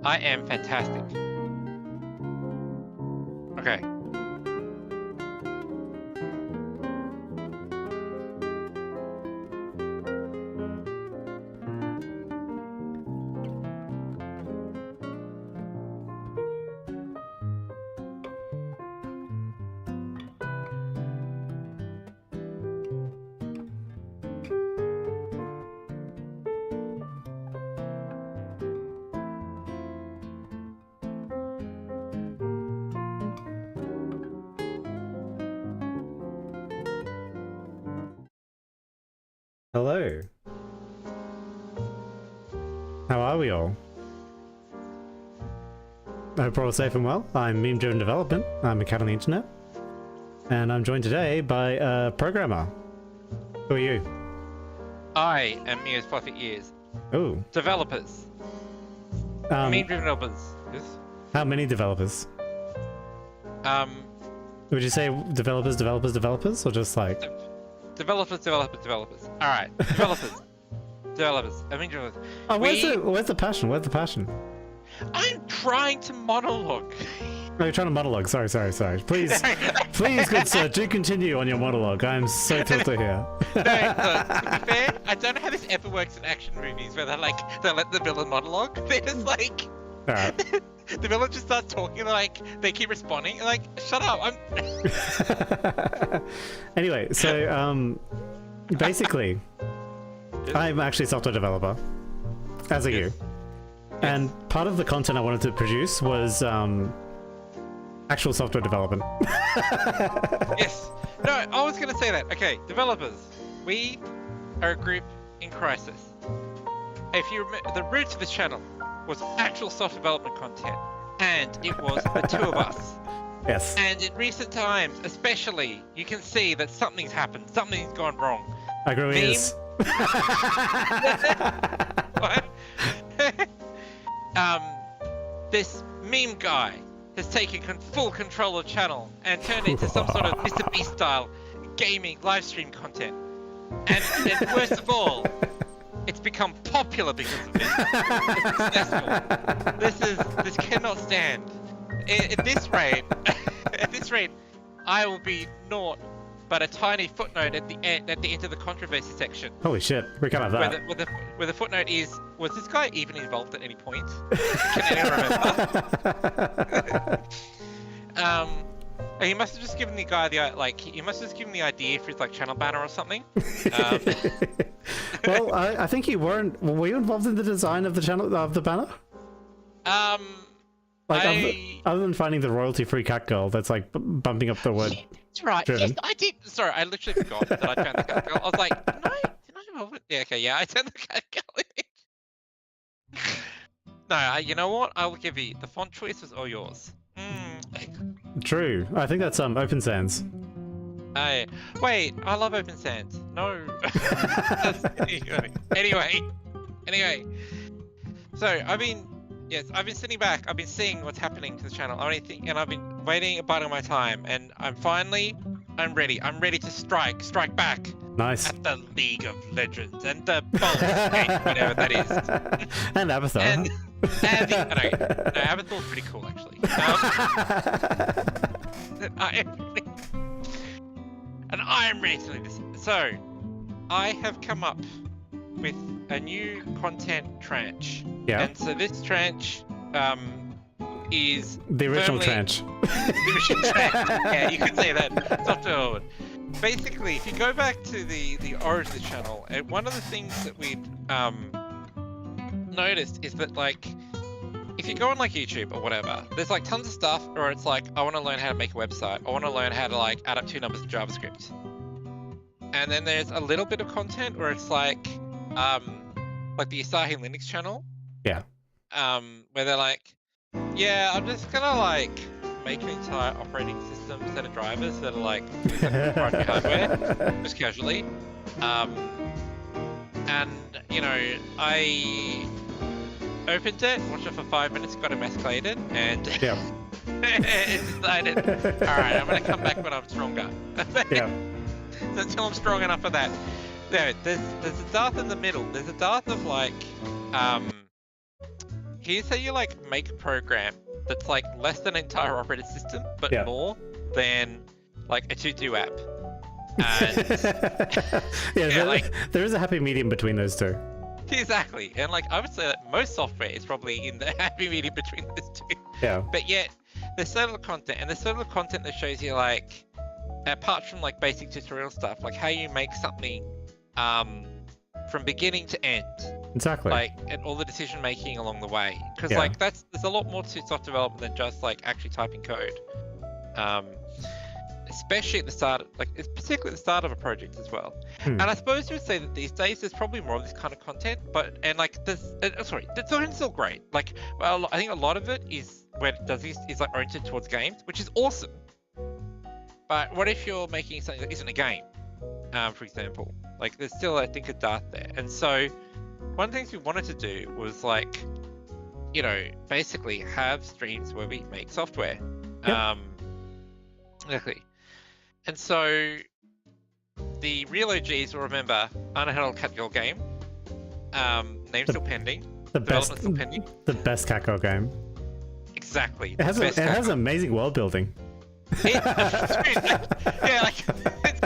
I am fantastic. Okay. Hello. How are we all? I hope we're all safe and well. I'm Meme Driven Development. I'm a cat on the internet. And I'm joined today by a programmer. Who are you? I am Mia's Fluffy Ears. Oh. Developers. Meme driven developers. Yes. How many developers? Would you say developers, or just like... Developers. Alright, developers. I mean developers. Oh, where's the passion? Where's the passion? I'm trying to monologue. Oh, you're trying to monologue. Sorry. Please, good sir, do continue on your monologue. I'm so thrilled to hear. No, look, to be fair, I don't know how this ever works in action movies where they let the villain monologue. They're just like... Alright. The villain just starts talking, they keep responding, like, shut up, I'm... Anyway, so, basically, I'm actually a software developer, as are you. And part of the content I wanted to produce was, actual software development. Yes. No, I was going to say that. Okay, developers. We are a group in crisis. If you remember, the roots of this channel was actual software development content, and it was the two of us. Yes. And in recent times, especially, you can see that something's happened. Something's gone wrong. I grew ears. What? This meme guy has taken full control of the channel and turned it into some sort of Mr. Beast style gaming live stream content. And worst of all, it's become popular because of it. It's successful. This cannot stand. At this rate, I will be naught but a tiny footnote at the end of the controversy section. Holy shit, we can't have that. Where the footnote is, was this guy even involved at any point? Can anyone remember? He must have just given the guy he must have just given the idea for his channel banner or something. Well, I think you weren't. Were you involved in the design of the banner? Other than finding the royalty-free cat girl that's bumping up the word. That's right. Driven. Yes, I did. Sorry, I literally forgot that I turned the cat girl. I was like, did I involve it? Yeah, okay, yeah, I turned the cat girl in. No, you know what? I will give you the font choice was all yours. True. I think that's Open Sans. Wait, I love Open Sans. No. Anyway. So I've been sitting back. I've been seeing what's happening to the channel. And I've been waiting, biding my time, and I'm ready. I'm ready to strike back. Nice. At the League of Legends and the Baldur's Gate, whatever that is. And Avatar. No, Avatar's pretty cool actually. I am ready to do this. So, I have come up with a new content tranche. Yeah. And so this tranche is the original tranche. The original tranche. Yeah, you could say that. Software. Basically, if you go back to the origin of the channel, one of the things that we'd noticed is that if you go on YouTube or whatever, there's tons of stuff where it's I want to learn how to make a website. I want to learn how to add up two numbers in JavaScript. And then there's a little bit of content where it's the 𝐒𝐨𝐜𝐚𝐥 Linux channel. Yeah. Where they're yeah, I'm just gonna make an entire operating system set of drivers that are proprietary hardware, just casually. And I opened it, watched it for 5 minutes, got escalated, and yeah. decided, alright, I'm gonna come back when I'm stronger. Yeah. Until I'm strong enough for that. There's a dearth in the middle. There's a dearth of can you say you like make a program that's like less than an entire operating system, but more than like a to-do app? And there is a happy medium between those two. Exactly, and like I would say that most software is probably in the happy medium between those two. Yeah. But yet, there's so little content, and there's so little content that shows you like, apart from like basic tutorial stuff, like how you make something, from beginning to end. Exactly. Like, and all the decision making along the way, because like there's a lot more to software development than just like actually typing code. Especially at the start, like it's particularly at the start of a project as well. And I suppose you would say that these days there's probably more of this kind of content, but like there's sorry, the content is still great. Like, well, I think a lot of it is when it does this is like oriented towards games, which is awesome. But what if you're making something that isn't a game, for example? Like there's still, I think, a dart there. And so one of the things we wanted to do was like, you know, basically have streams where we make software. Yep. Exactly. And so the real OGs will remember Untitled Catgirl game. Name's still pending. The best, still pending. The best Catgirl game. Exactly. It has amazing world building. Yeah, like it's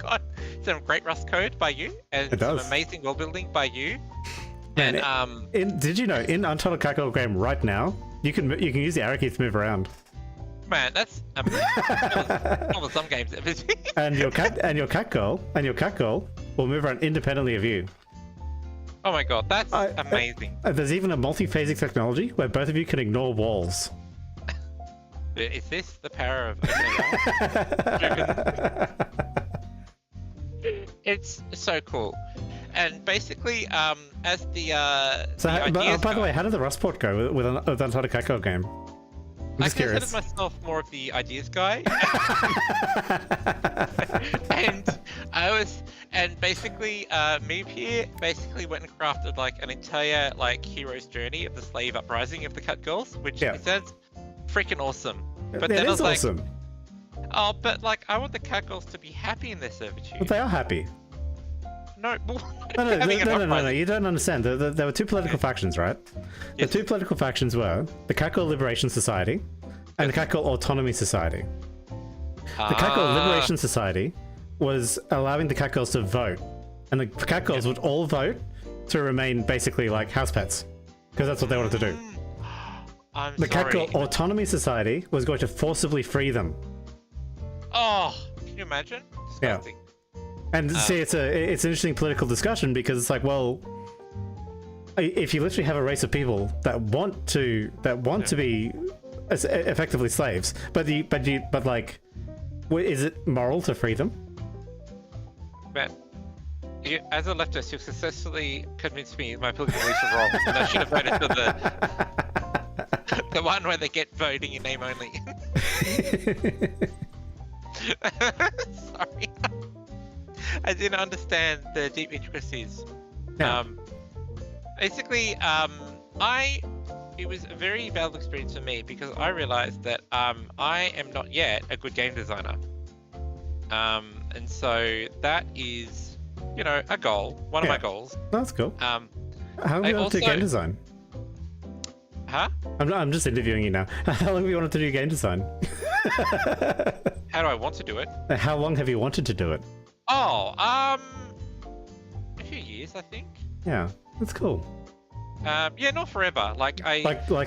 got some great Rust code by you, and some amazing world building by you. And did you know in Untitled Catgirl game right now you can use the arrow keys to move around? Man, that's amazing. Probably some games ever. and your cat girl will move around independently of you. Oh my god, that's amazing. There's even a multi-phasic technology where both of you can ignore walls. Is this the power of It's so cool. And basically, as the by the way, how did the Rust port go with Untitled Catgirl game? I consider myself more of the ideas guy. and basically, Move here basically went and crafted like an entire like hero's journey of the slave uprising of the Cat Girls, which sounds freaking awesome. But then I was like, awesome. Oh, but like I want the Cat Girls to be happy in their servitude. But they are happy. No, no, you don't understand. There were two political factions, right? Yes. The two political factions were the Catgirl Liberation Society and the Catgirl Autonomy Society. The Catgirl Liberation Society was allowing the Catgirls to vote, and the Catgirls would all vote to remain basically like house pets, because that's what they wanted to do. The Catgirl Autonomy Society was going to forcibly free them. Oh, can you imagine? Disgusting. Yeah. And see, it's an interesting political discussion because it's like, well, if you literally have a race of people that want to be effectively slaves, but like, is it moral to free them? Man, as a leftist, you've successfully convinced me my political beliefs are wrong, and I should have voted for the one where they get voting in name only. Sorry. I didn't understand the deep intricacies. Yeah. Basically, it was a very valuable experience for me because I realized that I am not yet a good game designer. And so that is, you know, a goal, one of my goals. That's cool. How long have you wanted to do game design? Huh? I'm just interviewing you now. How long have you wanted to do game design? How do I want to do it? How long have you wanted to do it? Oh, a few years, I think. Yeah, that's cool. Yeah, not forever. Like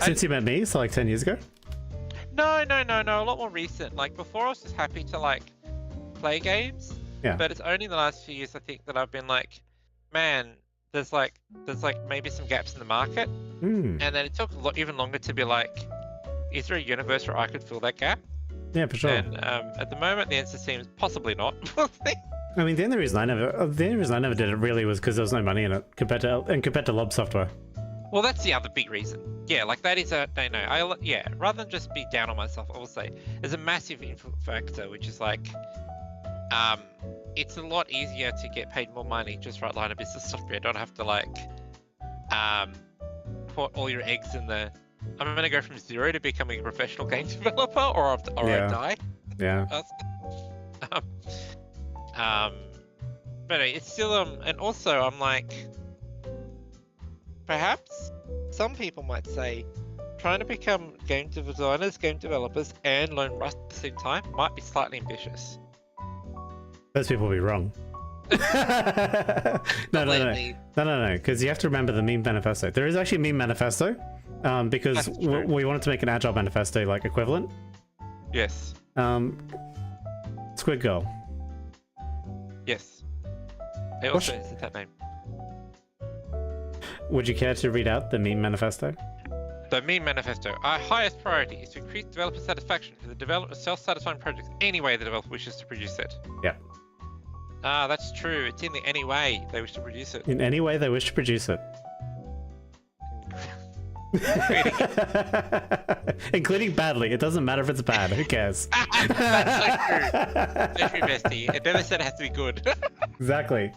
since you met me, so like 10 years ago? No, a lot more recent. Like before I was just happy to like play games. Yeah. But it's only the last few years I think that I've been like, man, there's like maybe some gaps in the market. And then it took even longer to be like, is there a universe where I could fill that gap? Yeah, for sure. And at the moment the answer seems possibly not. I mean, the only reason I never did it really was because there was no money in it compared to Lob software. Well, that's the other big reason. Yeah, like that is rather than just be down on myself, I will say there's a massive factor, which is like, it's a lot easier to get paid more money just write line of business software. Don't have to like, put all your eggs in the. I'm gonna go from zero to becoming a professional game developer, or I die. Yeah. But it's still and also I'm like, perhaps some people might say trying to become game designers, game developers, and learn Rust at the same time might be slightly ambitious. Those people will be wrong. No, because you have to remember the meme manifesto. There is actually a meme manifesto, because we wanted to make an agile manifesto like equivalent. Yes. Squid Girl. Yes. I also said that name. Would you care to read out the meme manifesto? The meme manifesto. Our highest priority is to increase developer satisfaction for the development of self-satisfying projects any way the developer wishes to produce it. Yeah. Ah, that's true. It's in the any way they wish to produce it. In any way they wish to produce it. Including badly. It doesn't matter if it's bad. Who cares? That's so true. So true, bestie. It never said it has to be good. Exactly.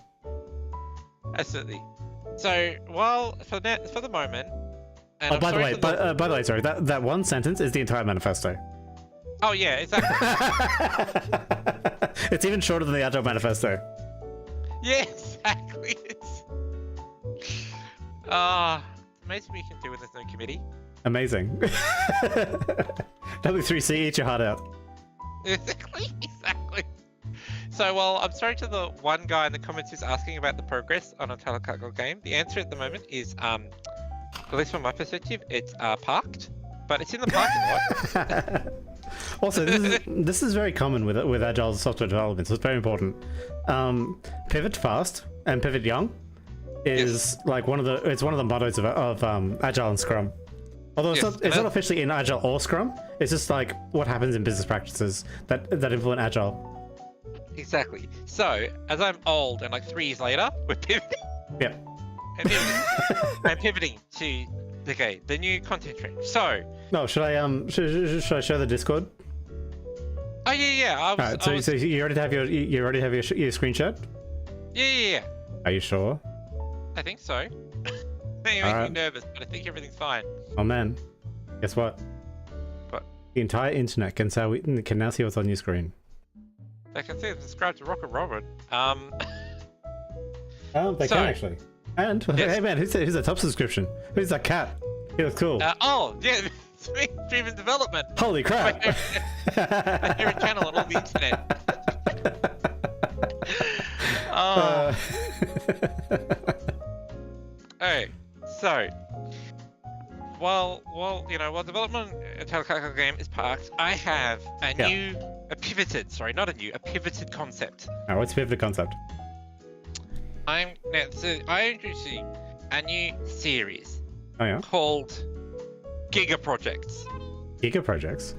Absolutely. So, well, for the moment. And by the way, sorry. That one sentence is the entire manifesto. Oh yeah, exactly. It's even shorter than the Agile Manifesto. Yeah, exactly. It's amazing what you can do when there's no committee. Amazing. W3C, eat your heart out. Exactly. So, well, I'm sorry to the one guy in the comments who's asking about the progress on a 𝐒𝐤𝐢𝐚𝐥 game. The answer at the moment is, at least from my perspective, it's parked, but it's in the parking lot. Also, this is very common with agile software development, so it's very important. Pivot fast and pivot young is like one of the mottos of agile and Scrum. Although it's not officially in agile or Scrum, it's just like what happens in business practices that implement agile. Exactly. So, as I'm old and like 3 years later, we're pivoting. Yeah. I'm pivoting to the new content trend. So. No, should I show the Discord? Oh yeah. Alright, so you already have your screen shared? Yeah. Are you sure? I think so. It makes me nervous, but I think everything's fine. Oh man, guess what? What? The entire internet can now see what's on your screen. They can see subscribe to Rocket Robin. They can actually. And hey man, who's the top subscription? Who's that cat? He looks cool. Oh yeah, it's me, Dream Development. Holy crap! My favorite channel on all the internet. Hey, so while development 𝐒𝐤𝐢𝐚𝐥 game is parked, I have a pivoted concept. Oh, what's a pivoted concept? I'm introducing a new series. Oh yeah. Called Giga Projects. Giga Projects.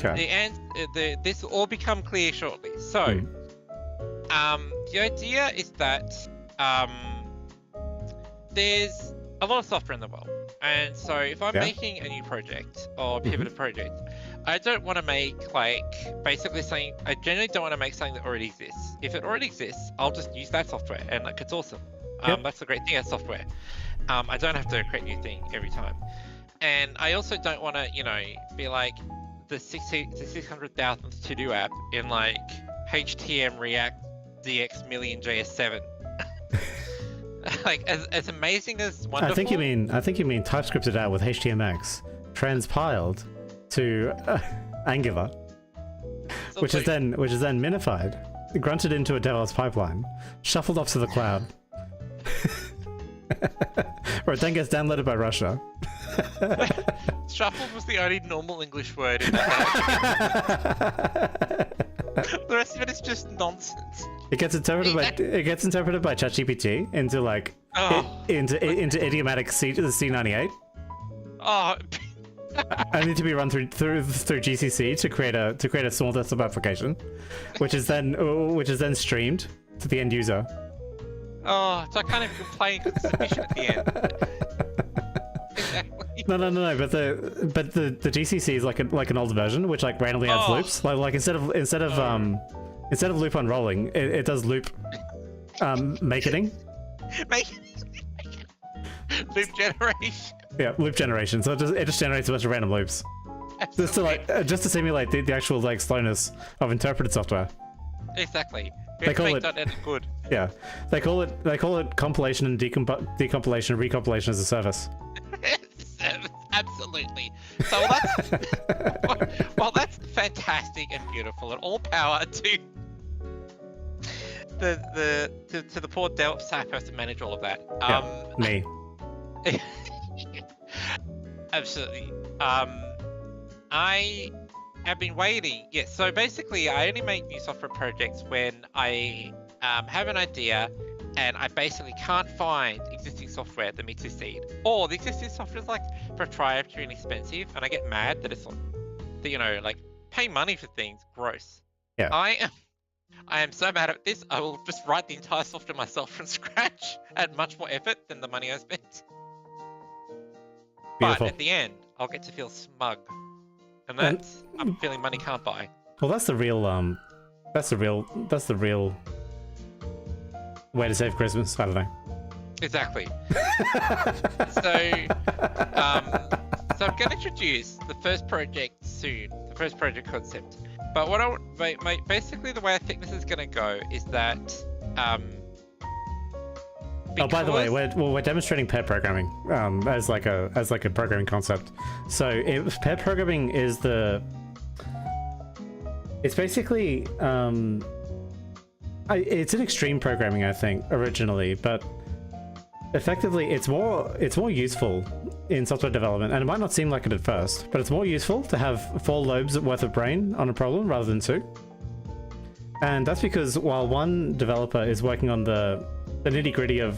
And this will all become clear shortly. So, the idea is that there's a lot of software in the world, and so if I'm making a new project or pivoted project, I don't want to make basically something. I generally don't want to make something that already exists. If it already exists, I'll just use that software, and it's awesome. That's the great thing about software. I don't have to create a new thing every time, and I also don't want to, be like the 600,000th to do app in HTML React DX million JS7. As amazing as wonderful. I think you mean TypeScripted out with HTMX, transpiled to Angular, which is then minified, grunted into a DevOps pipeline, shuffled off to the cloud. Or it then gets downloaded by Russia. Shuffled was the only normal English word in that. The rest of it is just nonsense. It gets interpreted by ChatGPT into into idiomatic C98. Oh. Only to be run through GCC to create a small desktop application, which is then streamed to the end user. Oh, so I can't even complain because it's efficient at the end. Exactly. No. But the GCC is like an older version, which randomly adds loops. Like instead of loop unrolling, it does loop maketing. Loop generation. Yeah, loop generation. So it just generates a bunch of random loops. Absolutely. Just to simulate the actual slowness of interpreted software. Exactly. They call it .NET good. Yeah, they call it compilation and decompilation and recompilation as a service. Absolutely. So that's fantastic and beautiful, and all power to the poor dev staff who has to manage all of that. Me. Absolutely. I have been waiting. Yes. So basically, I only make new software projects when I have an idea and I basically can't find existing software that meets this need, or the existing software is like proprietary and expensive, and I get mad that it's that, you know, like paying money for things, gross. Yeah. I am so mad at this. I will just write the entire software myself from scratch at much more effort than the money I spent. Beautiful. But at the end, I'll get to feel smug, and that's I'm feeling money can't buy. Well, that's the real way to save Christmas. I don't know. Exactly. So I'm going to introduce the first project soon, the first project concept. But basically the way I think this is going to go is that oh, by the way, we're demonstrating pair programming as like a programming concept. So pair programming is it's basically it's an extreme programming, I think, originally, but effectively it's more useful in software development, and it might not seem like it at first, but it's more useful to have 4 lobes worth of brain on a problem rather than 2. And that's because while one developer is working on the nitty-gritty of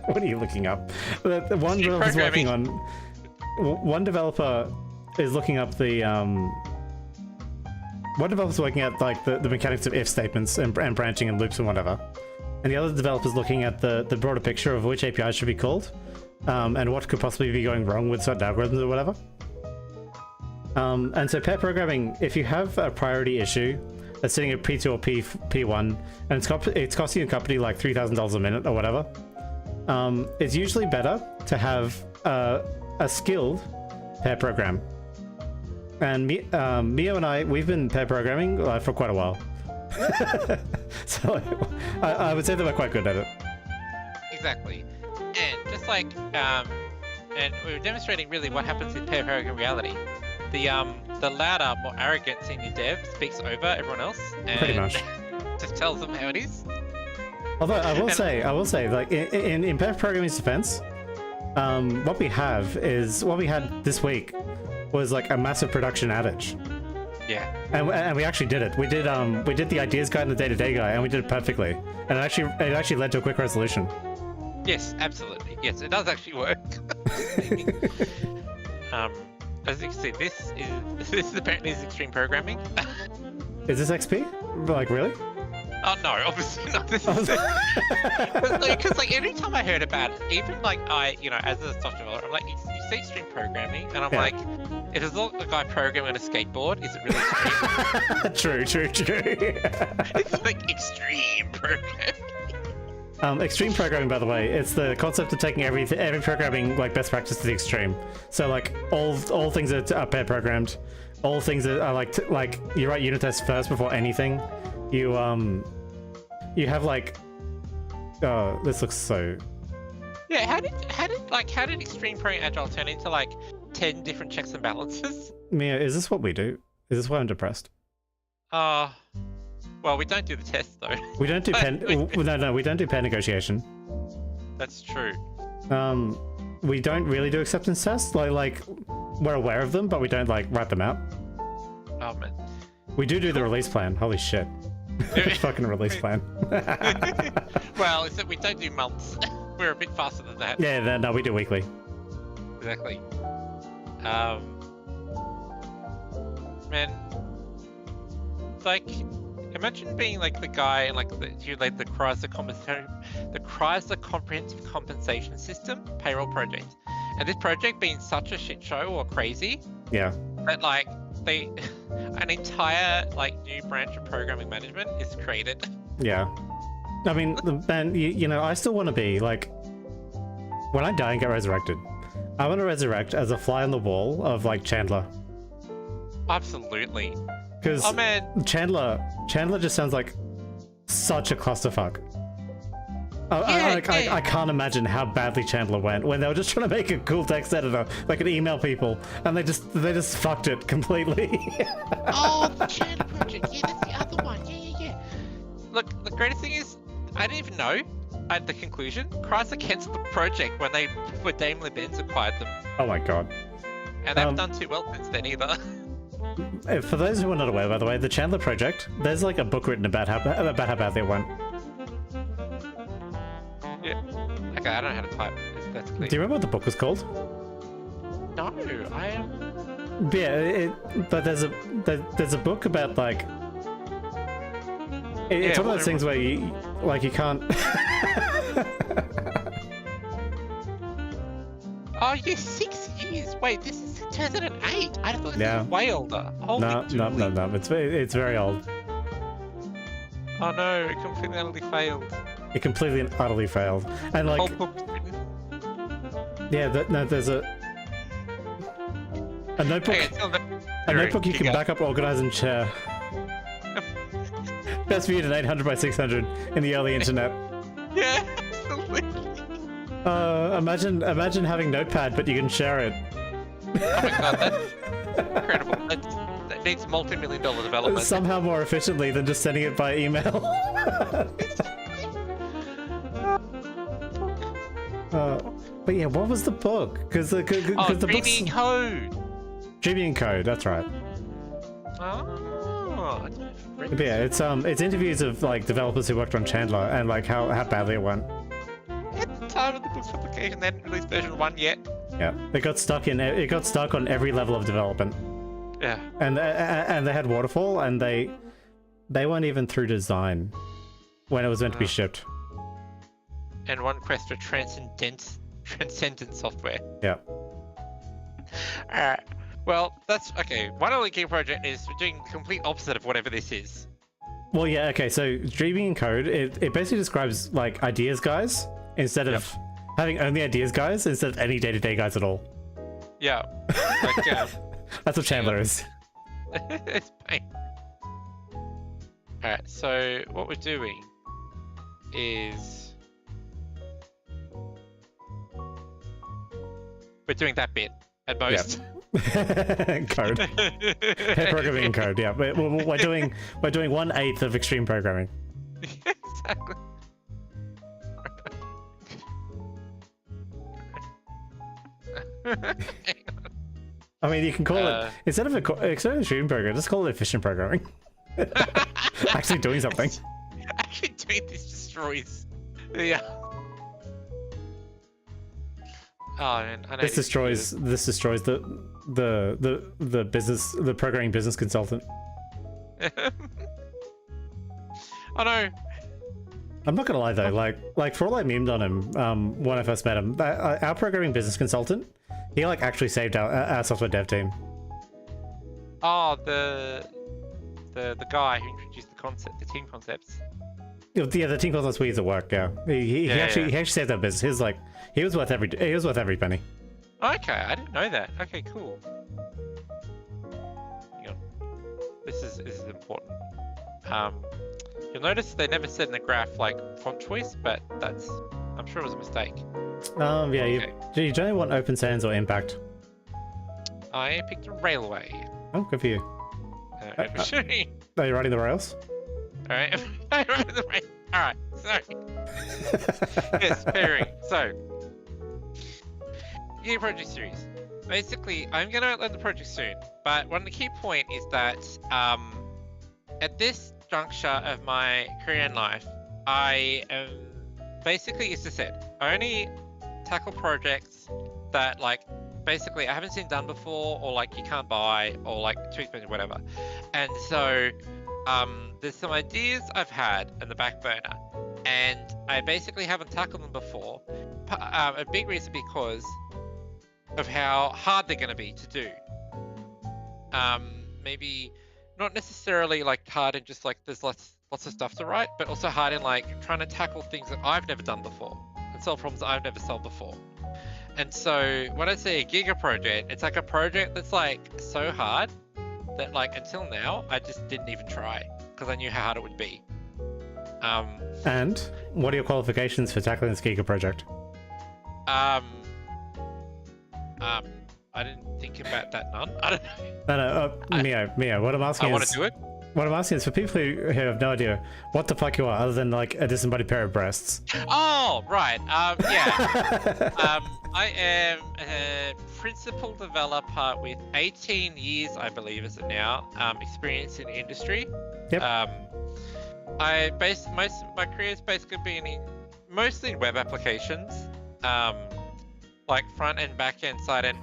what are you looking up? One developer is looking up the one developer's working at like the mechanics of if statements and branching and loops and whatever, and the other developer's looking at the broader picture of which APIs should be called, and what could possibly be going wrong with certain algorithms or whatever. And so pair programming, if you have a priority issue that's sitting at P2 or P1, and it's costing your company like $3,000 a minute or whatever, it's usually better to have a skilled pair program. And Mio and I, we've been pair programming for quite a while. So I would say that we're quite good at it. Exactly. And just like, and we were demonstrating really what happens in pair programming reality. The louder, more arrogant senior dev speaks over everyone else and pretty much just tells them how it is. Although I will say, like in pair programming's defense, what we had this week was like a massive production outage. Yeah. And we actually did it. We did the ideas guide and the day-to-day guide, and we did it perfectly. And it actually led to a quick resolution. Yes, absolutely. Yes, it does actually work. As you can see, this is apparently extreme programming. Is this XP? Like, really? Oh no, obviously not. This is because like every time I heard about it, even like as a software developer, I'm like, you say extreme programming, and I'm like, it is not a guy programming on a skateboard. Is it really extreme? True. It's like extreme programming. Extreme programming, by the way, it's the concept of taking every programming like best practice to the extreme. So like all things that are pair programmed, all things that are like you write unit tests first before anything. You have like, oh, this looks so. Yeah, how did extreme programming agile turn into like 10 different checks and balances? Mia, is this what we do? Is this why I'm depressed? Well, we don't do the tests though. We don't do no, we don't do pair negotiation. That's true. We don't really do acceptance tests. Like we're aware of them, but we don't like write them out. Oh man. We do the release plan. Holy shit. Fucking release plan. Well, except we don't do months. We're a bit faster than that. Yeah, no, we do weekly. Exactly. Man, like, imagine being like the guy in like the Chrysler Comprehensive Compensation System payroll project, and this project being such a shit show or crazy. Yeah. That like an entire like new branch of programming management is created. Yeah. I mean, man, you know, I still want to be like, when I die and get resurrected, I want to resurrect as a fly on the wall of like Chandler. Absolutely. Because Chandler just sounds like such a clusterfuck. I can't imagine how badly Chandler went when they were just trying to make a cool text editor that could email people, and they just fucked it completely. Oh, the Chandler project. Yeah, that's the other one. Yeah. Look, the greatest thing is, I didn't even know at the conclusion, Chrysler cancelled the project when Daimler-Benz acquired them. Oh my god. And they haven't done too well since then either. For those who are not aware, by the way, the Chandler project, there's like a book written about how badly it went. Yeah. Okay, I don't know how to type. That's clear. Do you remember what the book was called? No, I am. Yeah, but there's a book about like. It's one of those things where you can't. Oh, you're 6 years. Wait, this is 2008. I thought this was way older. No. It's very old. Oh no, it completely utterly failed. It completely and utterly failed. And like, yeah, there's a notebook. Okay, a notebook you can back up, organize, and share. Best viewed in 800 by 600 in the early internet. Yeah, absolutely. Imagine having Notepad, but you can share it. Oh my god, that's incredible. That needs multi-million-dollar development. Somehow more efficiently than just sending it by email. But yeah, what was the book? Because the Dreamy in Code. Dreamy in Code, that's right. Oh. But yeah, it's interviews of like developers who worked on Chandler and like how badly it went. At the time of the book's publication, they hadn't released version 1 yet. Yeah, it got stuck on every level of development. Yeah. And they had waterfall, and they weren't even through design when it was meant to be shipped. And one quest for transcendent software. Yeah. Alright. Well, that's okay. One early key project is doing the complete opposite of whatever this is. Well, yeah, okay, so Dreaming in Code, it basically describes like ideas guys instead of having only ideas guys instead of any day-to-day guys at all. Yeah. Like, that's what Chandler is. It's pain. Alright, so what we're doing is we're doing that bit at most. Yep. Code. Programming in code, yeah. We're doing 1/8 of extreme programming. Exactly. I mean, you can call it instead of extreme programming, just call it efficient programming. Actually doing something. Actually doing this destroys. Yeah. Oh man, I know this destroys the programming business consultant. Oh no. I'm not gonna lie though, like for all I memed on him when I first met him, our programming business consultant, he like actually saved our software dev team. Oh, the guy who introduced the team concepts. Yeah, the team concepts we use at work. Yeah, he actually saved our business. He was worth every penny. Okay, I didn't know that. Okay, cool. Hang on. This is important. You'll notice they never said in the graph like font choice, but I'm sure it was a mistake. Yeah, you generally want Open Sans or Impact. I picked a railway. Oh, good for you. Are you riding the rails? Alright, I'm riding the rails. Alright, sorry. Yes, pairing. So, Gear Project Series. Basically, I'm going to outline the project soon, but one of the key point is that at this juncture of my career and life, I am basically, as I said, I only tackle projects that like basically I haven't seen done before, or like you can't buy, or like too expensive, whatever. And so there's some ideas I've had in the back burner, and I basically haven't tackled them before. A big reason because of how hard they're going to be to do. Maybe not necessarily like hard in just like there's lots of stuff to write, but also hard in like trying to tackle things that I've never done before and solve problems that I've never solved before. And so when I say a giga project, it's like a project that's like so hard that like until now I just didn't even try because I knew how hard it would be. And what are your qualifications for tackling this Giga project? I didn't think about that none. I don't know. No, Mio, what I'm asking I want is... to do it. What I'm asking is for people who have no idea what the fuck you are, other than like a disembodied pair of breasts. Oh, right. Yeah. I am a principal developer with 18 years, I believe, is it now, experience in the industry. Yep. Most of my career has basically been in mostly web applications, like front end, back end, side end.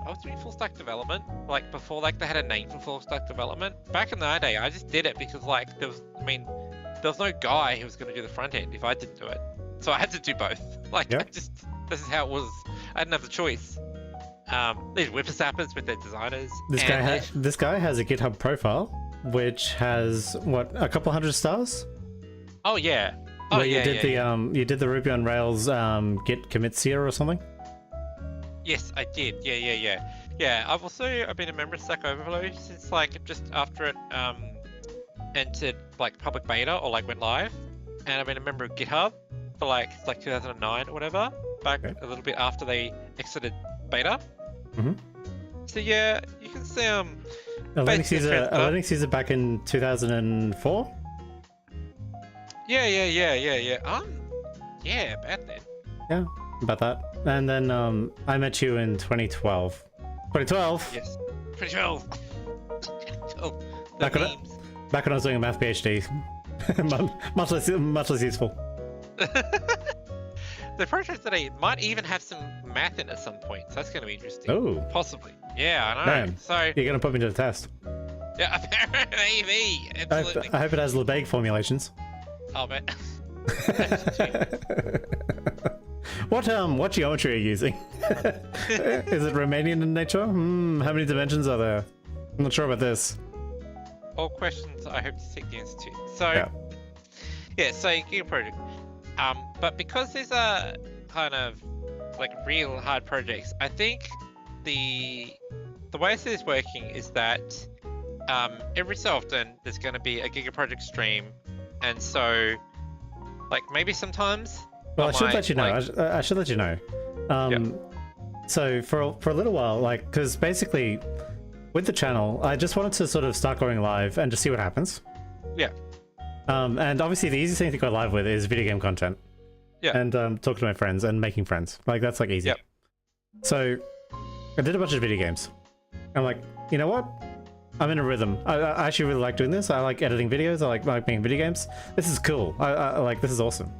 I was doing full stack development, like before, like they had a name for full stack development. Back in the day, I just did it because like there was no guy who was going to do the front end if I didn't do it. So I had to do both. Like, Yep. this is how it was. I didn't have the choice. These whippersnappers with their designers. This guy has a GitHub profile, which has, what, a couple hundred stars? Oh yeah. Oh Where yeah. you did the Ruby on Rails git commit seer or something? Yes, I did. Yeah. Yeah, I've been a member of Stack Overflow since like just after it entered like public beta or like went live, and I've been a member of GitHub for like 2009 or whatever, back a little bit after they exited beta. Mm-hmm. So yeah, you can see a Linux user back in 2004. Yeah. Yeah, back then. Yeah, about that. And then I met you in 2012. 2012. Yes, 2012. Back when I was doing a math PhD. much less useful. The project today might even have some math in it at some point, so that's going to be interesting. Oh, possibly. Yeah, I know. Damn. So you're gonna put me to the test. yeah, maybe. Absolutely. I hope it has Lebesgue formulations. Oh man. What geometry are you using? Is it Romanian in nature? How many dimensions are there? I'm not sure about this. All questions I hope to seek the answer to. So yeah, so Giga project. But because these are kind of like real hard projects, I think the way I see this working is that every so often there's going to be a Giga project stream, and so like maybe sometimes. Well, I should let you know. I should let you know. So for a little while, like, because basically with the channel, I just wanted to sort of start going live and just see what happens. Yeah. And obviously the easiest thing to go live with is video game content. Yeah. And talk to my friends and making friends. Like, that's like easy. Yep. So I did a bunch of video games. I'm like, you know what? I'm in a rhythm. I actually really like doing this. I like editing videos. I like making video games. This is cool. I like, this is awesome.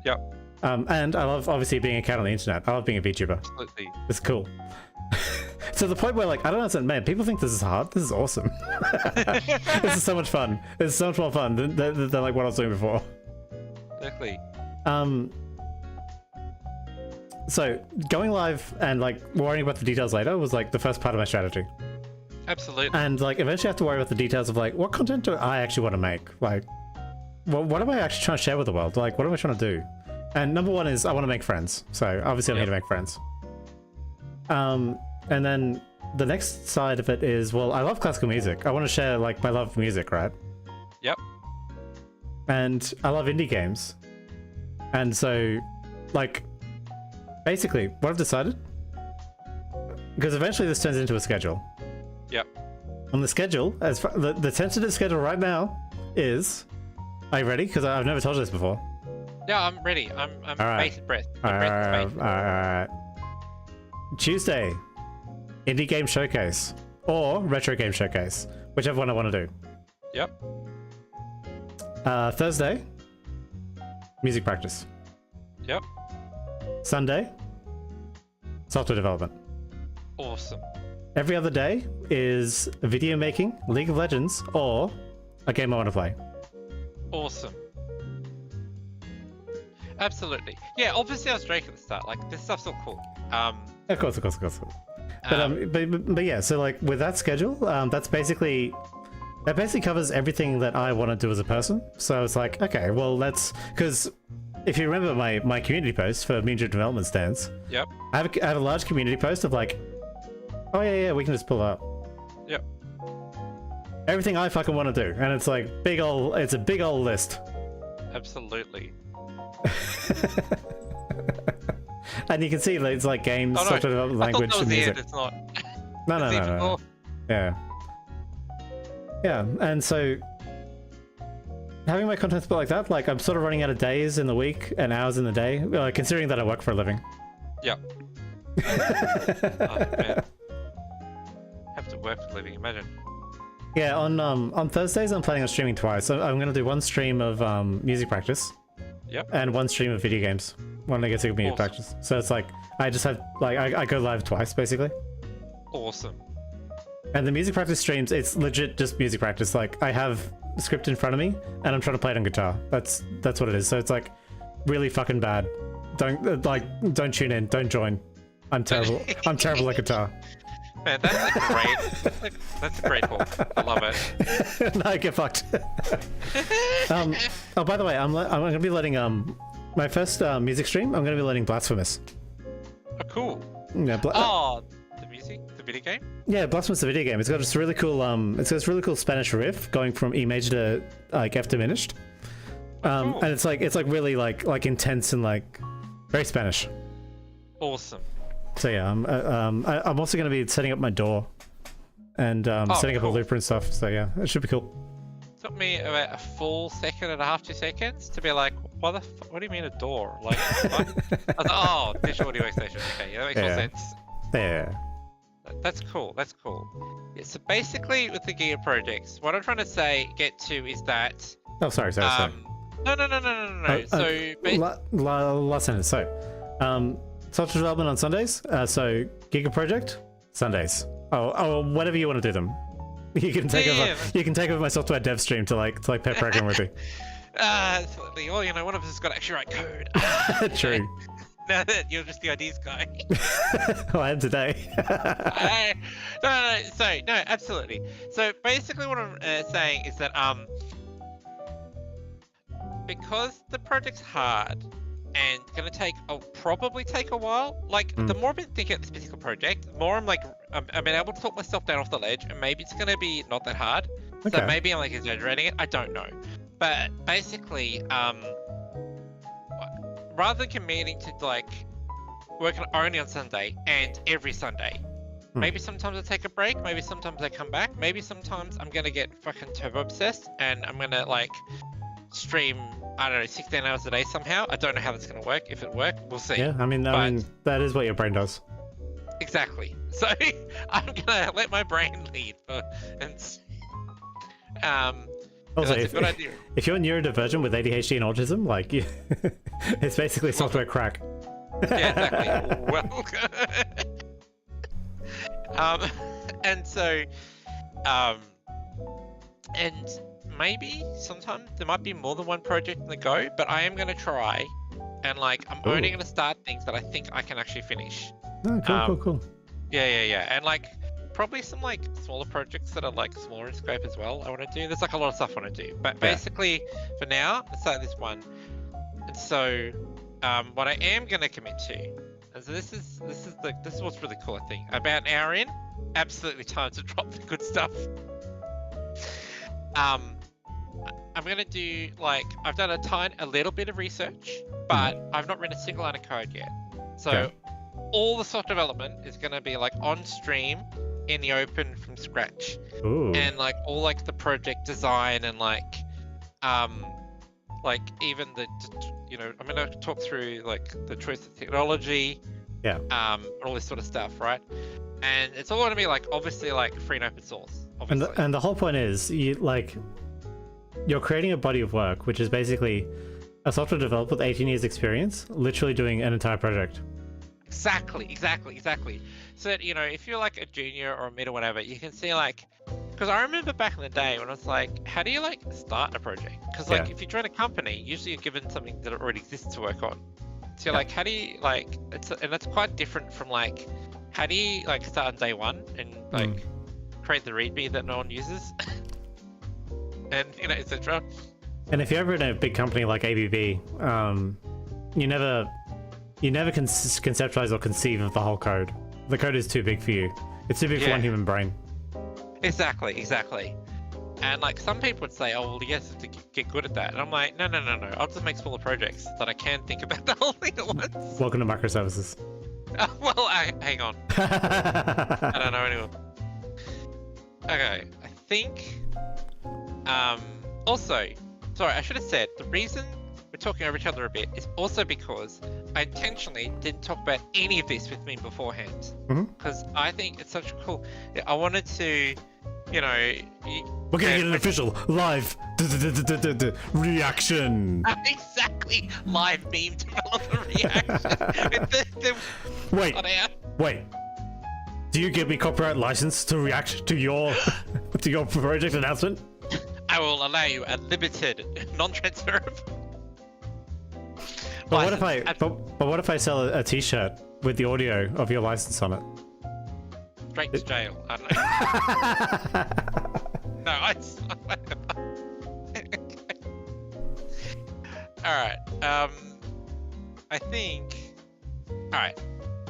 Yep. And I love, obviously, being a cat on the internet. I love being a VTuber. Absolutely. It's cool. To the point where, like, I don't understand, man, people think this is hard. This is awesome. This is so much fun. It's so much more fun than like what I was doing before. Exactly. So going live and like worrying about the details later was like the first part of my strategy. Absolutely. And like eventually I have to worry about the details of like, what content do I actually want to make? Like, what am I actually trying to share with the world? Like, what am I trying to do? And number one is I want to make friends. So obviously I'm here to make friends. And then the next side of it is, well, I love classical music. I want to share like my love of music, right? Yep. And I love indie games. And so like, basically what I've decided, because eventually this turns into a schedule. Yep. On the schedule, as far, the tentative schedule right now is, are you ready? Because I've never told you this before. Yeah, I'm ready. I'm bated breath. Alright. Tuesday, indie game showcase or retro game showcase, whichever one I want to do. Yep. Thursday, music practice. Yep. Sunday, software development. Awesome. Every other day is video making, League of Legends, or a game I want to play. Awesome. Absolutely. Yeah, obviously I was Drake at the start. Like, this stuff's all cool. Of course. But yeah, so like with that schedule, that basically covers everything that I want to do as a person. So it's like, okay, well, because if you remember my community post for Mean Development Stands, yep, I have a large community post of like, oh yeah, we can just pull up. Yep. Everything I fucking want to do, and it's like it's a big old list. Absolutely. And you can see it's like games, Oh, no. software development, language, I thought that was and the music. end. It's not. No, It's even more. Yeah. Yeah, and so having my content split like that, like I'm sort of running out of days in the week and hours in the day, considering that I work for a living. Yep. Oh, man. Have to work for a living, imagine. Yeah, on Thursdays I'm planning on streaming twice. So I'm gonna do one stream of music practice. Yep. And one stream of video games when I get to music Awesome. practice. So it's like I just have like I go live twice basically. Awesome. And the music practice streams, it's legit just music practice. Like I have the script in front of me and I'm trying to play it on guitar. That's what it is. So it's like really fucking bad. Don't tune in, don't join. I'm terrible. I'm terrible at guitar. Man, that's great. That's a great hook. I love it. No, get fucked. Oh, by the way, I'm gonna be letting my first music stream. I'm gonna be letting Blasphemous. Oh, cool. Yeah, Oh, the music, the video game. yeah, Blasphemous, the video game. It's got this really cool it's got this really cool Spanish riff going from E major to like F diminished. Cool. And it's like really like intense and like very Spanish. Awesome. So yeah, I'm also gonna be setting up my door and setting up a cool. looper and stuff. So yeah, it should be cool. Took me about a full second and a half, 2 seconds to be like, what do you mean a door? Like, what? I was like, oh, digital audio workstation. Okay, yeah, that makes more sense. Yeah. That's cool. That's cool. Yeah, so basically, with the Giga projects, what I'm trying to get to is that. Oh, sorry. No. So Last sentence. So, software development on Sundays. So Giga project Sundays. Oh, whatever you want to do them. You can take over. You can take over my software dev stream to like pair program with me. Absolutely. Well, you know, one of us has got to actually write code. True. Now that you're just the ideas guy. I am today. No. So no, absolutely. So basically, what I'm saying is that because the project's hard and gonna probably take a while. Like the more I've been thinking about this particular project, the more I've been able to talk myself down off the ledge, and maybe it's gonna be not that hard. Okay. So maybe I'm like exaggerating it. I don't know. But basically, rather than committing to like working only on Sunday and every Sunday, maybe sometimes I take a break. Maybe sometimes I come back. Maybe sometimes I'm gonna get fucking turbo obsessed and I'm gonna like stream, I don't know, 16 hours a day somehow. I don't know how that's going to work. If it works, we'll see. Yeah, I mean, that is what your brain does. Exactly. So I'm going to let my brain lead. Also, that's a good idea. If you're neurodivergent with ADHD and autism, like, it's basically software crack. Yeah, exactly. Well, and so, and maybe sometimes there might be more than one project in the go, but I am going to try, and like I'm only going to start things that I think I can actually finish. Oh, cool. Yeah, and like probably some like smaller projects that are like smaller in scope as well. I want to do. There's like a lot of stuff I want to do, but basically for now, let's start this one. And so, what I am going to commit to, and so this is what's really cool. I think about an hour in, absolutely time to drop the good stuff. I'm gonna do like I've done a little bit of research, but I've not written a single line of code yet. So all the software development is gonna be like on stream in the open from scratch. Ooh. And like all like the project design and like even the I'm gonna talk through like the choice of technology. Yeah. And all this sort of stuff, right? And it's all gonna be like obviously like free and open source. Obviously. And the whole point is you're creating a body of work, which is basically a software developer with 18 years experience, literally doing an entire project. Exactly. So that, if you're like a junior or a mid or whatever, you can see like, because I remember back in the day when I was like, how do you like start a project? Because like if you join a company, usually you're given something that already exists to work on. So you're like, how do you like, and that's quite different from like, how do you like start on day one and like create the README that no one uses? And etc. And if you're ever in a big company like ABB, you never conceptualize or conceive of the whole code. The code is too big for you. It's too big for one human brain. Exactly. And like some people would say, oh, well, you guys have to get good at that. And I'm like, no. I'll just make smaller projects so that I can think about the whole thing at once. Welcome to microservices. Well, hang on. I don't know anymore. Okay, I think. Also, sorry, I should have said the reason we're talking over each other a bit is also because I intentionally didn't talk about any of this with me beforehand. Because I think it's such a cool. I wanted to, you know. We're gonna get an official live reaction. Exactly, live meme developer reaction. Wait. Do you give me copyright license to react to your project announcement? I will allow you a limited, non-transferable. But what if I sell a T-shirt with the audio of your license on it? Straight to jail. I don't know. No, Alright, I think... Alright,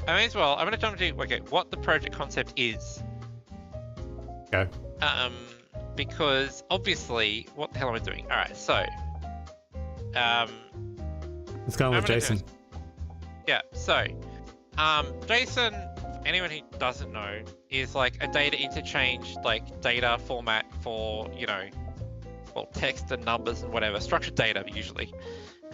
I may as well, I'm gonna jump to, what the project concept is. Okay. Because, obviously, what the hell am I doing? Alright, so... Let's go with Jason. Yeah, so... Jason, for anyone who doesn't know, is like a data interchange, like data format for, you know, well, text and numbers and whatever, structured data usually.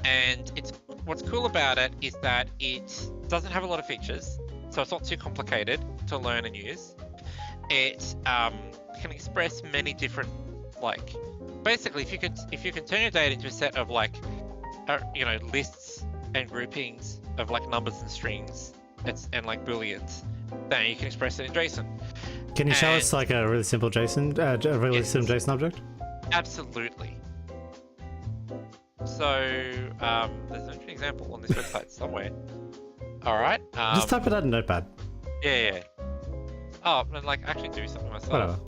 And what's cool about it is that it doesn't have a lot of features, so it's not too complicated to learn and use. It can express many different, like, basically if you can turn your data into a set of like, you know, lists and groupings of like numbers and strings and like booleans, then you can express it in JSON. Can you show us like a really simple JSON, simple JSON object? Absolutely. So there's an interesting example on this website somewhere. All right. Just type it out in Notepad. Yeah. Oh, and like actually do something myself. Whatever.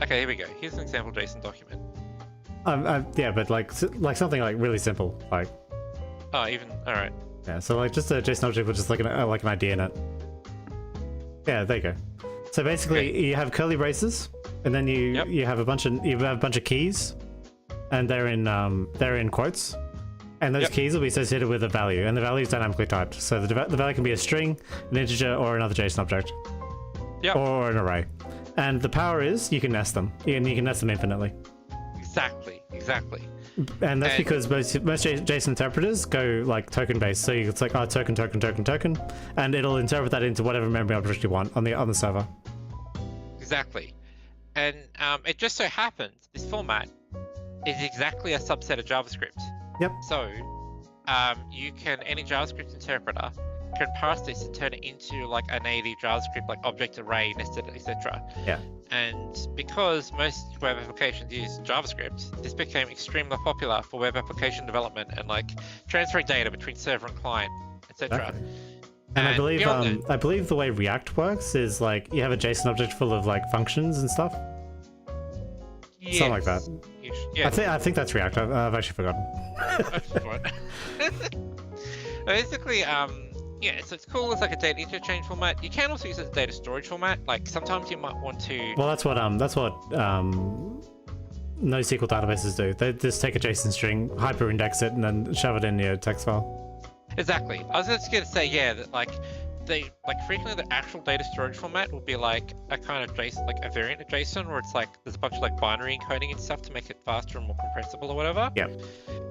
Okay, here we go. Here's an example JSON document. Yeah, but like something like really simple, like. Oh, even all right. Yeah, so like just a JSON object with just like an idea in it. Yeah, there you go. So basically, you have curly braces, and then you have a bunch of keys, and they're in quotes, and those keys will be associated with a value, and the value is dynamically typed. So the value can be a string, an integer, or another JSON object, or an array. And the power is you can nest them, and you can nest them infinitely. Exactly. And that's because most JSON interpreters go like token based. So it's like token, and it'll interpret that into whatever memory object you want on the server. Exactly. And it just so happens this format is exactly a subset of JavaScript. Yep. So any JavaScript interpreter can parse this and turn it into like a native JavaScript like object array, nested, etc. Yeah. And because most web applications use JavaScript, this became extremely popular for web application development and like transferring data between server and client, etc. Exactly. And I believe the way React works is like you have a JSON object full of like functions and stuff. Yes. Something like that. Yes. I think that's React. I've actually forgotten. Basically, yeah, so it's cool. It's like a data interchange format. You can also use it as a data storage format. Like sometimes you might want to. Well, that's what NoSQL databases do. They just take a JSON string, hyperindex it, and then shove it in your text file. Exactly. I was just gonna say, yeah, that like frequently the actual data storage format will be like a kind of JSON, like a variant of JSON, where it's like there's a bunch of like binary encoding and stuff to make it faster and more compressible or whatever. Yeah.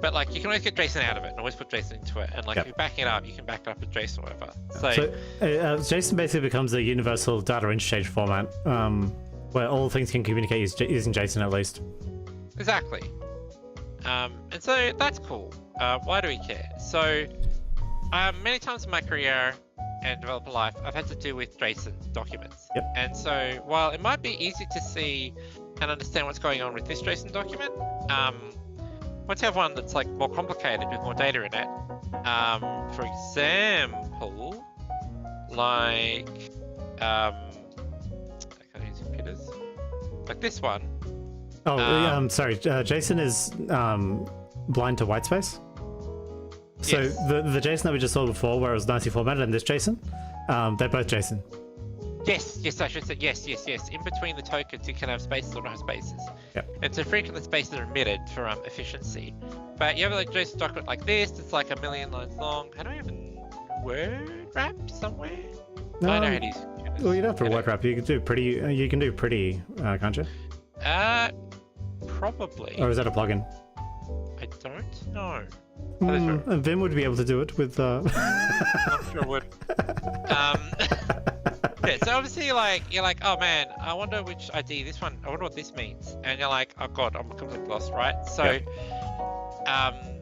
But like you can always get JSON out of it and always put JSON into it, and like if you're backing it up, you can back it up with JSON or whatever. So JSON basically becomes a universal data interchange format, where all things can communicate using JSON at least. Exactly. And so that's cool. Why do we care? So many times in my career and developer life, I've had to deal with JSON documents. Yep. And so while it might be easy to see and understand what's going on with this JSON document, once you have one that's like more complicated with more data in it, for example, like I can't use computers, like this one. Oh, sorry. JSON is blind to whitespace. So yes. the JSON that we just saw before, where it was nicely formatted, and this JSON, they're both JSON. Yes, I should say yes. In between the tokens, you can have spaces or not have spaces. Yep. And so frequently spaces are omitted for efficiency. But you have like JSON document like this. It's like 1,000,000 lines long. How do I even word wrap somewhere? I know how to use computers. Well, you don't have to word wrap. You can do pretty. Can't you? Probably. Or is that a plugin? I don't know. And Vim would be able to do it with. I'm sure it would. Yeah, so obviously you're like, oh man, I wonder which ID this one. I wonder what this means. And you're like, oh god, I'm completely lost, right? So,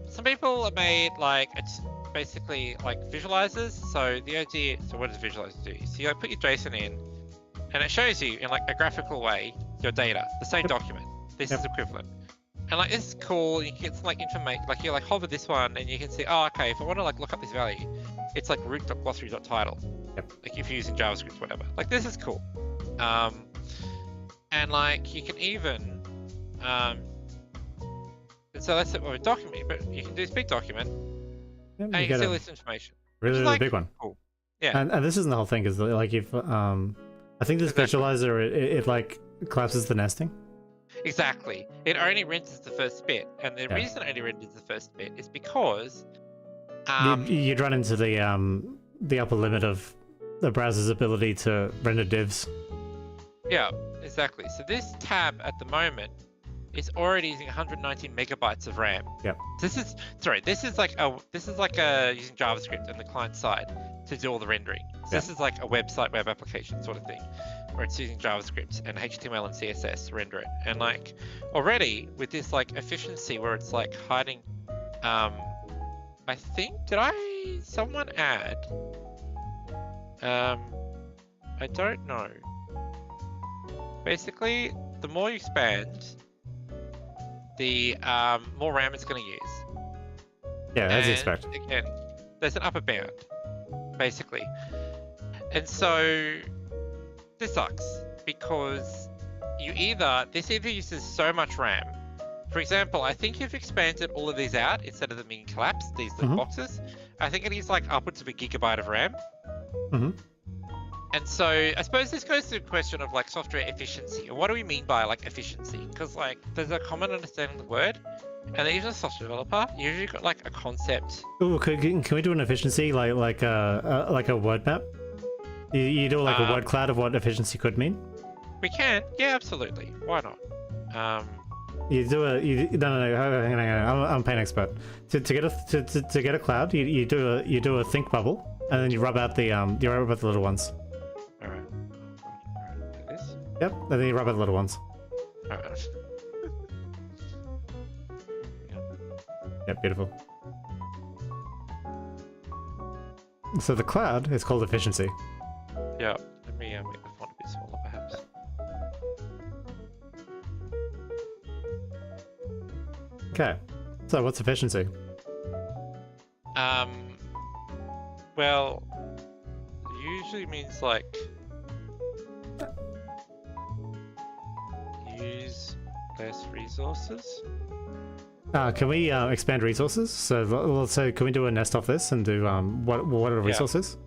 some people have made like it's basically like visualizers. So the idea. So what does visualizer do? So you like put your JSON in, and it shows you in like a graphical way your data, the same document. This is equivalent. And like this is cool. You can get some like information. Like you like hover this one, and you can see, oh okay, if I want to like look up this value, it's like root.glossary.title. Like if you're using JavaScript or whatever. Like this is cool. And like you can even and so that's it with a document, but you can do this big document and you can see all this information. Really like, big one. Cool. Yeah. And this isn't the whole thing, because like if I think this visualizer it like collapses the nesting. Exactly. It only renders the first bit, and the reason it only renders the first bit is because you'd run into the upper limit of the browser's ability to render divs. Yeah, exactly. So this tab at the moment is already using 190 megabytes of RAM. Yep. This is like using JavaScript on the client side to do all the rendering. So this is like a website, web application sort of thing, where it's using JavaScript and HTML and CSS to render it. And like already with this like efficiency where it's like hiding, I think someone add? I don't know. Basically, the more you expand, the more RAM it's going to use. Yeah, as you expect. Again, there's an upper bound, basically. And so this sucks because this either uses so much RAM. For example, I think you've expanded all of these out instead of them being collapsed, these little boxes. I think it is like upwards of 1 gigabyte of RAM. And so I suppose this goes to the question of like software efficiency. And what do we mean by like efficiency? Because like there's a common understanding of the word, and even a software developer, you usually got like a concept. Ooh, can we do an efficiency like a word map? You do like a word cloud of what efficiency could mean? We can, yeah, absolutely. Why not? No, hang on. I'm a paint expert. To get a cloud, you do a think bubble, and then you rub out the little ones. All right. Like this. Yep, and then you rub out the little ones. All right. Yep, beautiful. So the cloud is called efficiency. Yeah. Let me make the font a bit smaller, perhaps. Okay. So what's efficiency? Well, usually means like use less resources. Can we expand resources? So let's say, can we do a nest off this and do what are resources?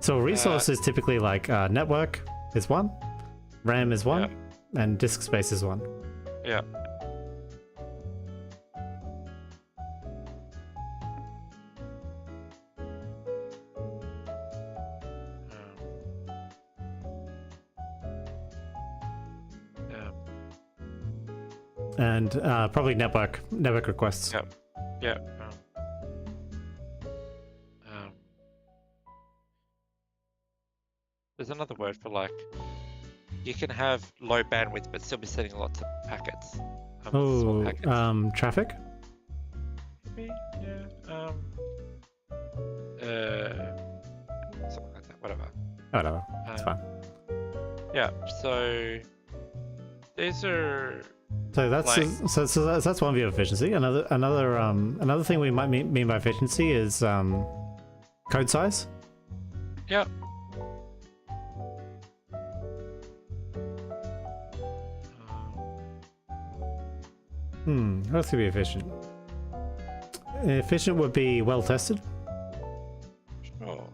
So a resource is typically like network is 1, RAM is 1, and disk space is 1. Yeah. And probably network requests. Yep. Yeah. There's another word for like you can have low bandwidth but still be sending lots of packets. Oh, traffic. Maybe, yeah. Something like that. Whatever. Whatever. It's fine. Yeah. So these are. So that's like, so that's one view of efficiency. Another thing we might mean by efficiency is code size. Yep. What else could be efficient? Efficient would be well tested. Sure.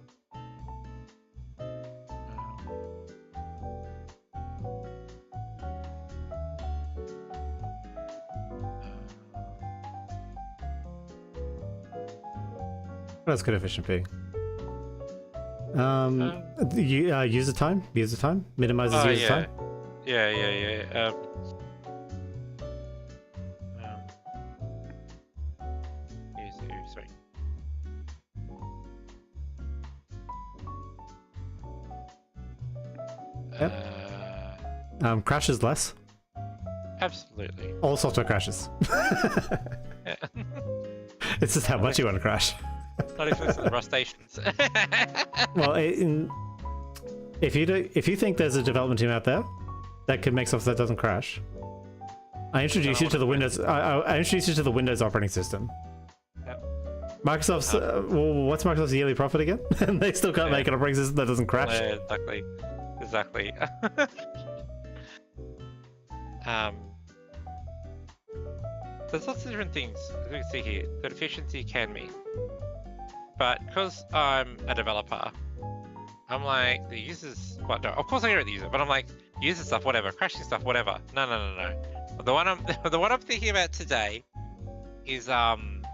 What else could efficient be? User time? User time? Minimizes user time? Yeah. Sorry. Yep. Crashes less. Absolutely. All software crashes. Yeah. It's just how much you want to crash. Not if it's the rustations. Well, if you think there's a development team out there that can make software that doesn't crash, I introduce you to the Windows. I introduce you to the Windows operating system. Yep. Microsoft's what's Microsoft's yearly profit again? And they still can't make an operating system that doesn't crash. Yeah, exactly. There's lots of different things as we can see here that efficiency can mean, but because I'm a developer, I'm like the users. Well, no, of course I hear the user, but I'm like user stuff, whatever, crashing stuff, whatever. No. The one I'm thinking about today is hang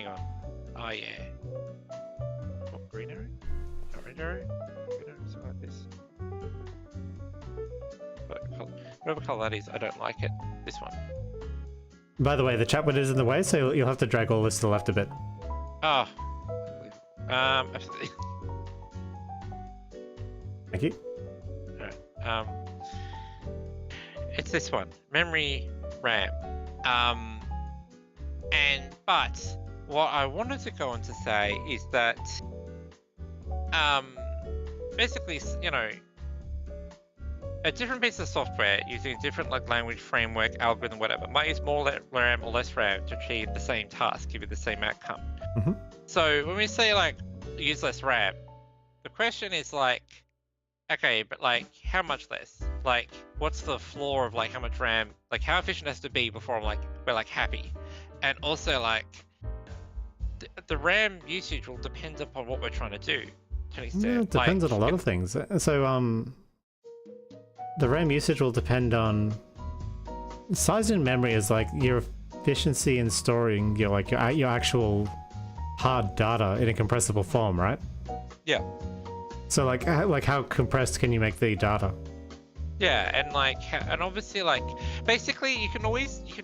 on. Oh yeah. What, green arrow? Orange arrow? Green arrow? Something like this. Whatever color that is, I don't like it. This one. By the way, the chat window is in the way, so you'll have to drag all this to the left a bit. Oh. Absolutely. Thank you. Alright. It's this one. Memory RAM. But what I wanted to go on to say is that basically, you know, a different piece of software using a different like language, framework, algorithm, whatever, might use more RAM or less RAM to achieve the same task, give you the same outcome. Mm-hmm. So when we say like use less RAM, the question is like, okay, but like how much less? Like what's the floor of like how much RAM, like how efficient it has to be before we're like happy? And also like the RAM usage will depend upon what we're trying to do to an extent. Yeah, it depends on a lot of things. So the RAM usage will depend on size in memory is like your efficiency in storing your actual hard data in a compressible form, right? Yeah. So like how compressed can you make the data? Yeah, and obviously like basically you can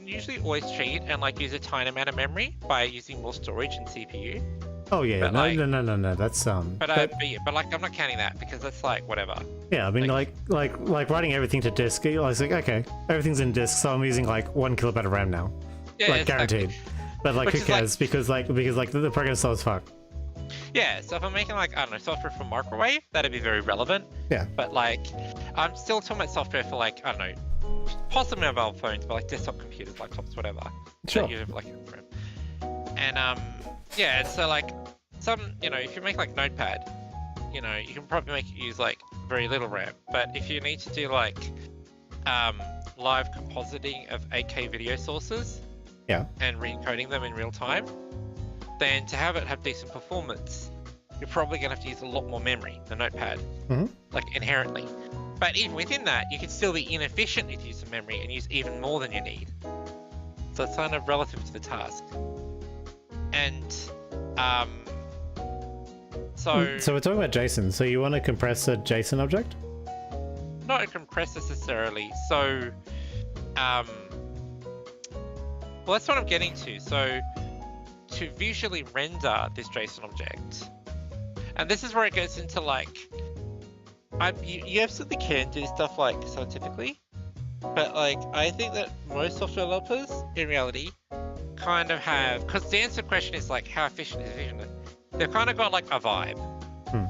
usually always cheat and like use a tiny amount of memory by using more storage and CPU. Oh yeah, but no. That's But like I'm not counting that because that's like whatever. Yeah, I mean like writing everything to disk. I was like, okay, everything's in disk, so I'm using like 1 kilobyte of RAM now. Yeah, like guaranteed. But like who cares? Because the program's slow as fuck. Yeah, so if I'm making like, I don't know, software for microwave, that'd be very relevant. Yeah. But like, I'm still talking about software for like, I don't know, possibly mobile phones, but like desktop computers, laptops, whatever. Sure. That like, and yeah, and so like, if you make like Notepad, you can probably make it use like very little RAM. But if you need to do like, live compositing of 8K video sources, yeah, and re-encoding them in real time, then to have it have decent performance, you're probably going to have to use a lot more memory than Notepad, like inherently. But even within that, you can still be inefficient if you use some memory and use even more than you need. So it's kind of relative to the task. And so we're talking about JSON. So you want to compress a JSON object? Not a compress necessarily. So well, that's what I'm getting to. So to visually render this JSON object, and this is where it goes into like, you absolutely can do stuff like scientifically, but like I think that most software developers in reality kind of have, because the answer to the question is like how efficient is efficient, they've kind of got like a vibe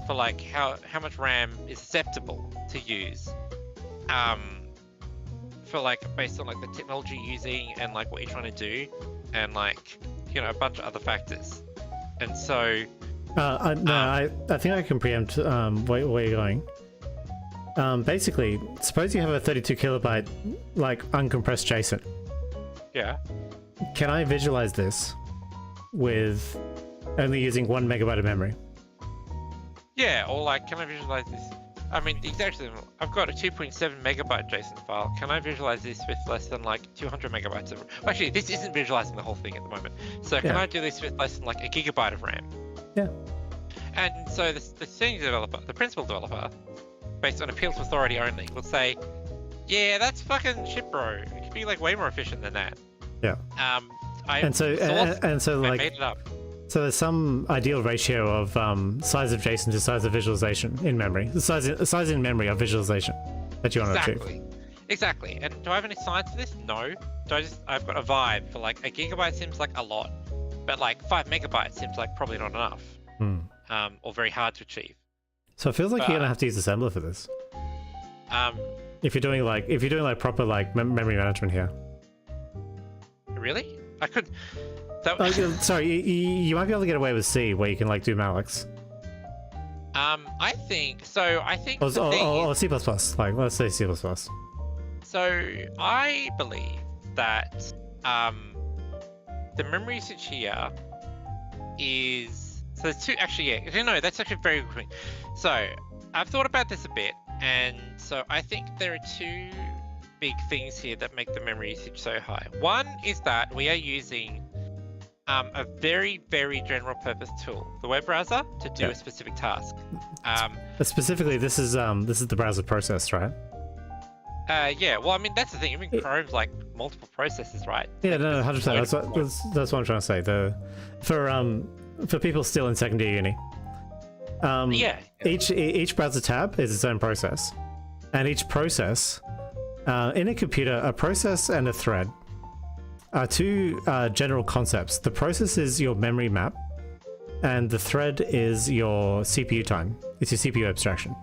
for like how much RAM is acceptable to use, for like based on like the technology you're using and like what you're trying to do, and like a bunch of other factors. And so I think I can preempt where you're going. Basically, suppose you have a 32 kilobyte like uncompressed JSON. Yeah. Can I visualize this with only using 1 megabyte of memory? Yeah, or like can I visualize this? I mean, exactly. I've got a 2.7 megabyte JSON file. Can I visualize this with less than like 200 megabytes of? Well, actually, this isn't visualizing the whole thing at the moment. So can I do this with less than like a gigabyte of RAM? Yeah. And so the senior developer, the principal developer, based on appeal to authority only, will say, "Yeah, that's fucking shit, bro. It could be like way more efficient than that." Yeah. I like made it up. So there's some ideal ratio of size of JSON to size of visualization in memory. The size in memory of visualization that you want to achieve. Exactly. And do I have any science for this? No. I've got a vibe for like a gigabyte seems like a lot, but like 5 megabytes seems like probably not enough. Or very hard to achieve. So it feels like you're gonna have to use assembler for this. If you're doing like proper like memory management here. Really? I could. Sorry, you might be able to get away with C, where you can like do mallocs. I think so. I think. Or C++. Like, let's say C++. So I believe that the memory usage here is there's two. Actually, yeah. No, that's actually very good point. So I've thought about this a bit, and so I think there are two big things here that make the memory usage so high. One is that we are using a very, very general purpose tool, the web browser, to do a specific task. Specifically, this is the browser process, right? Yeah. Well, I mean, that's the thing. Even Chrome's like multiple processes, right? Yeah, no, 100%. That's what I'm trying to say. For people still in second year uni, each browser tab is its own process, and each process in a computer, a process and a thread are two general concepts. The process is your memory map, and the thread is your CPU time. It's your CPU abstraction.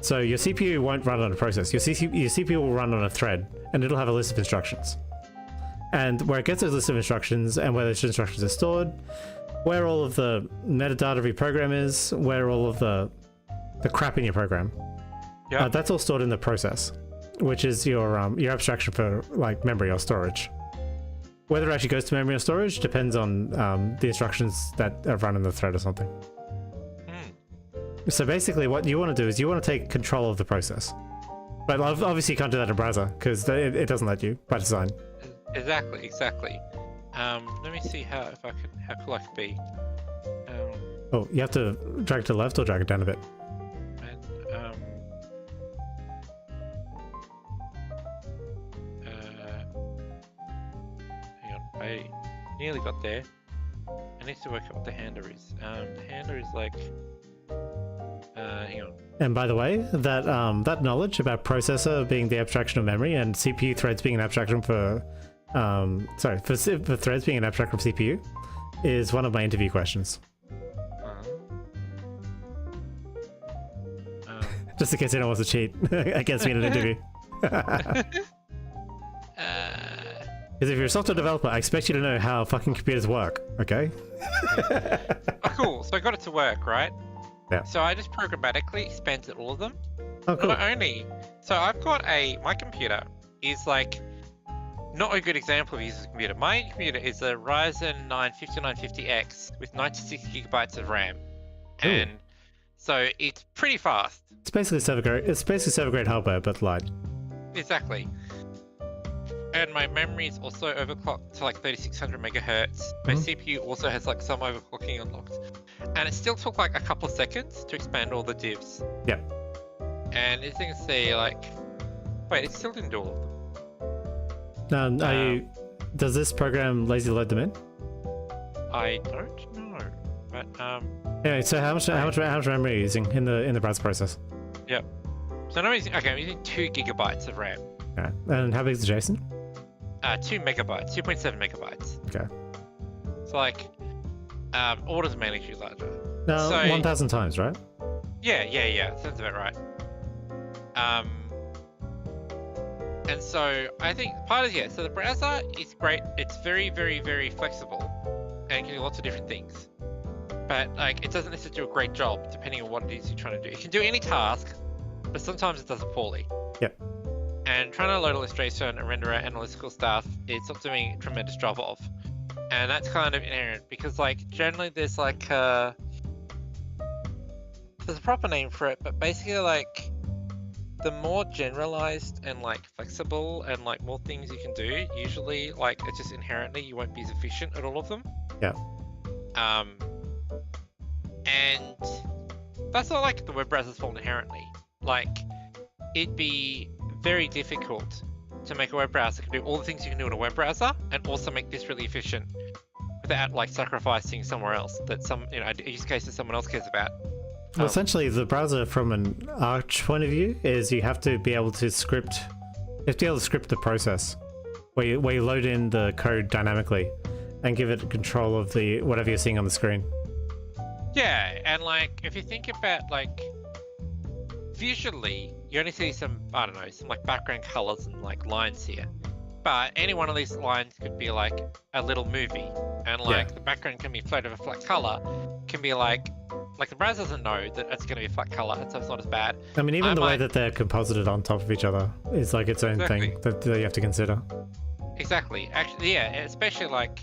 So your CPU won't run on a process. Your CPU will run on a thread, and it'll have a list of instructions. And where it gets those list of instructions, and where those instructions are stored, where all of the metadata of your program is, where all of the crap in your program, that's all stored in the process, which is your abstraction for like memory or storage. Whether it actually goes to memory or storage depends on the instructions that are run in the thread or something. So basically what you want to do is you want to take control of the process. But obviously you can't do that in a browser because it doesn't let you by design. Exactly. Let me see how cool I can be. Oh, you have to drag it to the left or drag it down a bit. I nearly got there. I need to work out what the hander is. The hander is like, hang on. And by the way, that knowledge about processor being the abstraction of memory and CPU threads being an abstraction for, for threads being an abstraction from CPU, is one of my interview questions. Just in case anyone wants to cheat against me in an interview. Because if you're a software developer, I expect you to know how fucking computers work, okay? Oh, cool. So I got it to work, right? Yeah. So I just programmatically expanded all of them. Oh, cool. Not only, so I've got my computer is like, not a good example of a user's computer. My computer is a Ryzen 9 5950X with 96 gigabytes of RAM. Ooh. And so it's pretty fast. It's basically server grade hardware, but light. Exactly. And my memory is also overclocked to like 3600 megahertz. My CPU also has like some overclocking unlocked. And it still took like a couple of seconds to expand all the divs. Yeah. And as you can see, like, wait, it still didn't do all of them. Does this program lazy load them in? I don't know, but Yeah. So how much memory are you using in the browser process? Yep. So I'm using 2 gigabytes of RAM. Yeah. And how big is the JSON? 2 megabytes, 2.7 megabytes. Okay. So like, orders of magnitude larger. No, so, 1,000 times, right? Yeah. Sounds about right. And so I think part of so the browser is great. It's very, very, very flexible and can do lots of different things. But like, it doesn't necessarily do a great job depending on what it is you're trying to do. It can do any task, but sometimes it does it poorly. Yep. And trying to load illustration and render out analytical stuff, it's not doing a tremendous job of. And that's kind of inherent because like generally there's like there's a proper name for it, but basically like the more generalized and like flexible and like more things you can do, usually like it's just inherently you won't be as efficient at all of them. Yeah. And that's not like the web browser's fault inherently. Like it'd be very difficult to make a web browser that can do all the things you can do in a web browser and also make this really efficient without like sacrificing somewhere else that a use case that someone else cares about. Well, essentially, the browser from an Arch point of view is you have to be able to script. You have to be able to script the process where you load in the code dynamically and give it control of the whatever you're seeing on the screen. Yeah, and like if you think about like visually, you only see some some like background colors and like lines here. But any one of these lines could be like a little movie, and like the background can be floated of a flat color, can be like the browser doesn't know that it's going to be a flat color, so it's not as bad. I mean, even the way that they're composited on top of each other is like its own thing that you have to consider. Exactly. Actually, yeah, especially like,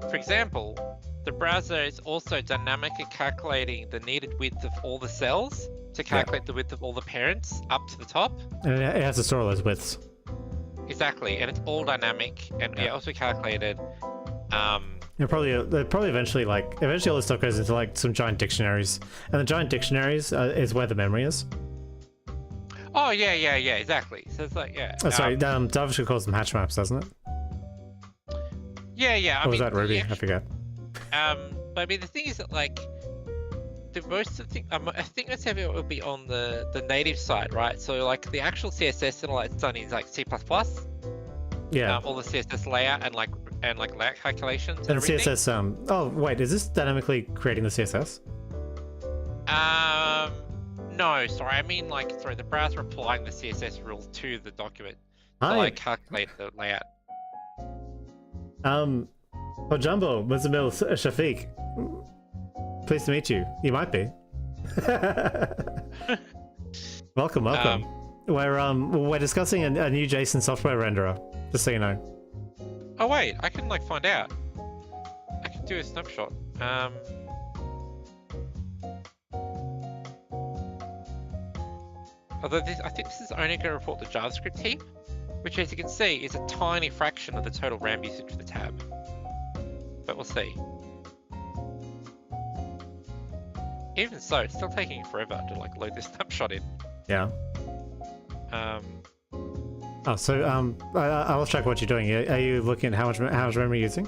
for example, the browser is also dynamically calculating the needed width of all the cells to calculate the width of all the parents up to the top. And it has to store all those widths. Exactly, and it's all dynamic and also calculated. They'll probably eventually all this stuff goes into like some giant dictionaries, and the giant dictionaries is where the memory is. Oh yeah, exactly. So it's like JavaScript calls them hatch maps, doesn't it? Yeah. Or was that Ruby? I forget. But I mean the thing is that like the most of the thing, I think that's how it will be on the native side, right? So like the actual CSS and all that's done is like C++. Yeah. All the CSS layout and layout calculations and everything. CSS. Oh wait, is this dynamically creating the CSS? No, sorry. I mean the browser applying the CSS rules to the document to calculate the layout. Jumbo, Muzamil, Shafiq. Pleased to meet you. You might be. Welcome. We're discussing a new JSON software renderer, just so you know. Oh wait, I can find out. I can do a snapshot. Although I think this is only going to report the JavaScript heap, which as you can see is a tiny fraction of the total RAM usage for the tab. But we'll see. Even so, it's still taking forever to load this snapshot in. Yeah. I'll check what you're doing. Are you looking at how much RAM you're using?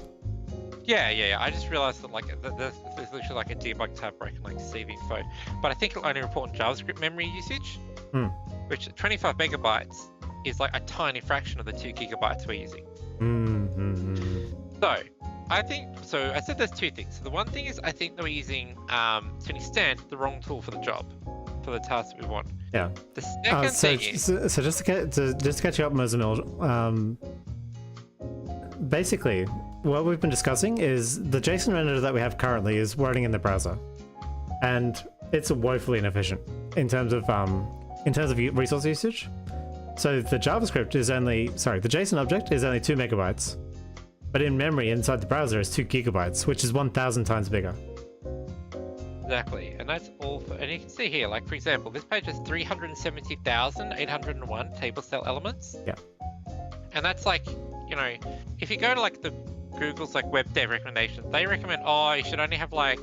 Yeah. I just realized that there's literally a debug tab where I can see the info, but I think it'll only report JavaScript memory usage, which 25 megabytes is a tiny fraction of the 2 gigabytes we're using. So I said there's two things. So the one thing is I think that we're using, to an extent, the wrong tool for the job, for the task that we want. Yeah. The second thing is... So just to catch you up, Mozamil, basically, what we've been discussing is the JSON renderer that we have currently is running in the browser, and it's woefully inefficient in terms of resource usage. So the JSON object is only 2 megabytes. But in memory inside the browser is 2 gigabytes, which is 1,000 times bigger. Exactly, and that's all and you can see here, for example, this page has 370,801 table cell elements. Yeah. And that's if you go to the Google's web dev recommendations, they recommend, you should only have to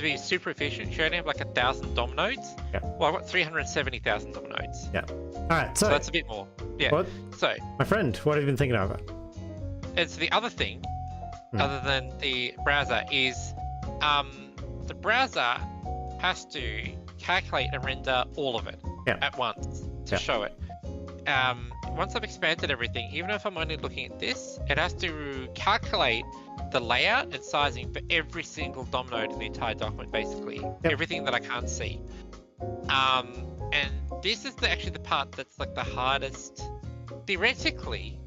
be super efficient, you should only have 1,000 DOM nodes. Yeah. Well, I've got 370,000 DOM nodes. Yeah. Alright, so that's a bit more. Yeah. What? So my friend, what have you been thinking about? It's the other thing, other than the browser, is the browser has to calculate and render all of it at once to show it. Once I've expanded everything, even if I'm only looking at this, it has to calculate the layout and sizing for every single DOM node in the entire document, basically. Everything that I can't see. And this is actually the part that's the hardest. Theoretically,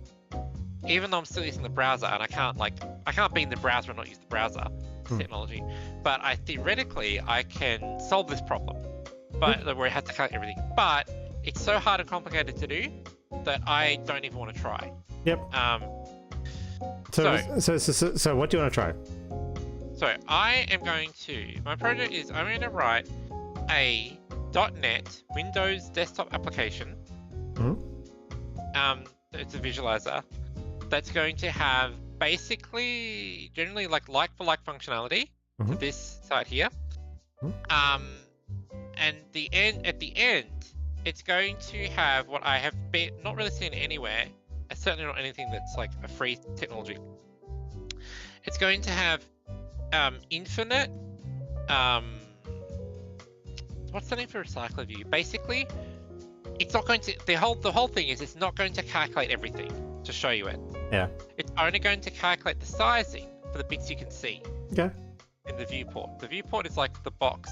even though I'm still using the browser, and I can't be in the browser and not use the browser technology, but theoretically I can solve this problem, but where it has to calculate everything. But it's so hard and complicated to do that I don't even want to try. Yep. So what do you want to try? So my project is I'm going to write a .NET Windows desktop application. It's a visualizer that's going to have basically generally like for like functionality to this side here. And at the end, it's going to have what I have not really seen anywhere, and certainly not anything that's like a free technology. It's going to have infinite what's the name for recycler view? Basically, it's not going to the whole thing is it's not going to calculate everything to show you it. Yeah. It's only going to calculate the sizing for the bits you can see. Okay. In the viewport. The viewport is like the box.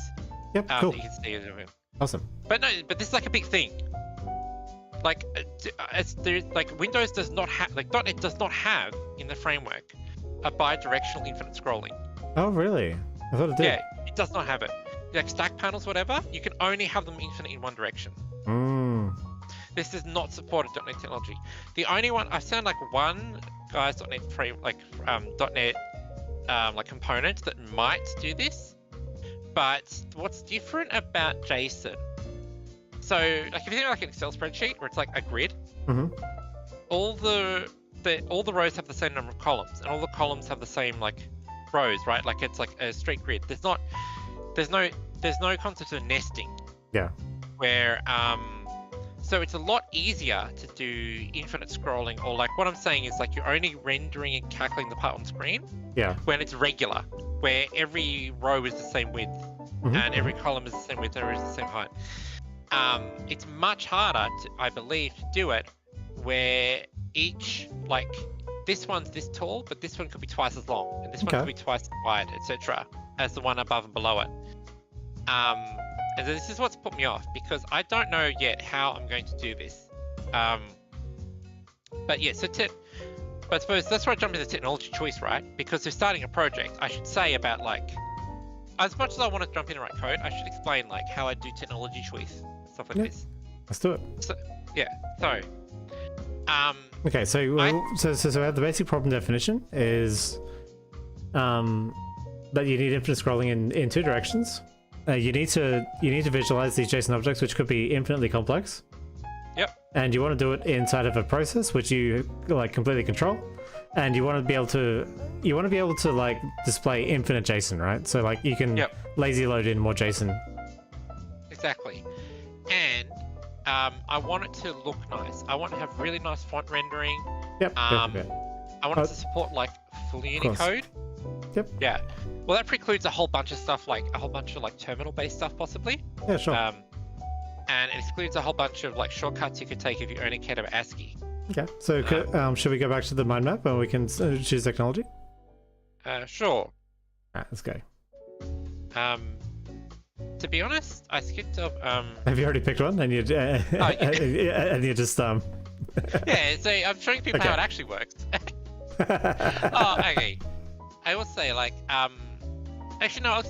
Yep. Cool. That you can see it. Awesome. But this is like a big thing. Like, Windows does not have, like .NET does not have in the framework a bi-directional infinite scrolling. Oh really? I thought it did. Yeah, it does not have it. Like stack panels, whatever, you can only have them infinite in one direction. This does not support .NET technology. The only one I've found like one guy's .NET .NET like component that might do this, but what's different about JSON? So like if you think like an Excel spreadsheet where it's like a grid, all the rows have the same number of columns, and all the columns have the same like rows, right? Like it's like a straight grid. There's no concept of nesting. Yeah. Where so it's a lot easier to do infinite scrolling, or like what I'm saying is like you're only rendering and calculating the part on screen. Yeah. When it's regular, where every row is the same width and every column is the same width and every is the same height. It's much harder, I believe, to do it where each, like, this one's this tall, but this one could be twice as long, and this one could be twice as wide, etc., as the one above and below it. And this is what's put me off, because I don't know yet how I'm going to do this. But yeah, but I suppose that's where I jump into technology choice, right? Because they're starting a project, I should say about like, as much as I want to jump in and write code, I should explain like how I do technology choice, stuff like this. Let's do it. So, yeah, so. Okay, so we have the basic problem definition is that you need infinite scrolling in two directions. You need to visualize these JSON objects, which could be infinitely complex. Yep. And you want to do it inside of a process which you like completely control, and you want to be able to like display infinite JSON, right? So like you can lazy load in more JSON. Exactly. And I want it to look nice. I want to have really nice font rendering. Yep. I want it to support like full Unicode. Yep. Yeah. Well, that precludes a whole bunch of stuff, like a whole bunch of like terminal-based stuff, possibly. Yeah, sure. And it excludes a whole bunch of like shortcuts you could take if you only cared about ASCII. Okay. So, should we go back to the mind map and we can choose technology? Sure. Alright, let's go. To be honest, I skipped up. Have you already picked one? And you and you just Yeah. So I'm showing people how it actually works. Oh, okay. I will say like actually no,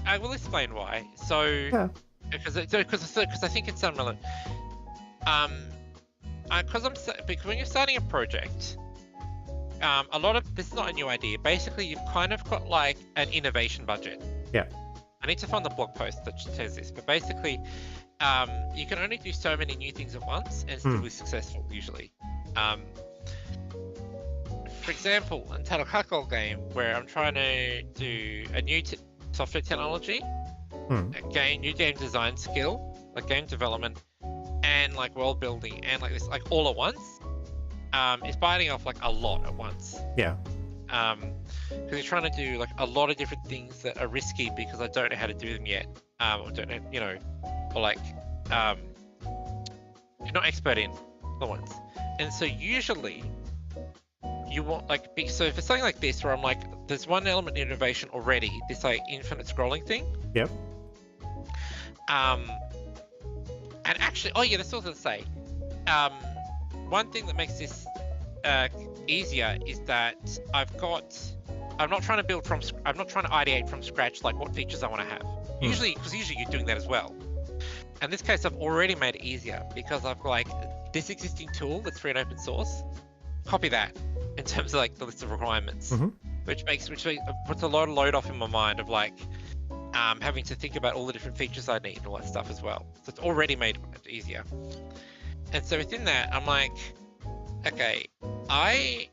I will explain why. So because I think it's relevant. Because when you're starting a project, a lot of this is not a new idea. Basically, you've kind of got like an innovation budget. Yeah. I need to find the blog post that says this, but basically, you can only do so many new things at once and still be successful usually. For example, in 𝐒𝐤𝐢𝐚𝐥, where I'm trying to do a new software technology, new game design skill, like game development, and like world building, and like this, like all at once, it's biting off like a lot at once. Yeah. Because you're trying to do like a lot of different things that are risky because I don't know how to do them yet. Or don't know, or like, you're not expert in the ones. And so usually, you want like so for something like this where I'm like there's one element of innovation already, this like infinite scrolling thing. Yep. And actually, oh yeah, that's what I was gonna say. One thing that makes this easier is that I'm not trying to ideate from scratch like what features I want to have. Usually you're doing that as well. In this case, I've already made it easier because I've like this existing tool that's free and open source. Copy that in terms of like the list of requirements, which puts a lot of load off in my mind of like, having to think about all the different features I need and all that stuff as well. So it's already made it easier. And so within that, I'm like, okay, I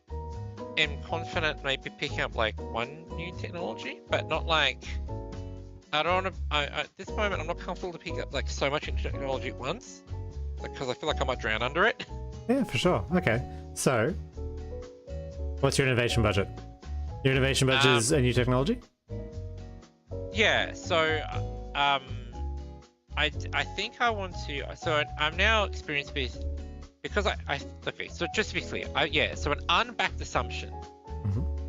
am confident maybe picking up like one new technology, but not like, I don't want to, at this moment, I'm not comfortable to pick up like so much new technology at once, because I feel like I might drown under it. Yeah, for sure. Okay, so what's your innovation budget? Your innovation budget is a new technology? Yeah, so I think I want to, so I'm now experienced with, because okay, so just to be clear, so an unbacked assumption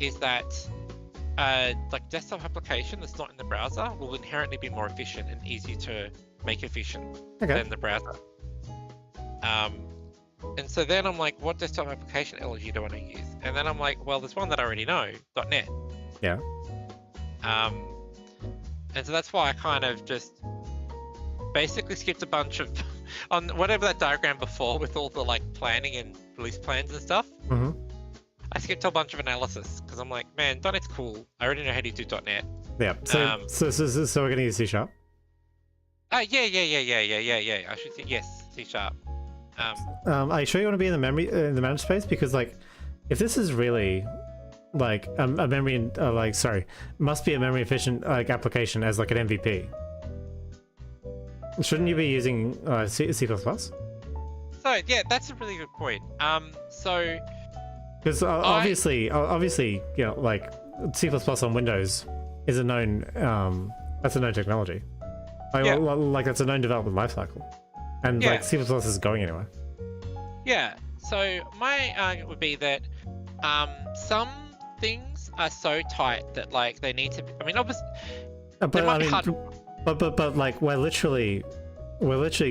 is that like desktop application that's not in the browser will inherently be more efficient and easier to make efficient than the browser. And so then I'm like, what desktop application LG do I want to use? And then I'm like, well, there's one that I already know, .NET. Yeah. And so that's why I kind of just basically skipped a bunch of on whatever that diagram before with all the like planning and release plans and stuff. I skipped a bunch of analysis because I'm like, man, .NET's cool. I already know how to do .NET. Yeah. So we're gonna use C#. Yeah. I should say yes, C#. Are you sure you want to be in the memory space? Because like, if this is really like a memory must be a memory efficient like application as like an MVP, shouldn't you be using C++? So yeah, that's a really good point. So because obviously, you know, like C++ on Windows is a known that's a known technology. Like that's a known development lifecycle, and like C++ is going anywhere. Yeah. So my argument would be that some things are so tight that like they need to. I mean, obviously, but like we're literally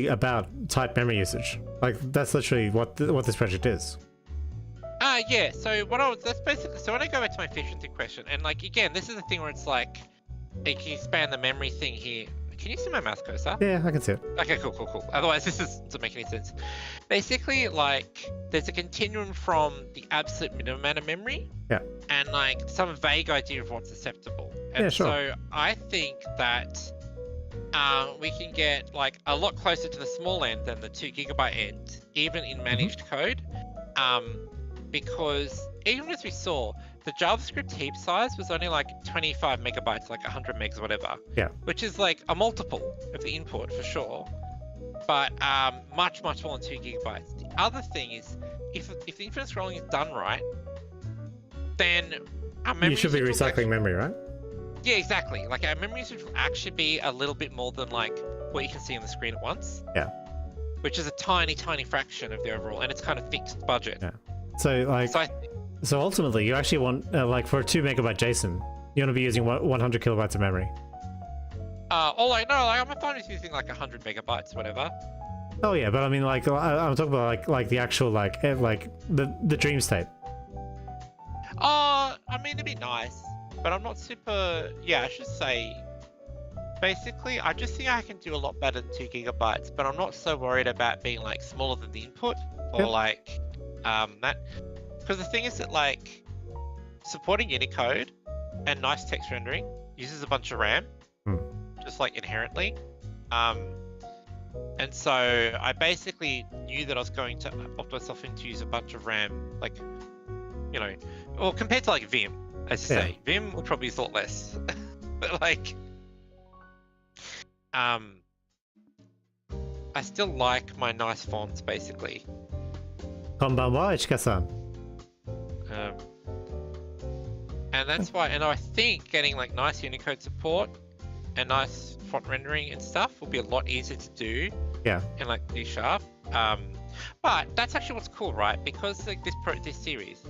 about tight memory usage. Like that's literally what this project is. Yeah. So that's basically. So when I go back to my efficiency question, and like again, this is the thing where it's like, it can expand the memory thing here. Can you see my mouse cursor? Yeah, I can see it. Okay, cool. Otherwise, this doesn't make any sense. Basically, like, there's a continuum from the absolute minimum amount of memory, and like some vague idea of what's acceptable. And so I think that we can get like a lot closer to the small end than the 2 GB end, even in managed code, because even as we saw, the JavaScript heap size was only like 25 megabytes, like 100 megs, whatever. Yeah. Which is like a multiple of the input for sure, but much more than 2 gigabytes. The other thing is, if the infinite scrolling is done right, then our memory you should be recycling memory, right? Yeah, exactly. Like our memory usage will actually be a little bit more than like what you can see on the screen at once. Yeah. Which is a tiny fraction of the overall, and it's kind of fixed budget. Yeah. So like. So ultimately, you actually want, like, for a 2 megabyte JSON, you want to be using 100 kilobytes of memory. I'm fine with using like 100 megabytes, whatever. Oh yeah, but I mean, like, I'm talking about like the actual like the dream state. I mean, it'd be nice, but I'm not super. Yeah, I should say. Basically, I just think I can do a lot better than 2 gigabytes, but I'm not so worried about being like smaller than the input or like that. Because the thing is that like supporting Unicode and nice text rendering uses a bunch of RAM, just like inherently. And so I basically knew that I was going to opt myself in to use a bunch of RAM, like, you know, well, compared to like Vim, as you say, Vim will probably use a lot less. But like, I still like my nice fonts basically. Konbanwa, Ichika-san. And that's why, and I think getting like nice Unicode support and nice font rendering and stuff will be a lot easier to do. Yeah. In like C#. But that's actually what's cool, right? Because like this series,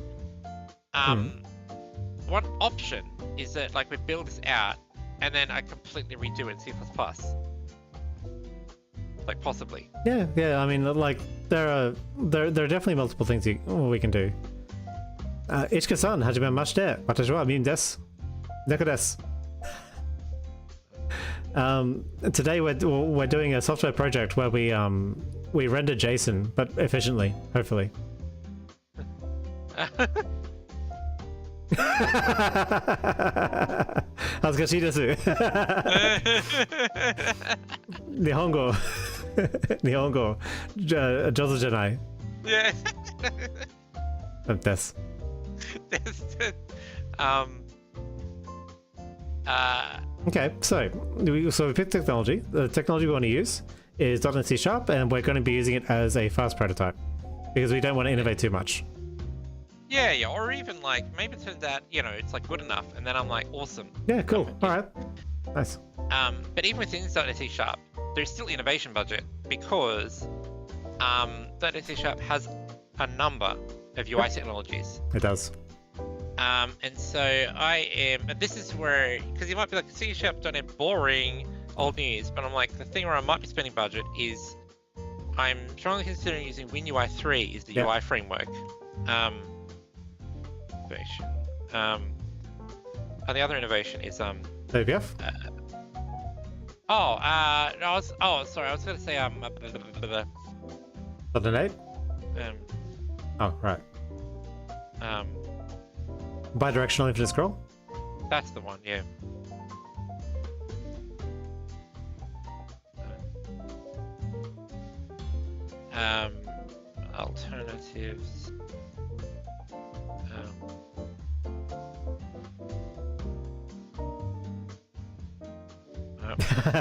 one option is that like we build this out and then I completely redo it in C++. Like possibly. Yeah. I mean, like there are definitely multiple things we can do. Ichika-san, hajimemashite. Watashi wa Min desu. Neko desu. Today we're doing a software project where we render JSON, but efficiently, hopefully. 恥ずかしいです。日本語上手じゃない。Yeah. です。Okay, so we picked technology. The technology we want to use is .NET C#, and we're going to be using it as a fast prototype because we don't want to innovate too much. Yeah, or even like maybe it turns out it's like good enough, and then I'm like awesome. Yeah, cool. All right, nice. But even within .NET C#, there's still innovation budget because .NET C# has a number of UI technologies. It does. And so and this is where, because you might be like, C#.NET boring, old news, but I'm like, the thing where I might be spending budget is I'm strongly considering using WinUI 3 is the UI framework. Innovation. And the other innovation is OPF? I was going to say .NET? Oh, right. Bidirectional infinite scroll? That's the one, yeah. Alternatives.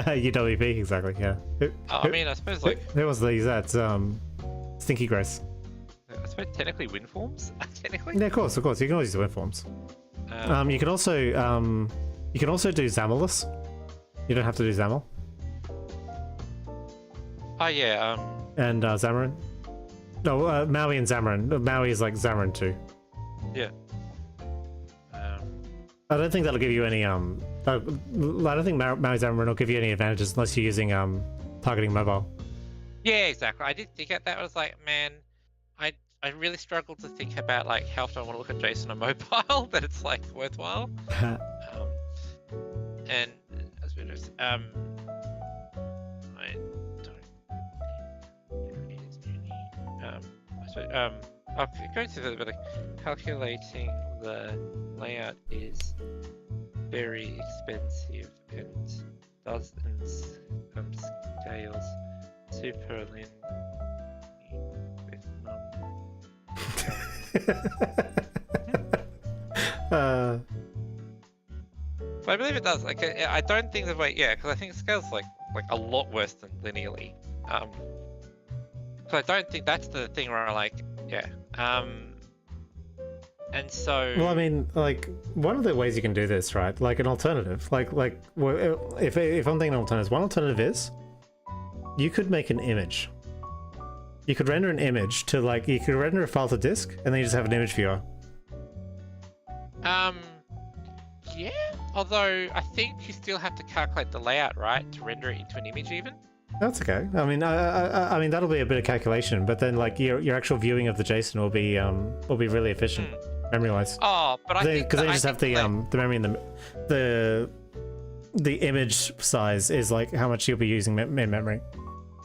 UWP, exactly, yeah. I mean, I suppose like... Who was these at? Stinky Grace. I suppose technically WinForms? Technically? Yeah, of course. You can always use WinForms. You can also do XAMLless. You don't have to do XAML. Oh yeah. And Xamarin. No, Maui and Xamarin. Maui is like Xamarin too. Yeah. I don't think that'll give you any I don't think Maui Xamarin will give you any advantages unless you're using targeting mobile. Yeah, exactly. I did think at that. I was like, man, I really struggled to think about like how often I want to look at JSON on mobile that it's like worthwhile. And as we know, I don't. Okay, going to the calculating the layout is very expensive and doesn't scales super linear with But I believe it does. Like, I don't think the way, because I think it scales like a lot worse than linearly. So I don't think that's the thing where I like, and so. Well, I mean, like one of the ways you can do this, right? Like an alternative, like if I'm thinking alternatives, one alternative is you could make an image. You could render an image to you could render a file to disk, and then you just have an image viewer. Yeah. Although I think you still have to calculate the layout, right, to render it into an image, even. That's okay. I mean, I mean that'll be a bit of calculation, but then your actual viewing of the JSON will be really efficient, memory-wise. Oh, but I think because they just have the memory in the image size is like how much you'll be using in memory.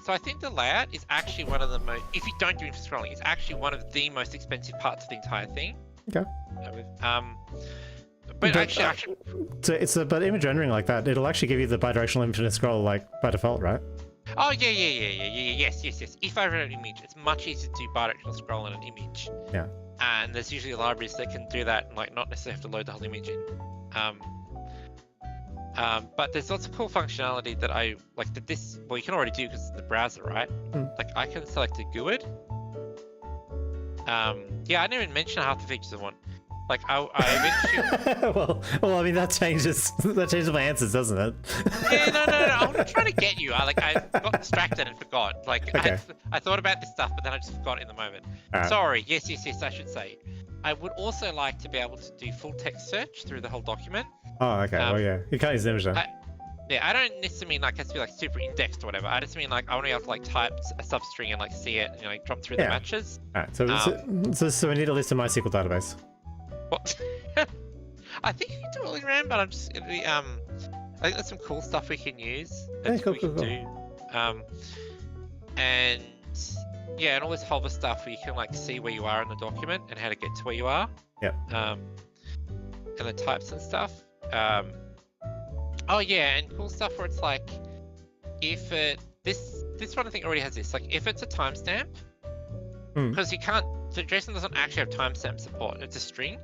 So I think the layout is actually one of the most, if you don't do infinite scrolling, it's actually one of the most expensive parts of the entire thing. Okay. But actually, but image rendering like that, it'll actually give you the bidirectional infinite scroll by default, right? Oh yeah, yes. If I render an image, it's much easier to do bidirectional scroll in an image. Yeah. And there's usually libraries that can do that and not necessarily have to load the whole image in. But there's lots of cool functionality that I like that you can already do because it's the browser, right? Like I can select a GUID. I didn't even mention half the features of one. Like I eventually. well, I mean that changes my answers, doesn't it? Yeah, no. I'm not trying to get you. I got distracted and forgot. Okay. I thought about this stuff, but then I just forgot in the moment. Right. Sorry. Yes. I should say. I would also like to be able to do full text search through the whole document. Oh, okay. Well, yeah. You can't use the image then. I don't necessarily mean it has to be super indexed or whatever. I just mean I want to be able to type a substring and see it and drop through the matches. Alright, so we need a list of MySQL database. What? I think you can do it all in RAM, but I think there's some cool stuff we can use. Cool. Do. And all this hover stuff where you can see where you are in the document and how to get to where you are. Yeah. and the types and stuff. Oh yeah, and cool stuff where it's like, if this one I think already has this. Like, if it's a timestamp, because you can't. So JSON doesn't actually have timestamp support. It's a string.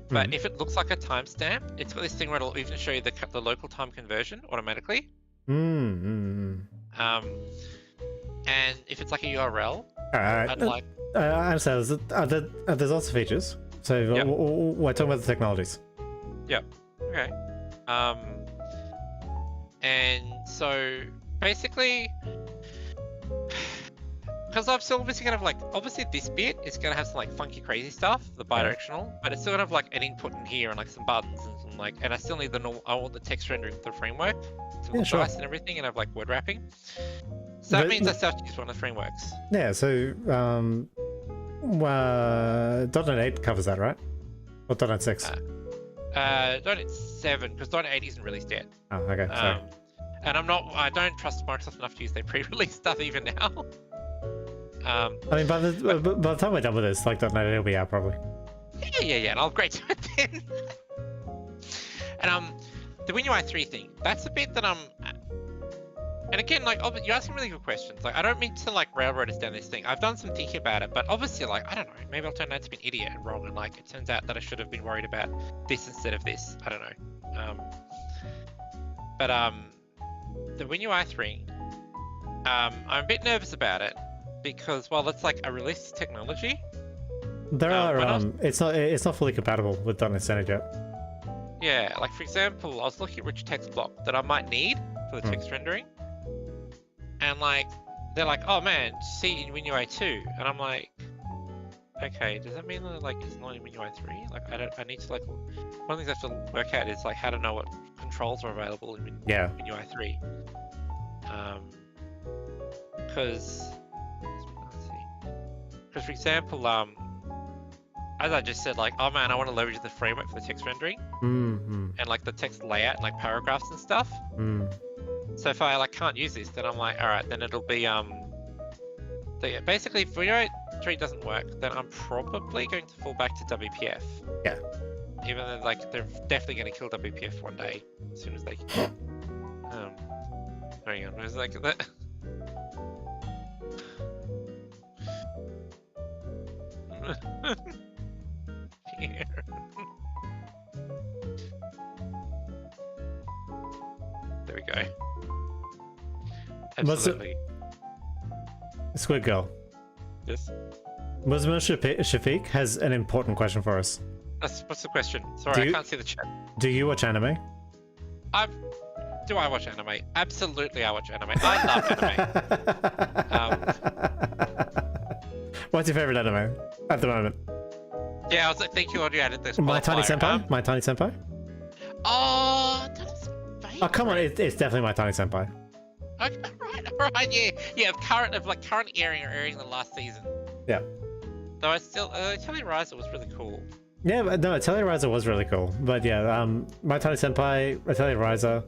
But if it looks like a timestamp, it's got this thing where it'll even show you the local time conversion automatically. And if it's like a URL, I'd like. I understand. There's lots of features. So Yep. we're talking about the technologies. Yep. Okay. And so basically, because I'm still obviously gonna have like, obviously this bit is gonna have some like funky crazy stuff, the bidirectional, but it's still gonna have like an input in here and like some buttons and some like, and I still need the normal, I want the text rendering with the framework to look nice and everything, and have like word wrapping. So that means I still have to use one of the frameworks. Yeah, so .NET 8 covers that, right? Or .NET 6? .NET 7, because .NET 8 isn't released yet. Oh, okay, sorry. And I don't trust Microsoft enough to use their pre-release stuff even now. I mean, by the time we're done with this, like .NET 8 will be out probably. Yeah, and I'll upgrade to it then. And the WinUI 3 thing, that's a bit that and again, like, you're asking really good questions. Like, I don't mean to like railroad us down this thing. I've done some thinking about it, but obviously, like, I don't know. Maybe I'll turn out to be an idiot and wrong, and like, it turns out that I should have been worried about this instead of this. I don't know. But the WinUI 3, I'm a bit nervous about it because while it's like a released technology, there are it's not fully compatible with .NET Standard yet. Yeah, like for example, I was looking at rich text block that I might need for the text rendering. And like, they're like, oh man, see in WinUI 2, and I'm like, okay, does that mean that like it's not in WinUI 3? Like, I need to like, one of the things I have to work out is like how to know what controls are available in WinUI 3. Because for example, as I just said, like, oh man, I want to leverage the framework for the text rendering, and like the text layout and like paragraphs and stuff. So if I like can't use this, then I'm like, all right, then it'll be so yeah, basically if WinUI 3 doesn't work, then I'm probably going to fall back to WPF. Yeah. Even though like they're definitely going to kill WPF one day as soon as they can. Hang on, where's like that? Here. There we go. Absolutely. Squid Girl. Yes. Muslim Shafiq has an important question for us. What's the question? Sorry, I can't see the chat. Do you watch anime? Do I watch anime? Absolutely, I watch anime. I love anime. What's your favorite anime at the moment? Yeah, I was like, thank you, already added this. My Tiny Senpai? My Tiny Senpai? Oh, that's favorite. Oh, come on, it's definitely My Tiny Senpai. Okay, right, yeah, current airing the last season. Yeah. Though I still, Tellurizer was really cool. Yeah, but no, Tellurizer was really cool. But yeah, My Tiny Senpai, Tellurizer.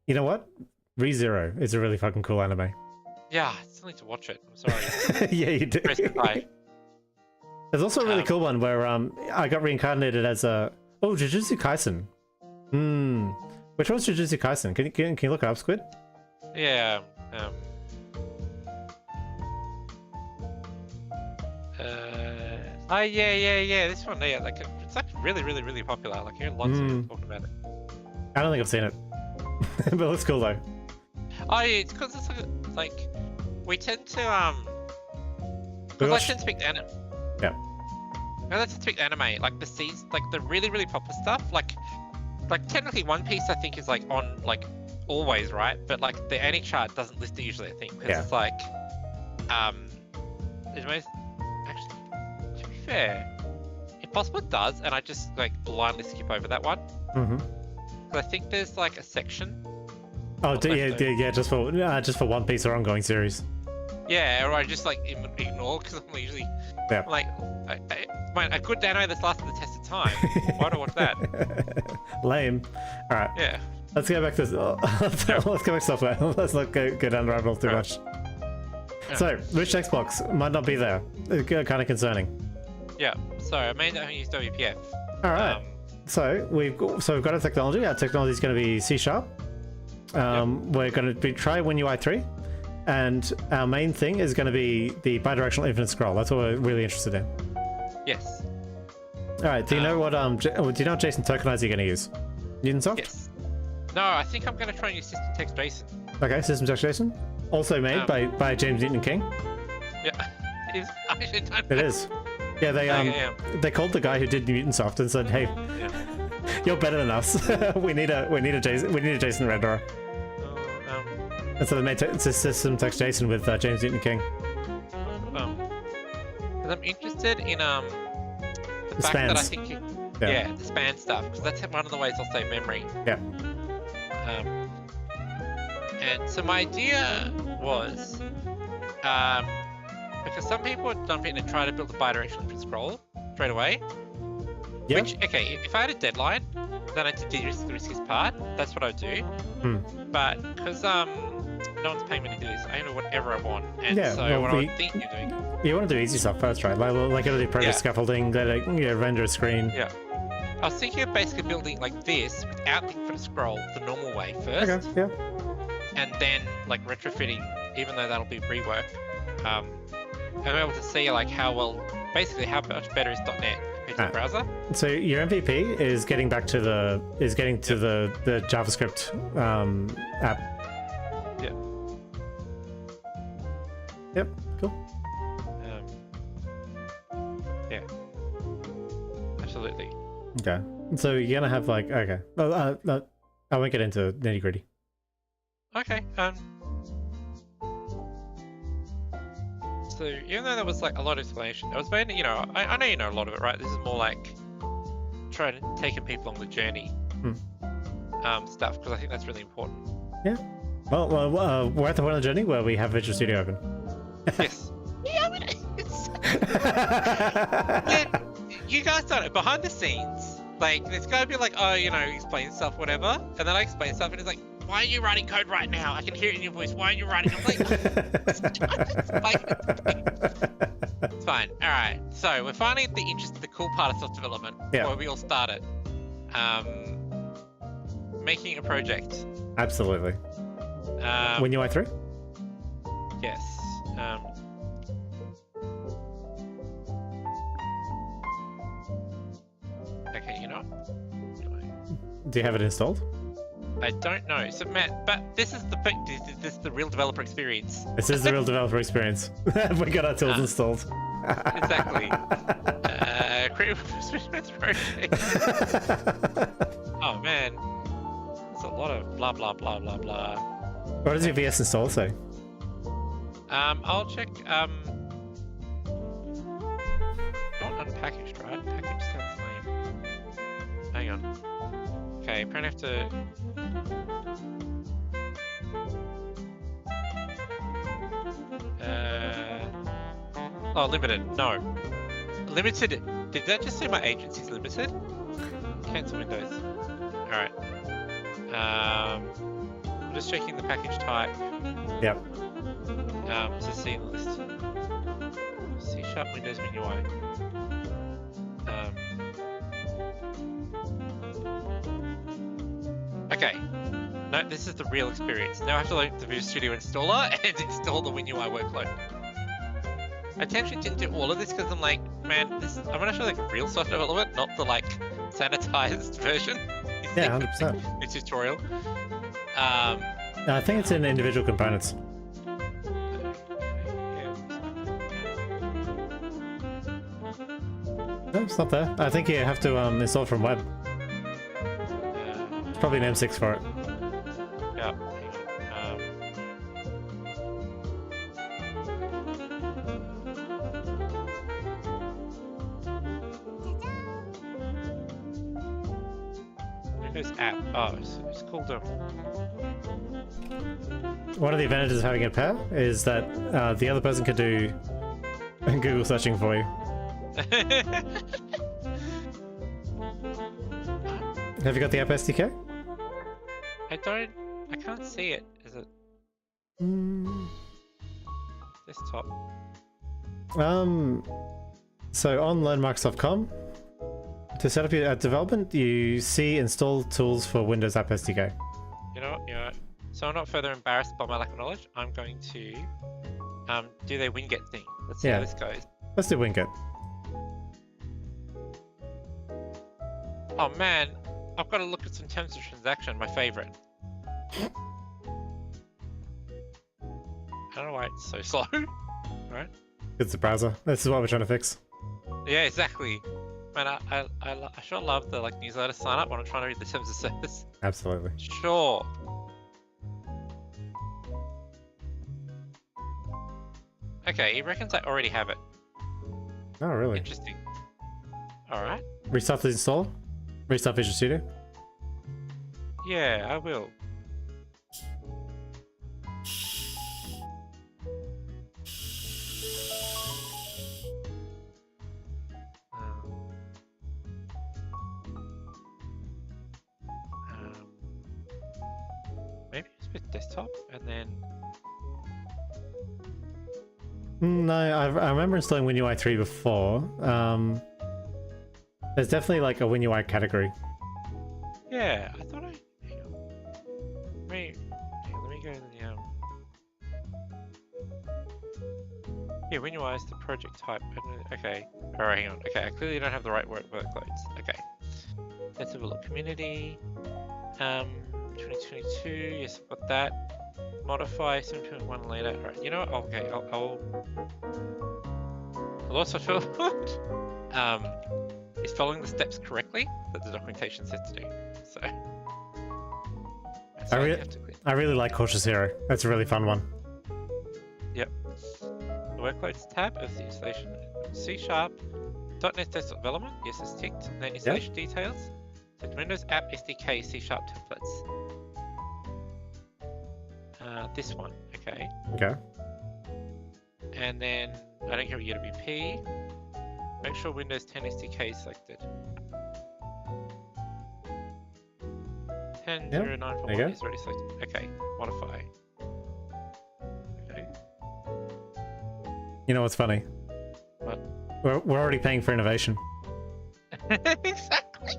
You know what? ReZero is a really fucking cool anime. Yeah, I still need to watch it. I'm sorry. Yeah, you do. There's also a really cool one where I got reincarnated as a Jujutsu Kaisen. Which one's Jujutsu Kaisen? Can you look it up, Squid? Yeah. Yeah. This one, yeah, like it's like really popular. Like, I hear lots of people talking about it. I don't think I've seen it, but it looks cool though. Oh yeah, it's because it's like we tend to because I tend to pick the anime. Yeah. I tend to pick anime like the season, like the really popular stuff. Like technically One Piece I think is like on like always, right? But like the anime chart doesn't list it usually. I think because it's like it's most actually, to be fair, if possible it does, and I just like blindly skip over that one. I think there's like a section. Oh, yeah, just for One Piece or ongoing series. Yeah, or I just like ignore because I'm usually like, a good anime that's lasted the test of time. Why do I watch that? Lame. All right. Yeah. Let's go back to let's go back to software. Let's not go down the rabbit hole too much. So, rich text box might not be there. Kind of concerning. Yeah. So I mainly don't use WPF. All right. So we've got a technology. Our technology is going to be C#. We're going to try WinUI 3, and our main thing is going to be the bidirectional infinite scroll. That's what we're really interested in. Yes. All right. Do you know what do you know what JSON tokenizer you're going to use? Newtonsoft? Yes. No, I think I'm going to try and use System Text JSON. Okay, System Text JSON, also made by James Newton King. Yeah. I actually don't It know. is. Yeah, they called the guy who did Newtonsoft and said, "Hey, you're better than us. we need a JSON renderer." And so they made System Text JSON with James Newton King. Because I'm interested in the fact spans. that I think the span stuff, because that's one of the ways I'll save memory. Yeah. And so my idea was, because some people would jump in and try to build a bidirectional infinite scroll straight away. Yeah. Which, okay, if I had a deadline, then I did the riskiest part. That's what I would do. But because no one's paying me to do this, I can do whatever I want. And so what I think you're doing. You want to do easy stuff first, right? Like it'll do progress scaffolding, render a screen. Yeah. I was thinking of basically building like this without the infinite scroll the normal way first. Okay. Yeah. And then like retrofitting, even though that'll be rework. I'm able to see like how much better is .NET compared to the browser. So your MVP is getting back to the JavaScript app. Yeah. Yep. Cool. Yeah. Absolutely. Okay. So you're gonna have like I won't get into nitty gritty. Okay. So even though there was like a lot of explanation, it was mainly, I know you know a lot of it, right? This is more like trying to take people along the journey, stuff, because I think that's really important. Yeah. Well, we're at the point of the journey where we have Visual Studio open. Yes. Yeah, I mean, you guys don't know. Behind the scenes, like, there's gotta be like, explain stuff, whatever, and then I explain stuff, and it's like, why are you writing code right now? I can hear it in your voice. Why are you writing? I'm like, it's fine. All right. So we're finally at the cool part of self-development, where we all started. Making a project. Absolutely. WinUI 3? Yes. Okay, you know what? Do you have it installed? I don't know. So Matt, but this is the real developer experience. This is the real developer experience. We got our tools installed. Exactly. Create project. Oh man, it's a lot of blah blah blah blah blah. What does your VS install say? I'll check. Not unpackaged, right? Packaged sounds lame. Hang on. Okay, apparently I have to. Oh, limited. No. Limited. Did that just say my agency's limited? Cancel Windows. Alright. I'm just checking the package type. Yep. To see the list. C# Windows WinUI. Okay. No, this is the real experience. Now I have to load the Visual Studio installer and install the WinUI workload. I intentionally didn't do all of this because I'm like, man, I'm gonna show like a real software development, not the like sanitized version. Yeah, 100%. It's tutorial. I think it's in individual components. No, it's not there. I think you have to install from web. It's probably an M6 for it. Yeah. Windows app. Oh, it's called One of the advantages of having a pair is that the other person can do Google searching for you. Have you got the app SDK? I can't see it. Is it desktop? So on learnmicrosoft.com, to set up your development, you see install tools for Windows App SDK. You know what? So I'm not further embarrassed by my lack of knowledge. I'm going to do their Winget thing. Let's see how this goes. Let's do Winget. Oh man, I've got to look at some terms of transaction. My favorite. I don't know why it's so slow. Right? It's the browser. This is what we're trying to fix. Yeah, exactly. Man, I sure love the newsletter sign up when I'm trying to read the terms of service. Absolutely. Sure. Okay, he reckons I already have it. Oh, really? Interesting. Alright. Restart the installer? Restart Visual Studio? Yeah, I will. Maybe just with desktop and then... No, I remember installing WinUI 3 before. There's definitely like a WinUI category. Yeah, I thought hang on. Let me go to the Yeah, WinUI is the project type. Okay. Alright, hang on. Okay, I clearly don't have the right workloads. Okay. Let's have a look. Community. 2022. Yes, I've got that. Modify 7.1 later. Alright, you know what? Okay, I'll also feel is following the steps correctly that the documentation says to do. So I really like Cautious Hero. That's a really fun one. Yep. The workloads tab of the installation C#, .NET Desktop Development, yes, it's ticked. And then installation details. So Windows App SDK C# templates. This one, okay. Okay. And then I don't care what UWP. Make sure Windows 10 SDK is selected. 10.09.1 is already selected. Okay, modify. Okay. You know what's funny? What? We're already paying for innovation. Exactly.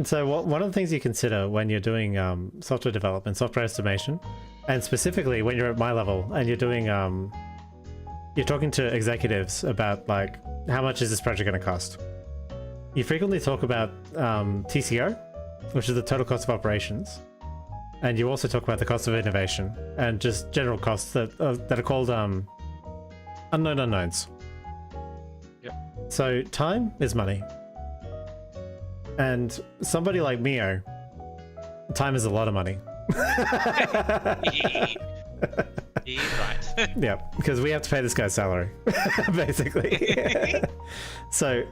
So one of the things you consider when you're doing software development, software estimation, and specifically when you're at my level and you're doing you're talking to executives about like how much is this project going to cost. You frequently talk about TCO, which is the total cost of operations, and you also talk about the cost of innovation and just general costs that are called unknown unknowns. Yep. So time is money. And somebody like Mio, time is a lot of money. He's right. Yeah, because we have to pay this guy's salary, basically. So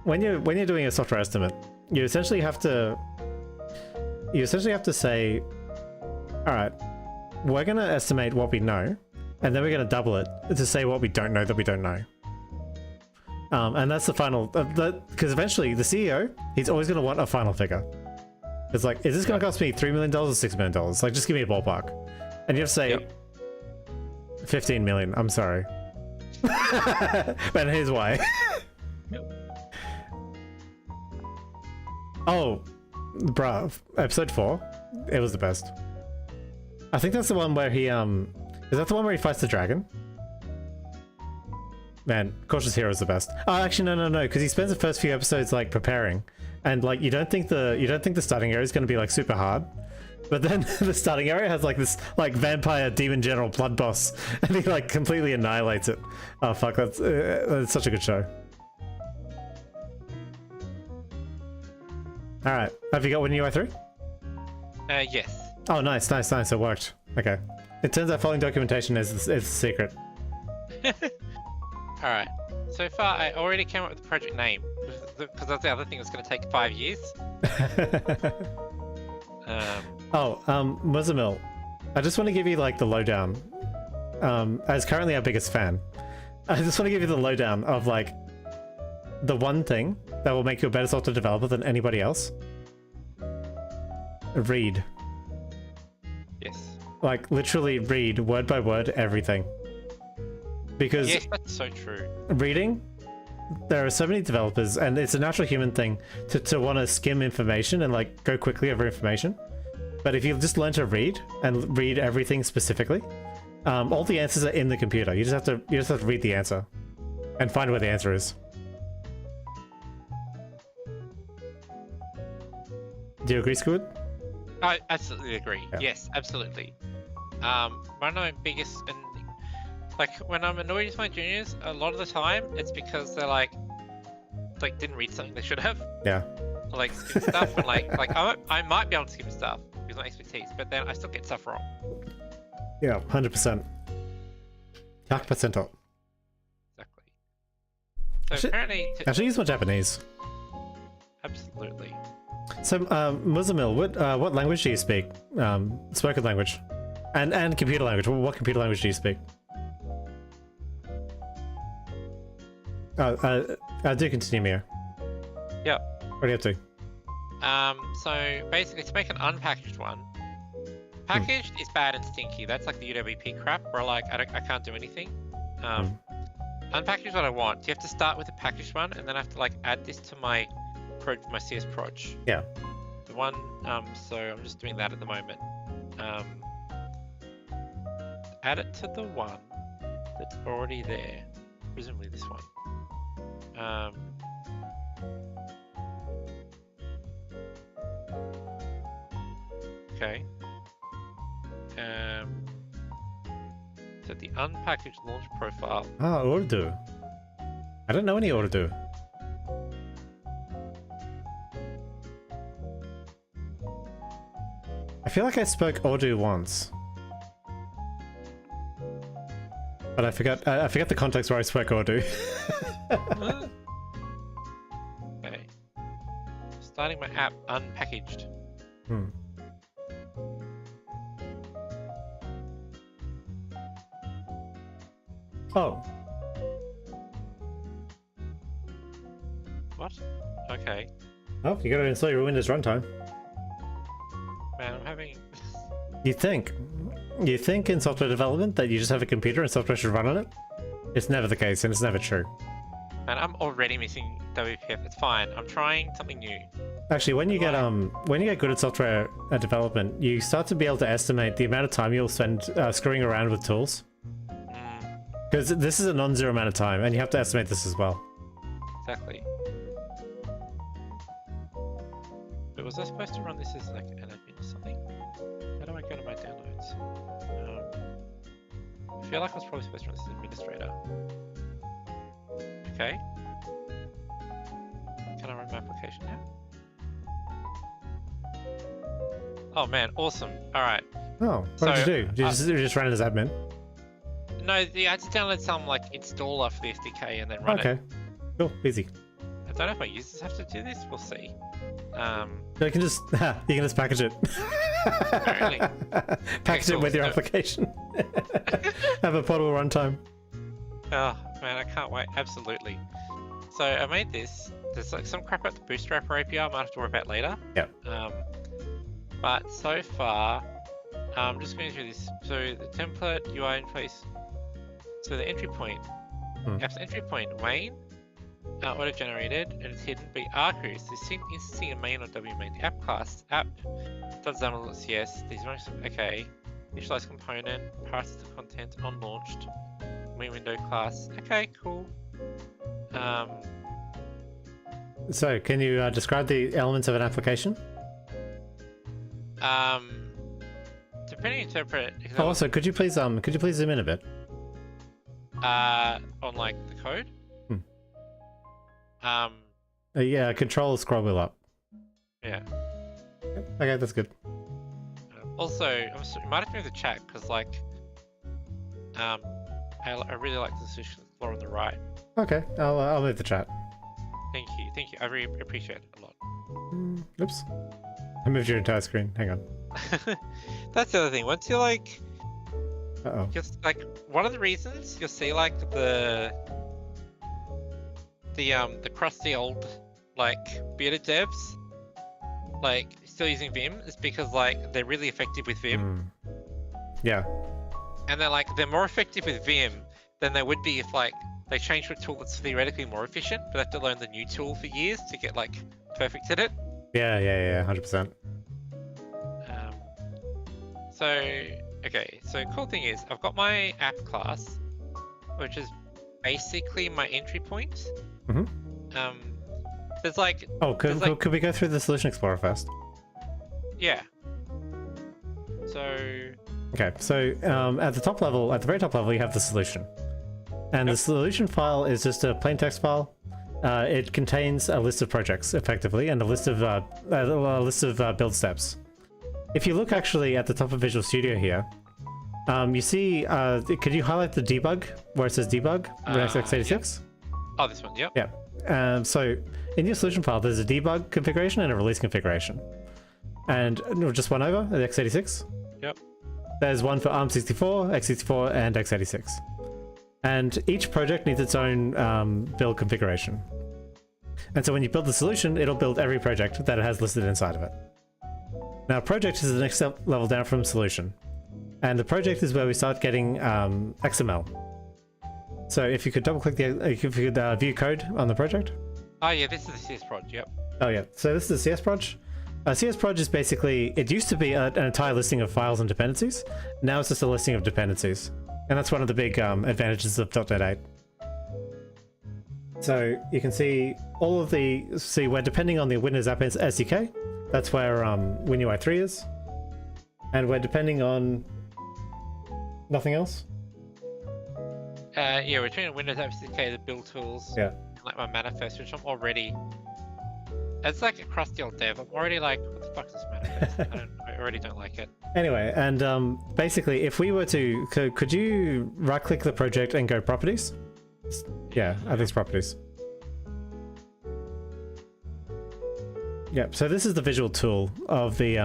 when you're doing a software estimate, you essentially have to say, all right, we're going to estimate what we know, and then we're going to double it to say what we don't know that we don't know. And that's the final, because eventually the CEO, he's always going to want a final figure. It's like, is this going to cost me $3 million or $6 million? Like, just give me a ballpark. And you have to say, 15 million, I'm sorry. And here's why. Oh, bruh, episode 4, it was the best. I think that's the one where he, is that the one where he fights the dragon? Man, Cautious Hero is the best. Oh, actually, no, because he spends the first few episodes like preparing, and like you don't think the starting area is going to be like super hard, but then the starting area has like this like vampire demon general blood boss, and he like completely annihilates it. Oh fuck, that's such a good show. All right, have you got WinUI 3? Yes. Oh, nice, it worked. Okay, it turns out following documentation is the secret. Alright, so far I already came up with the project name, because that's the other thing that's going to take 5 years. Muzamil, I just want to give you like the lowdown. As currently our biggest fan, I just want to give you the lowdown of like the one thing that will make you a better software developer than anybody else. Read. Yes. Like literally read word by word everything. Because yes, that's so true. reading, there are so many developers, and it's a natural human thing to want to skim information and like go quickly over information. But if you just learn to read and read everything specifically, all the answers are in the computer. You just have to read the answer and find where the answer is. Do you agree, Squid? I absolutely agree. Yeah. Yes, absolutely. One of my biggest, and like when I'm annoyed with my juniors, a lot of the time it's because they're like didn't read something they should have. Yeah. Or, like skim stuff, and like I might be able to skim stuff with my expertise, but then I still get stuff wrong. Yeah, 100%. 100% up. Exactly. So apparently, Actually, use my Japanese. absolutely. So, Muzamil, what language do you speak? Spoken language, and computer language. What computer language do you speak? Do continue, Mia. Yeah. What do you have to? So basically, to make an unpackaged one, packaged is bad and stinky. That's like the UWP crap, where like I can't do anything. Unpackaged is what I want. You have to start with a packaged one, and then I have to like add this to my CS proj. Yeah. The one. So I'm just doing that at the moment. Add it to the one that's already there. Presumably this one. Okay. So the unpackaged launch profile. Ah, Urdu. I don't know any Urdu. I feel like I spoke Urdu once, but I forgot the context where I spoke Urdu. Okay. Starting my app unpackaged. Oh. What? Okay. Oh, you gotta install your Windows runtime. Man, I'm having... You think in software development that you just have a computer and software should run on it? It's never the case, and it's never true. Man, I'm already missing WPF. It's fine. I'm trying something new. Actually, when you get good at software development, you start to be able to estimate the amount of time you'll spend screwing around with tools. Because this is a non-zero amount of time, and you have to estimate this as well. Exactly. But was I supposed to run this as like an admin or something? How do I go to my downloads? I feel like I was probably supposed to run this as administrator. Okay. Can I run my application now? Oh man, awesome. Alright. Oh, what did you do? You just ran it as admin? No, I had to download some like installer for the SDK and then run it. Okay. Cool, easy. I don't know if my users have to do this, we'll see. You can just package it. Apparently. Package it with your application. Have a portable runtime. Oh man, I can't wait. Absolutely. So I made this. There's like some crap about the Bootstrapper API I might have to worry about later. Yeah. But so far, I'm just going through this. So the template UI in place. So the entry point. App's entry point, Wayne. Auto generated, and it's hidden by arquery. So instancing a main or W main. The app class app.xaml.cs. These are okay. Initialize component, parses the content unlaunched. Main window class. Okay, cool. So, can you describe the elements of an application? Depending on interpret. Oh, also, could you please zoom in a bit? On like the code. Yeah, control scroll wheel up. Yeah. Okay, that's good. Also, you might have to move the chat because like, I really like the Solution Explorer on the right. Okay, I'll move the chat. Thank you. I really appreciate it a lot. Oops. I moved your entire screen. Hang on. That's the other thing. Once you're like, Uh-oh. just like one of the reasons you'll see like the crusty old like beta devs like still using Vim is because like they're really effective with Vim. Yeah. And they're more effective with Vim than there would be if like they changed to a tool that's theoretically more efficient, but they have to learn the new tool for years to get like perfect at it. Yeah, 100%. So okay, so cool thing is I've got my app class, which is basically my entry point. There's like could we go through the Solution Explorer first? Yeah. So okay, so at the top level, at the very top level, you have the solution, and the solution file is just a plain text file. It contains a list of projects, effectively, and a list of build steps. If you look actually at the top of Visual Studio here, you see, could you highlight the debug where it says debug, x86? Yep. Oh, this one, yep. Yeah. So in your solution file, there's a debug configuration and a release configuration. And just one over, the x86. Yep. There's one for ARM64, x64, and x86. And each project needs its own build configuration. And so when you build the solution, it'll build every project that it has listed inside of it. Now, project is the next level down from solution. And the project is where we start getting XML. So if you could double click if you could view code on the project. Oh yeah, this is the CS proj, yep. Oh yeah, so this is the CS proj. CS proj is basically, it used to be an entire listing of files and dependencies. Now it's just a listing of dependencies. And that's one of the big advantages of .NET 8. So you can see all of where depending on the Windows App SDK, that's where WinUI 3 is. And we're depending on nothing else. Yeah, we're doing Windows App SDK, the build tools. Yeah. Like my manifest, which I'm already. It's like a crusty old dev. I'm already like, what the fuck is this manifest? I already don't like it. Anyway, and basically, if we were to, could you right-click the project and go properties? Yeah, I think it's properties. Yeah, so this is the visual tool of the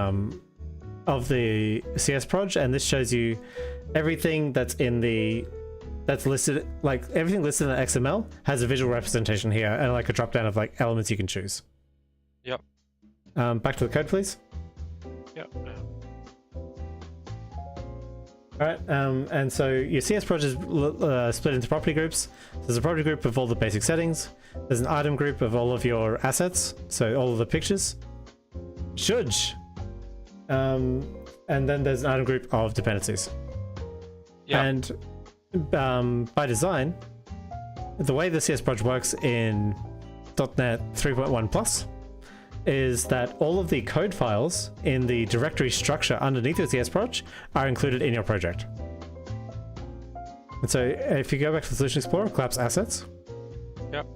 CS proj, and this shows you everything that's listed, like everything listed in XML has a visual representation here and like a drop down of like elements you can choose. Yep. Back to the code, please. Yep. Alright, and so your CS project is split into property groups. There's a property group of all the basic settings. There's an item group of all of your assets, so all of the pictures. Shudge! And then there's an item group of dependencies. Yep. And by design, the way the CS project works in .NET 3.1 Plus is that all of the code files in the directory structure underneath your CS proj are included in your project. And so if you go back to the Solution Explorer, collapse assets. Yep.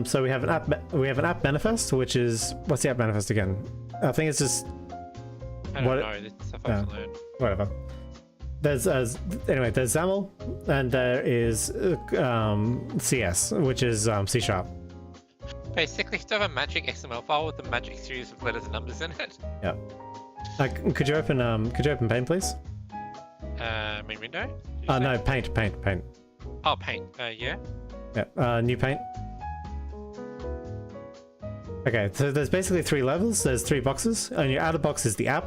So we have an app manifest, which is, what's the app manifest again? I think it's just I don't know, this stuff I haven't learned. Whatever. There's anyway, there's XAML, and there is CS, which is C#. Basically, to have a magic XML file with a magic series of letters and numbers in it. Yeah. Could you open Paint, please? Main window? No, Paint. Oh, Paint. Yeah. Yeah. New Paint. Okay, so there's basically 3 levels. There's 3 boxes, and your outer box is the app.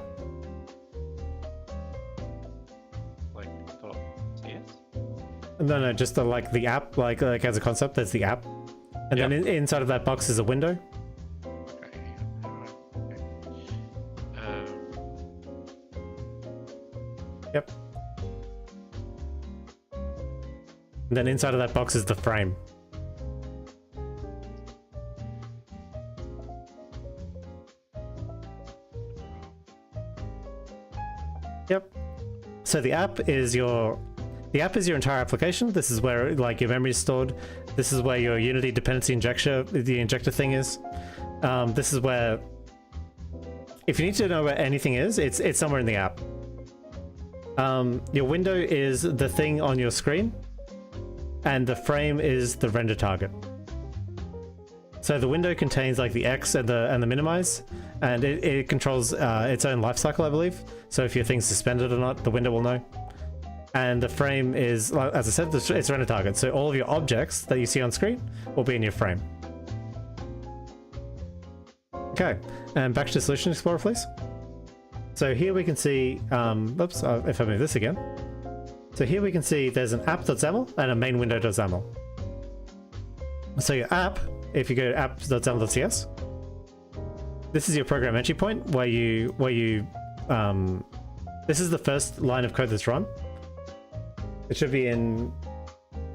Like .cs? No, just the app, like as a concept. There's the app. And then inside of that box is a window. Okay. Yep. And then inside of that box is the frame. Yep. So the app is your entire application. This is where like your memory is stored. This is where your Unity dependency injector, the injector thing is. This is where, if you need to know where anything is, it's somewhere in the app. Your window is the thing on your screen, and the frame is the render target. So the window contains like the X and the minimize, and it controls its own life cycle, I believe. So if your thing's suspended or not, the window will know. And the frame is, as I said, it's render target. So all of your objects that you see on screen will be in your frame. Okay, and back to Solution Explorer, please. So here we can see, oops, if I move this again. So here we can see there's an app.xaml and a main window.xaml. So your app, if you go to app.xaml.cs, this is your program entry point where this is the first line of code that's run. It should be in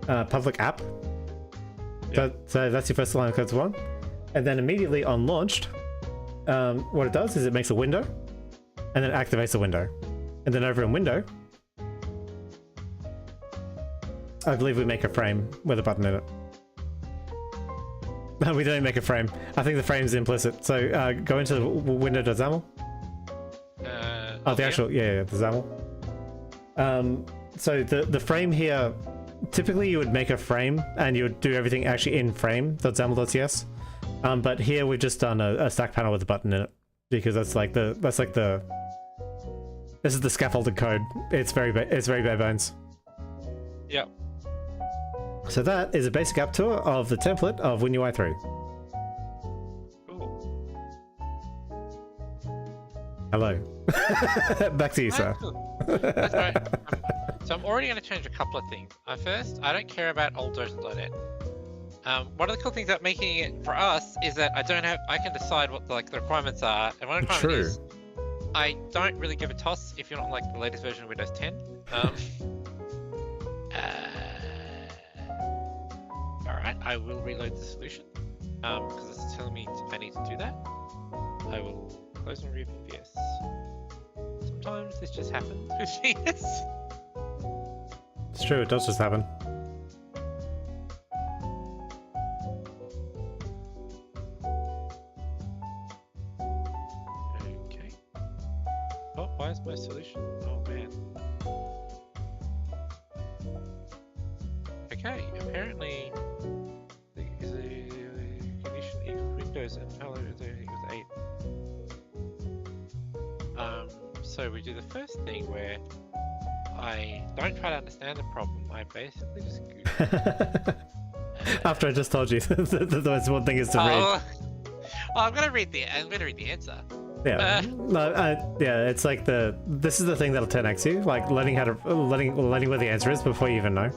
public app. Yep. So that's your first line of code that's run. And then immediately on launched, what it does is it makes a window and then activates the window. And then over in window, I believe we make a frame with a button in it. No, we don't make a frame. I think the frame's implicit. So go into the window.xaml. The actual, yeah, the XAML. So the frame here, typically you would make a frame and you would do everything actually in frame.xaml.cs. But here we've just done a stack panel with a button in it because this is the scaffolded code. It's very bare bones. Yep. So that is a basic app tour of the template of WinUI 3. Cool. Hello. Back to you, sir. Cool. That's right. So I'm already going to change a couple of things. First, I don't care about old version.net. One of the cool things about making it for us is that I can decide what the requirements are, and one requirement is I don't really give a toss if you're not like the latest version of Windows 10. Alright, I will reload the solution because it's telling me I need to do that. I will close and review VS. Sometimes this just happens with VS. It's true, it does just happen. Okay. Oh, why is my solution? Oh man. Okay, apparently the condition equals Windows and hello equals 8. So we do the first thing where I don't try to understand the problem, I basically just Google. After I just told you the most important thing is to read. Oh, I'm gonna read the answer. Yeah, yeah. It's like this is the thing that'll 10x you, like learning where the answer is before you even know.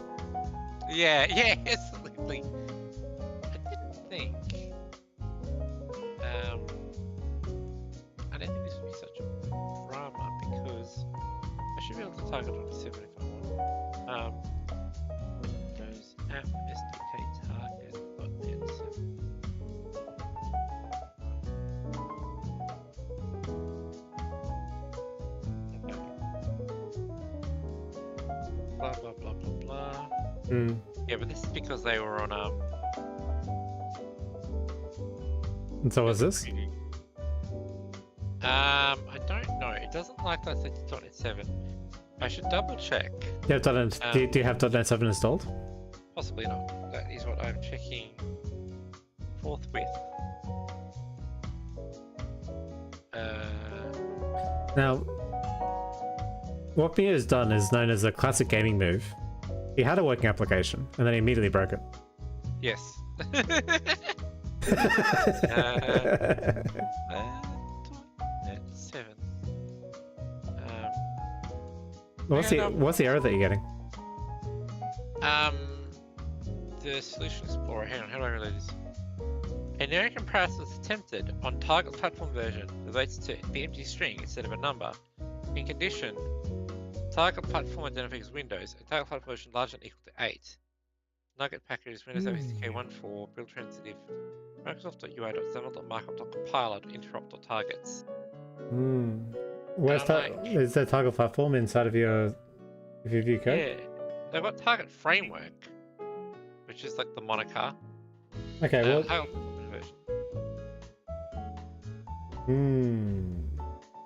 Yeah, absolutely. I didn't think. I don't think this would be such a drama because I should be able to target on 7 if I want. Windows app SDK target.net 7. Blah blah blah blah blah. Yeah, but this is because they were on And so was this? I don't know. It doesn't like that it's .NET 7. I should double check. You have .NET, do you have .NET 7 installed? Possibly not. That is what I'm checking forthwith. Now, what Mio has done is known as a classic gaming move. He had a working application, and then he immediately broke it. Yes. .NET 7. What's the error that you're getting? The Solution Explorer. Hang on, how do I reload this? A numeric comparison was attempted on target platform version relates to the empty string instead of a number. In condition, target platform identifies Windows, and target platform version larger than equal to 8. Nugget package Windows SDK 1.4 build transitive Microsoft.ui.xaml.markup.compiler.interrupt.targets. Is there target platform inside of your view code? Yeah, they've got target framework, which is like the moniker. Okay, well.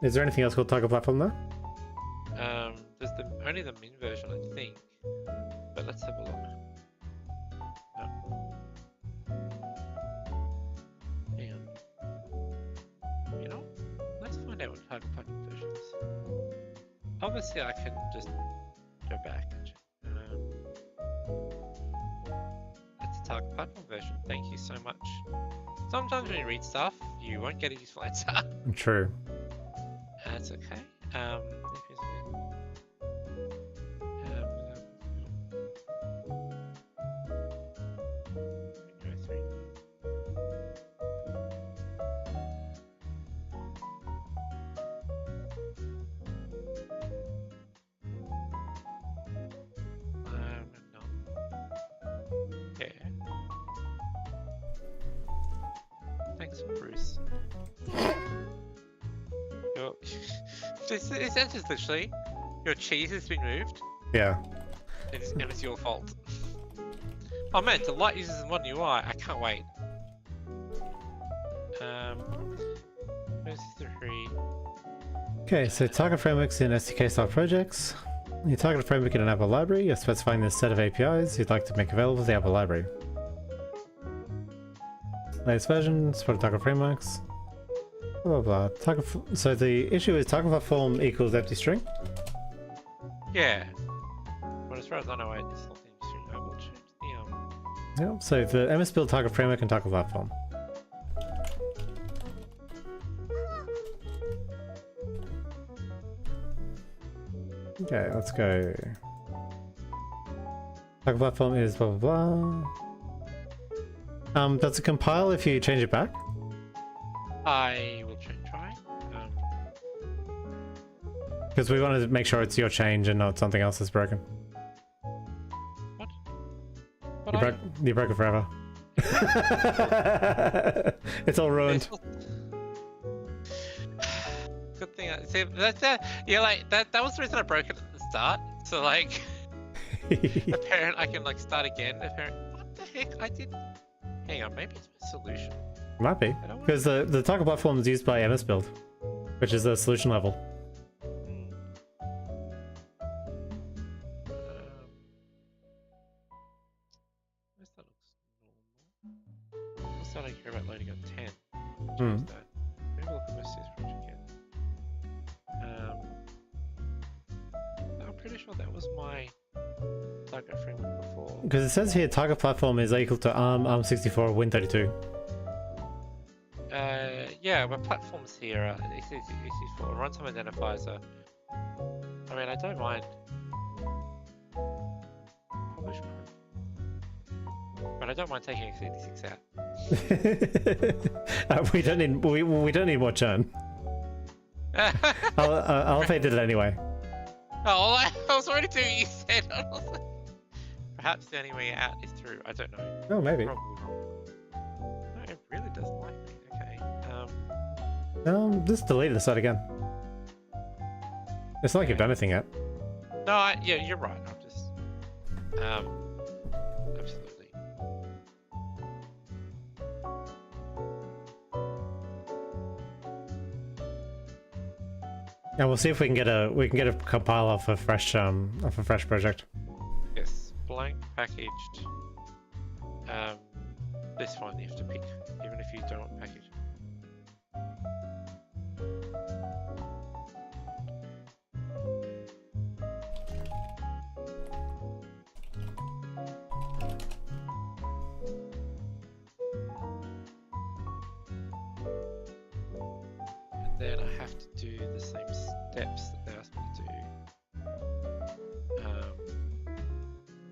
Is there anything else called target platform though? There's only the min version, I think. But let's have a look. Hang on. You know, let's find out what target platform version is. Obviously, I can just go back and check. That's a target platform version. Thank you so much. Sometimes when you read stuff, you won't get a useful answer. True. That's okay. Thanks, Bruce. Your... this is literally your cheese has been moved. Yeah. And it's your fault. Oh man, Delight uses the modern UI. I can't wait. Where's the 3? Okay, so target frameworks in SDK style projects. You target a framework in an Apple library. You're specifying the set of APIs you'd like to make available to the Apple library. Latest version, support target frameworks. Blah blah blah. So the issue is target platform equals empty string. Yeah. But as far as I know, it's not the string. I will change the Yep. So the MS build target framework and target platform. Okay, let's go. Target platform is blah blah blah. Does it compile if you change it back? I will try. Because we want to make sure it's your change and not something else that's broken. What? You broke it forever. It's all ruined. Good thing. See, that's yeah, like that was the reason I broke it at the start. So like, apparently I can like start again. Apparently, what the heck? I did. Hang on, maybe it's a solution. Might be because the target platform is used by MS build, which is the solution level. That looks normal. I'm starting to care about loading up 10. Hmm. Maybe we'll look at this project again. I'm pretty sure that was my target framework before. Because it says here target platform is equal to ARM, ARM64, Win32. Yeah, but platforms here are EC4 runtime identifiers are. I mean, I don't mind. Probably should. But I don't mind taking x86 out. We don't need more churn. I'll fade it anyway. Oh, I was already doing what you said. Perhaps the only way out is through. I don't know. Oh, maybe. Probably wrong. No, it really doesn't like me. Okay. Just delete the site again. It's not like you've done anything yet. No, yeah, you're right. I'm just, absolutely. And we'll see if we can get a compile off a fresh project. Yes, blank packaged. This one you have to pick, even if you don't want package. And then I have to do the same steps that they asked me to do.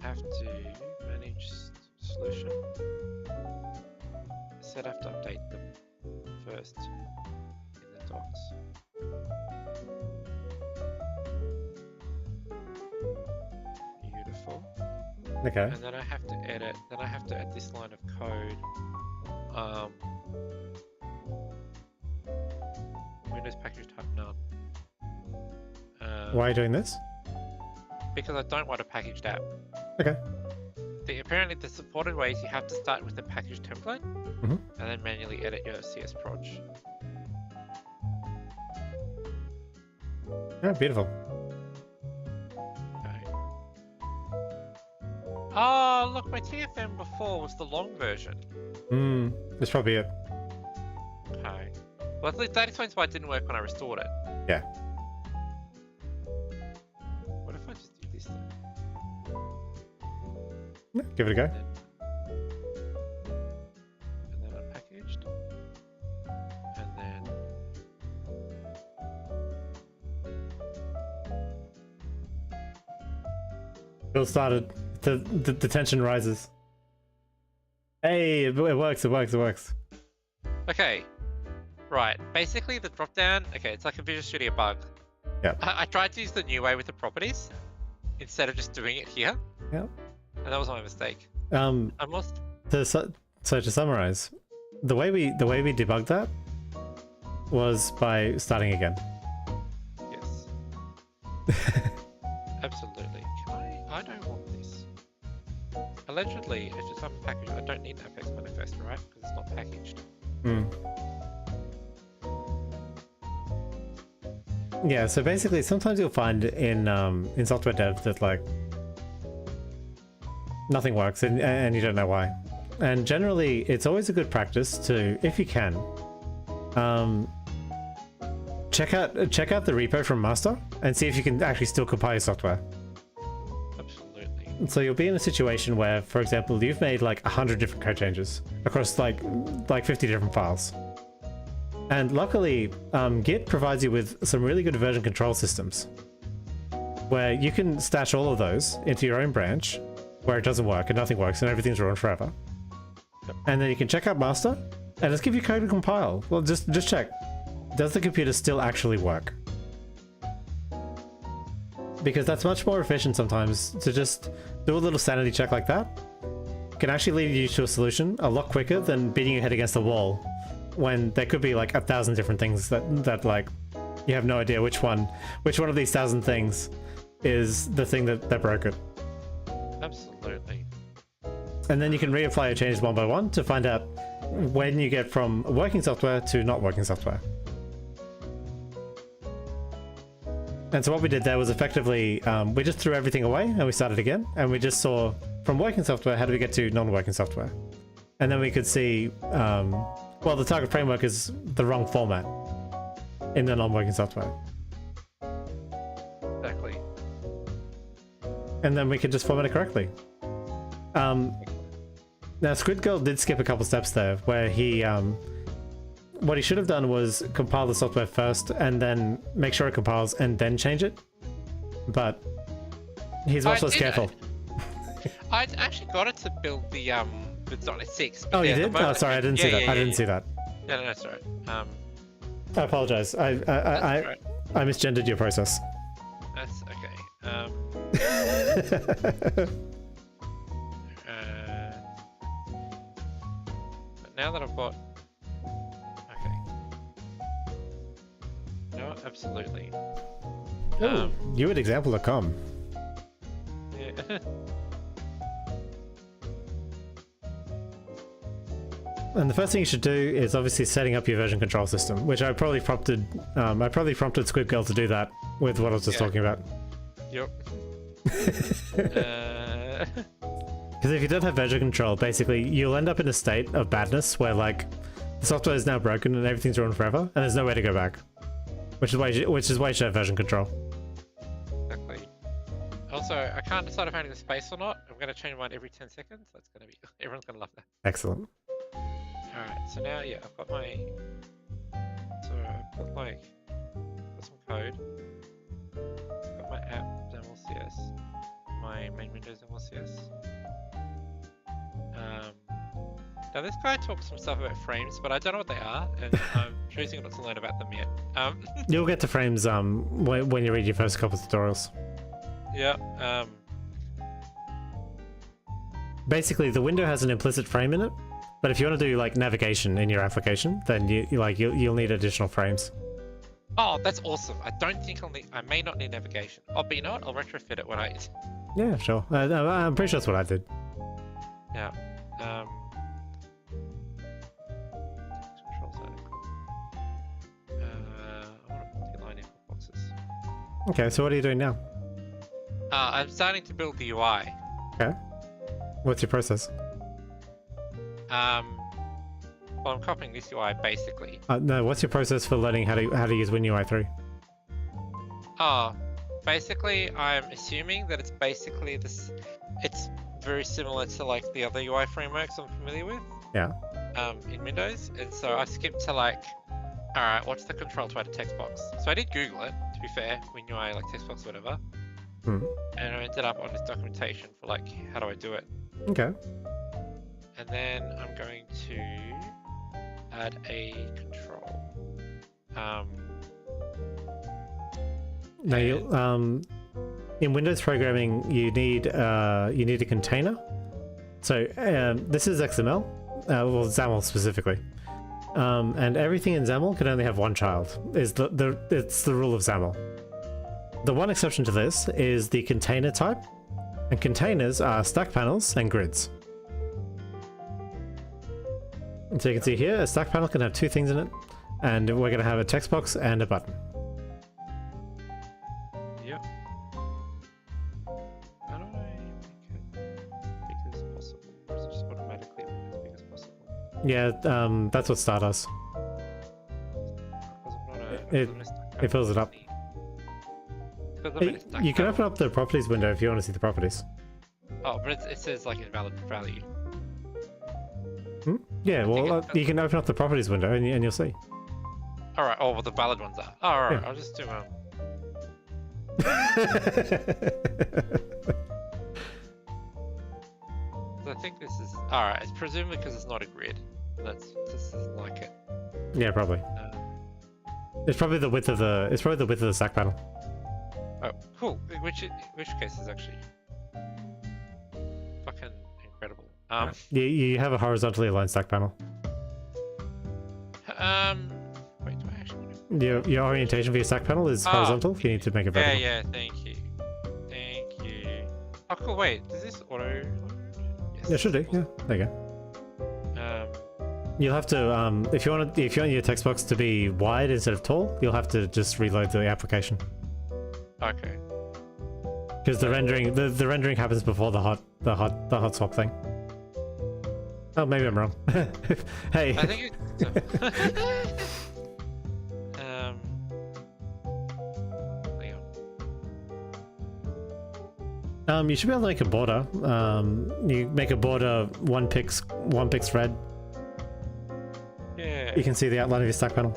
Have to manage solution. I said I have to update them first in the docs. Beautiful. Okay. And then I have to edit. Then I have to add this line of code. Windows package type none. Why are you doing this? Because I don't want a packaged app. Okay. Apparently the supported way is you have to start with the package template and then manually edit your CS proj. Oh, beautiful. Okay. Oh, look, my TFM before was the long version. That's probably it. Okay. Well, at least that explains why it didn't work when I restored it. Yeah. What if I just do this then? Yeah, give it a go. And then unpackaged. And then... Bill started. The tension rises. Hey, it works, it works, it works. Okay. Right. Basically, the dropdown... Okay, it's like a Visual Studio bug. Yeah. I tried to use the new way with the properties instead of just doing it here. Yeah. And that was my mistake. So to summarize, the way we debugged that was by starting again. Yes. Absolutely. I don't want this. Allegedly, it's just unpackaged. I don't need an Apex manifest, right? Because it's not packaged. Yeah, so basically sometimes you'll find in software dev that like nothing works and you don't know why. And generally it's always a good practice to, if you can, check out the repo from master and see if you can actually still compile your software. Absolutely. So you'll be in a situation where, for example, you've made like 100 different code changes across like 50 different files. And luckily, Git provides you with some really good version control systems where you can stash all of those into your own branch where it doesn't work and nothing works and everything's ruined forever. And then you can check out master and just give you code to compile. Well, just check. Does the computer still actually work? Because that's much more efficient sometimes to just do a little sanity check like that. It can actually lead you to a solution a lot quicker than beating your head against the wall when there could be like 1,000 different things that like you have no idea which one of these 1,000 things is the thing that broke it. Absolutely. And then you can reapply your changes one by one to find out when you get from working software to not working software. And so what we did there was effectively, we just threw everything away and we started again. And we just saw from working software, how do we get to non-working software? And then we could see, well, the target framework is the wrong format in the non-working software. Exactly. And then we could just format it correctly. Now, 𝐒𝐤𝐤 did skip a couple steps there, where he, what he should have done was compile the software first and then make sure it compiles and then change it. But he's much less careful. I actually got it to build the .6. Oh, you did? Oh, sorry, I didn't see that. I didn't see that. No, that's right. I apologize. I misgendered your process. That's okay. But now that I've got, okay. No, absolutely. You at example.com. Yeah. And the first thing you should do is obviously setting up your version control system, which I probably prompted 𝐒𝐤𝐤 to do that with what I was just talking about. Yep. Because if you don't have version control, basically you'll end up in a state of badness where like the software is now broken and everything's ruined forever, and there's no way to go back. Which is why you should have version control. Exactly. Also, I can't decide if I need a space or not. I'm going to change mine every 10 seconds. That's going to be everyone's going to love that. Excellent. Alright, so now, yeah, I've got my... So I've got like... got some code. I've got my app, 𝐒𝐿CS. My main Windows 𝐒𝐿CS. Now this guy talks some stuff about frames, but I don't know what they are, and I'm choosing not to learn about them yet. You'll get to frames when you read your first couple of tutorials. Yeah, Basically, the window has an implicit frame in it. But if you want to do like navigation in your application, then you'll need additional frames. Oh, that's awesome! I don't think I may not need navigation. Oh, but you know what? I'll retrofit it when I. Yeah, sure. I'm pretty sure that's what I did. Yeah. I want to multi-line input boxes. Okay, so what are you doing now? I'm starting to build the UI. Okay. What's your process? Well, I'm copying this UI basically. No, what's your process for learning how to use WinUI 3? Oh, basically, I'm assuming that it's basically this. It's very similar to like the other UI frameworks I'm familiar with. Yeah. In Windows, and so I skipped to like, all right, what's the control to add a text box? So I did Google it. To be fair, WinUI like text box, whatever. And I ended up on this documentation for like, how do I do it? Okay. And then I'm going to add a control. Now, in Windows programming, you need a container. So this is XML. well, XAML specifically. And everything in XAML can only have one child. It's the rule of XAML. The one exception to this is the container type, and containers are stack panels and grids. And so you can see here, a stack panel can have two things in it, and we're going to have a text box and a button. Yep. How do I make it big as possible? Or is it just automatically as big as possible? Yeah, that's what star does. It fills it up. You can open up the properties window if you want to see the properties. Oh, but it says like invalid value. Hmm? Yeah, well, you can open up the properties window and you'll see. Alright, oh, well, the valid ones are. Oh, alright, Yeah. I'll just do I think this is... Alright, it's presumably because it's not a grid. This isn't like it. Yeah, probably. It's probably the width of the stack panel. Oh, cool. Which case is actually fucking incredible. You have a horizontally aligned stack panel. Wait, do I actually want to... Your orientation for your stack panel is horizontal. You need to make it vertical. Yeah, thank you. Thank you. Oh, cool. Wait, does this auto? Yes. Yeah, it should do. Yeah, there you go. You'll have to if you want your text box to be wide instead of tall, you'll have to just reload the application. Okay. Because the rendering happens before the hot swap thing. Oh, maybe I'm wrong. Hey. I think hang on. You should be able to make a border. You make a border one pix red. Yeah. You can see the outline of your stack panel.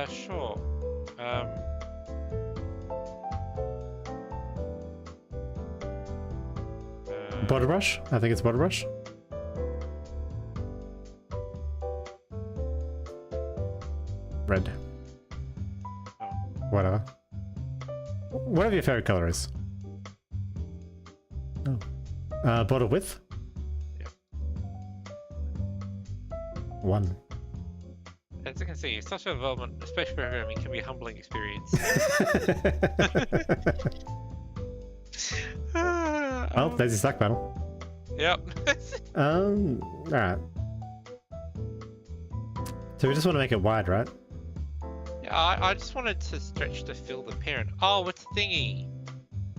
Sure. Border brush? I think it's border brush. Red. Oh. Whatever. Whatever your favorite color is. Oh. Border width? Yeah. 1. As you can see, software development, especially programming, can be a humbling experience. Oh, there's your stack panel. Yep. Alright. So we just want to make it wide, right? Yeah, I just wanted to stretch to fill the parent. Oh, it's thingy.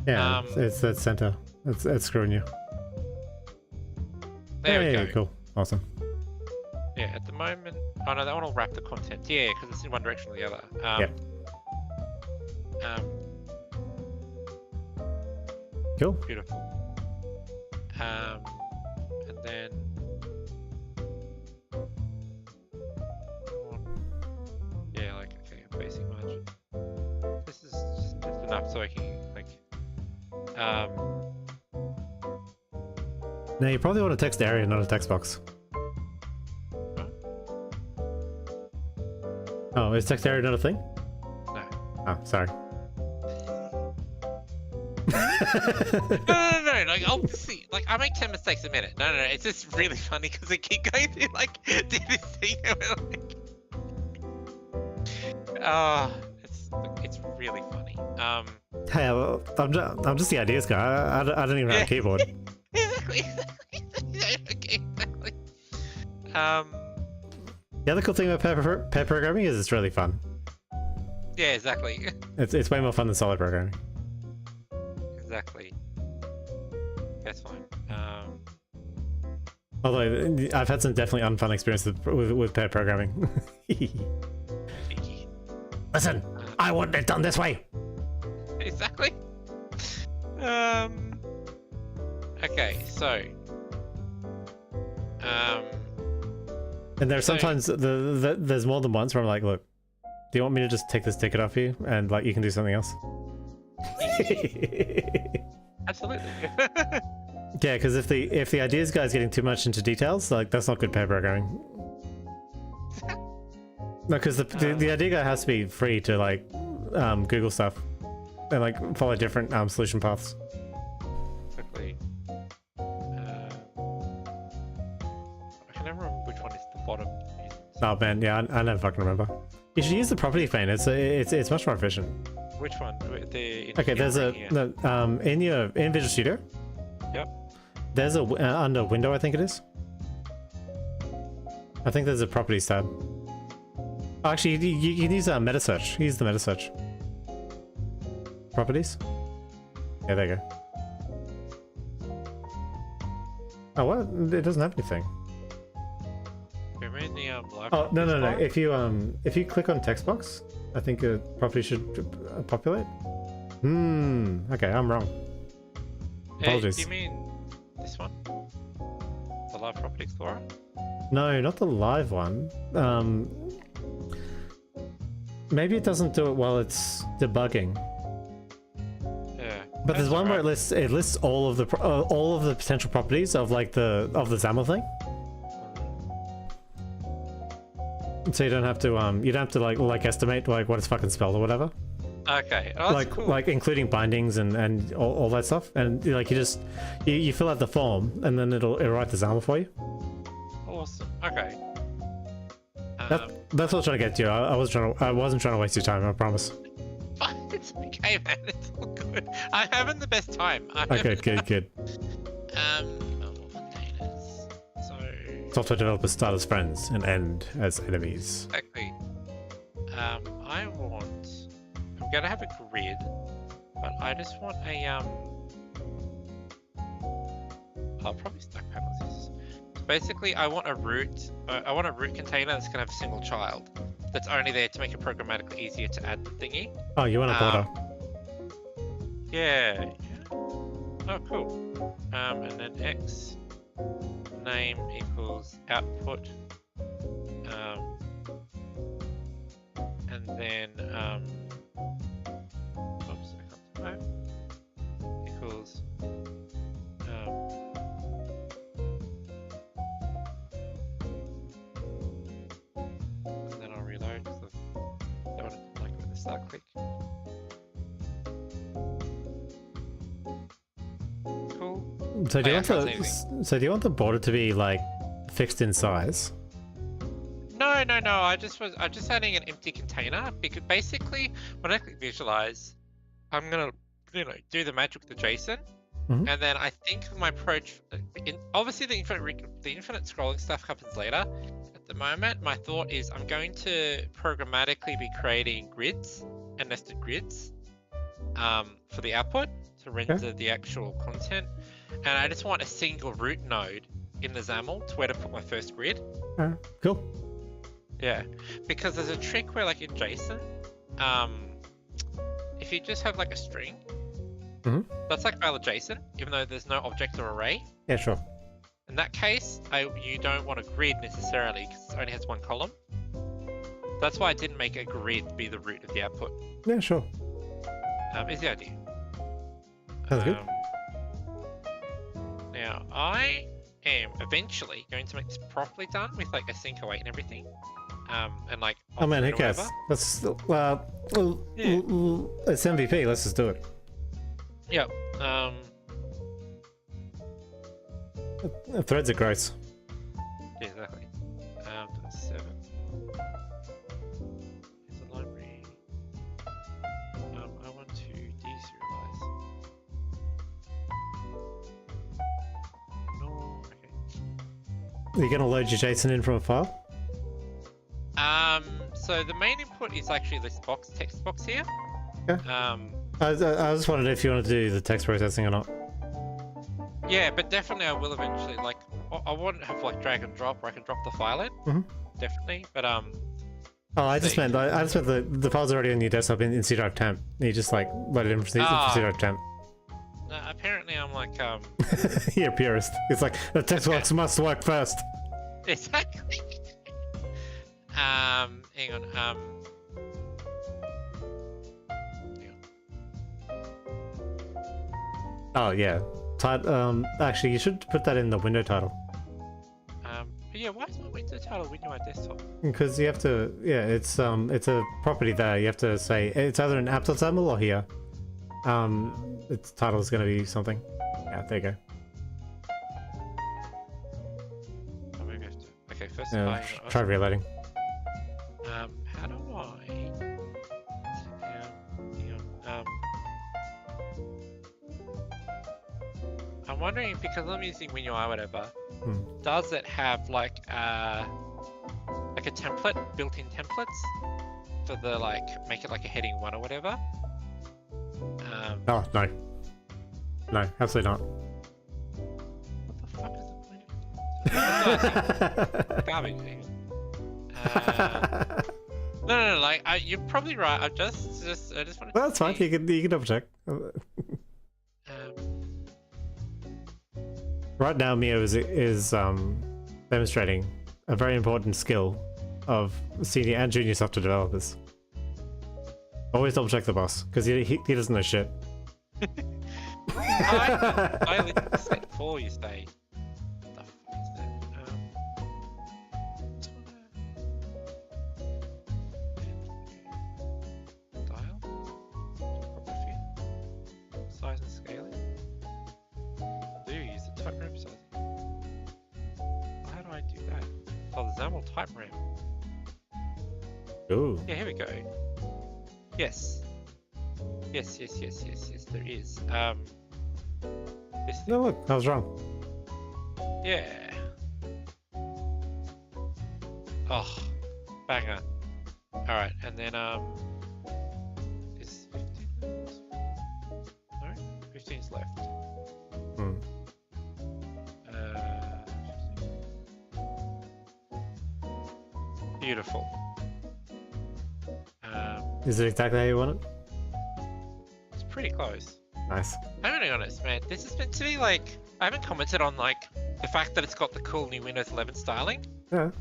Yeah, it's that center. It's screwing you. There we go. Cool. Awesome. Yeah, at the moment... Oh no, that one will wrap the content. Yeah, because it's in one direction or the other. Yep. Cool. Beautiful. And then... Yeah, like, okay, basic margin. This is just enough so I can, like... Now you probably want a text area, not a text box. Oh, is text area not a thing? No. Oh, sorry. No, like, I'll see, like, I make 10 mistakes a minute. No, it's just really funny because I keep going through, like, do this thing and we're like... it's really funny. Hey, I'm just the ideas guy. I don't even have a keyboard. Exactly. The other cool thing about pair programming is it's really fun. Yeah, exactly. It's way more fun than solid programming. Exactly. That's fine. Although I've had some definitely unfun experiences with pair programming. Listen, I want it done this way. Exactly. Okay, so. And there's sometimes there's more than once where I'm like, look, do you want me to just take this ticket off you and like you can do something else? Absolutely. Yeah, because if the ideas guy's getting too much into details, like that's not good pair programming. No, because the idea guy has to be free to like Google stuff and like follow different solution paths. Exactly. Oh man, yeah, I never fucking remember. You should use the property pane. It's much more efficient. Which one? Okay, there's a in Visual Studio. Yep. There's a under window, I think it is. I think there's a properties tab. Oh, actually, you can use meta search. Use the meta search. Properties. Yeah, there you go. Oh, what? It doesn't have anything. We're in the live. Oh no. If you click on text box, I think a property should populate. Okay, I'm wrong. Apologies. Do you mean this one? The live property explorer? No, not the live one. Maybe it doesn't do it while it's debugging. Yeah. But there's one where it lists all of the potential properties of like the XAML thing. So you don't have to like estimate like what it's fucking spelled or whatever. Okay. Oh, that's cool. Like including bindings and all that stuff, and like you fill out the form and then it'll write the XAML for you. Awesome. Okay. That's what I was trying to get to. I wasn't trying to waste your time. I promise. It's okay, man. It's all good. I'm having the best time. Okay, good. Containers. So. Software developers start as friends and end as enemies. Exactly. I'm gonna have a grid, but I just want a I'll probably stack panels. So basically, I want a root. I want a root container that's gonna have a single child. That's only there to make it programmatically easier to add the thingy. Oh, you want a border? Yeah. Oh, cool. And then x name equals output. And then oops, I can't type. Equals and then I'll reload because I don't want to like with the start click. Cool. So do you want the border to be like fixed in size? No. I just adding an empty container because basically when I click visualize, I'm gonna do the magic with the JSON, and then I think my approach, obviously the infinite scrolling stuff happens later. At the moment, my thought is I'm going to programmatically be creating grids and nested grids for the output to render the actual content, and I just want a single root node in the XAML to where to put my first grid. Cool. Yeah, because there's a trick where like in JSON, if you just have like a string, that's like valid JSON, even though there's no object or array. Yeah, sure. In that case, you don't want a grid necessarily because it only has one column. That's why I didn't make a grid be the root of the output. Yeah, sure. Is the idea. Sounds good. Now, I am eventually going to make this properly done with like a 𝐒𝐸_𝐢𝐚𝐥 and everything. And like. Oh man, who cares? Let's it's MVP. Let's just do it. Yep. Threads are gross. Yeah, exactly. 7. Here's a library. I want to deserialize. No. Okay. Are you gonna load your JSON in from a file? So the main input is actually this text box here. Okay. I just wondered if you want to do the text processing or not. Yeah, but definitely I will eventually. Like, I won't have like drag and drop where I can drop the file in. Definitely, but Oh, I just meant the file's already on your desktop in C drive temp. You just like load it in from C drive temp. No, apparently I'm like You're a purist. It's like the text box must work first. Exactly. Hang on. Oh yeah. Actually, you should put that in the window title. Yeah. Why is my window title window on desktop? Because you have to. Yeah, it's a property there. You have to say it's either an app.xaml or here. Its title is going to be something. Yeah, there you go. Oh, maybe I have to. Okay, first. Try reloading. wondering because I'm using WinUI or whatever. Hmm. Does it have like a template, built-in templates for the make it like a heading 1 or whatever? Oh no. No, absolutely not. What the fuck is the point? Garbage. No, like you're probably right. I just want to. Well, that's fine. You can double check. Right now, Mio is demonstrating a very important skill of senior and junior software developers. Always double check the boss because he doesn't know shit. I literally said 4, you say. What the fuck is that? Dial? Topography? Size and scaling? I do use the type ramp sizing. How do I do that? Oh, the XAML type ramp. Ooh. Yeah, here we go. Yes. Yes, there is. This thing. No, look, I was wrong. Yeah. Oh, banger. Alright, and then, is 15 left? No? 15's left. Hmm. 15. Beautiful. Is it exactly how you want it? It's pretty close. Nice. I'm gonna be honest, man. This has been to me like I haven't commented on like the fact that it's got the cool new Windows 11 styling, Yeah.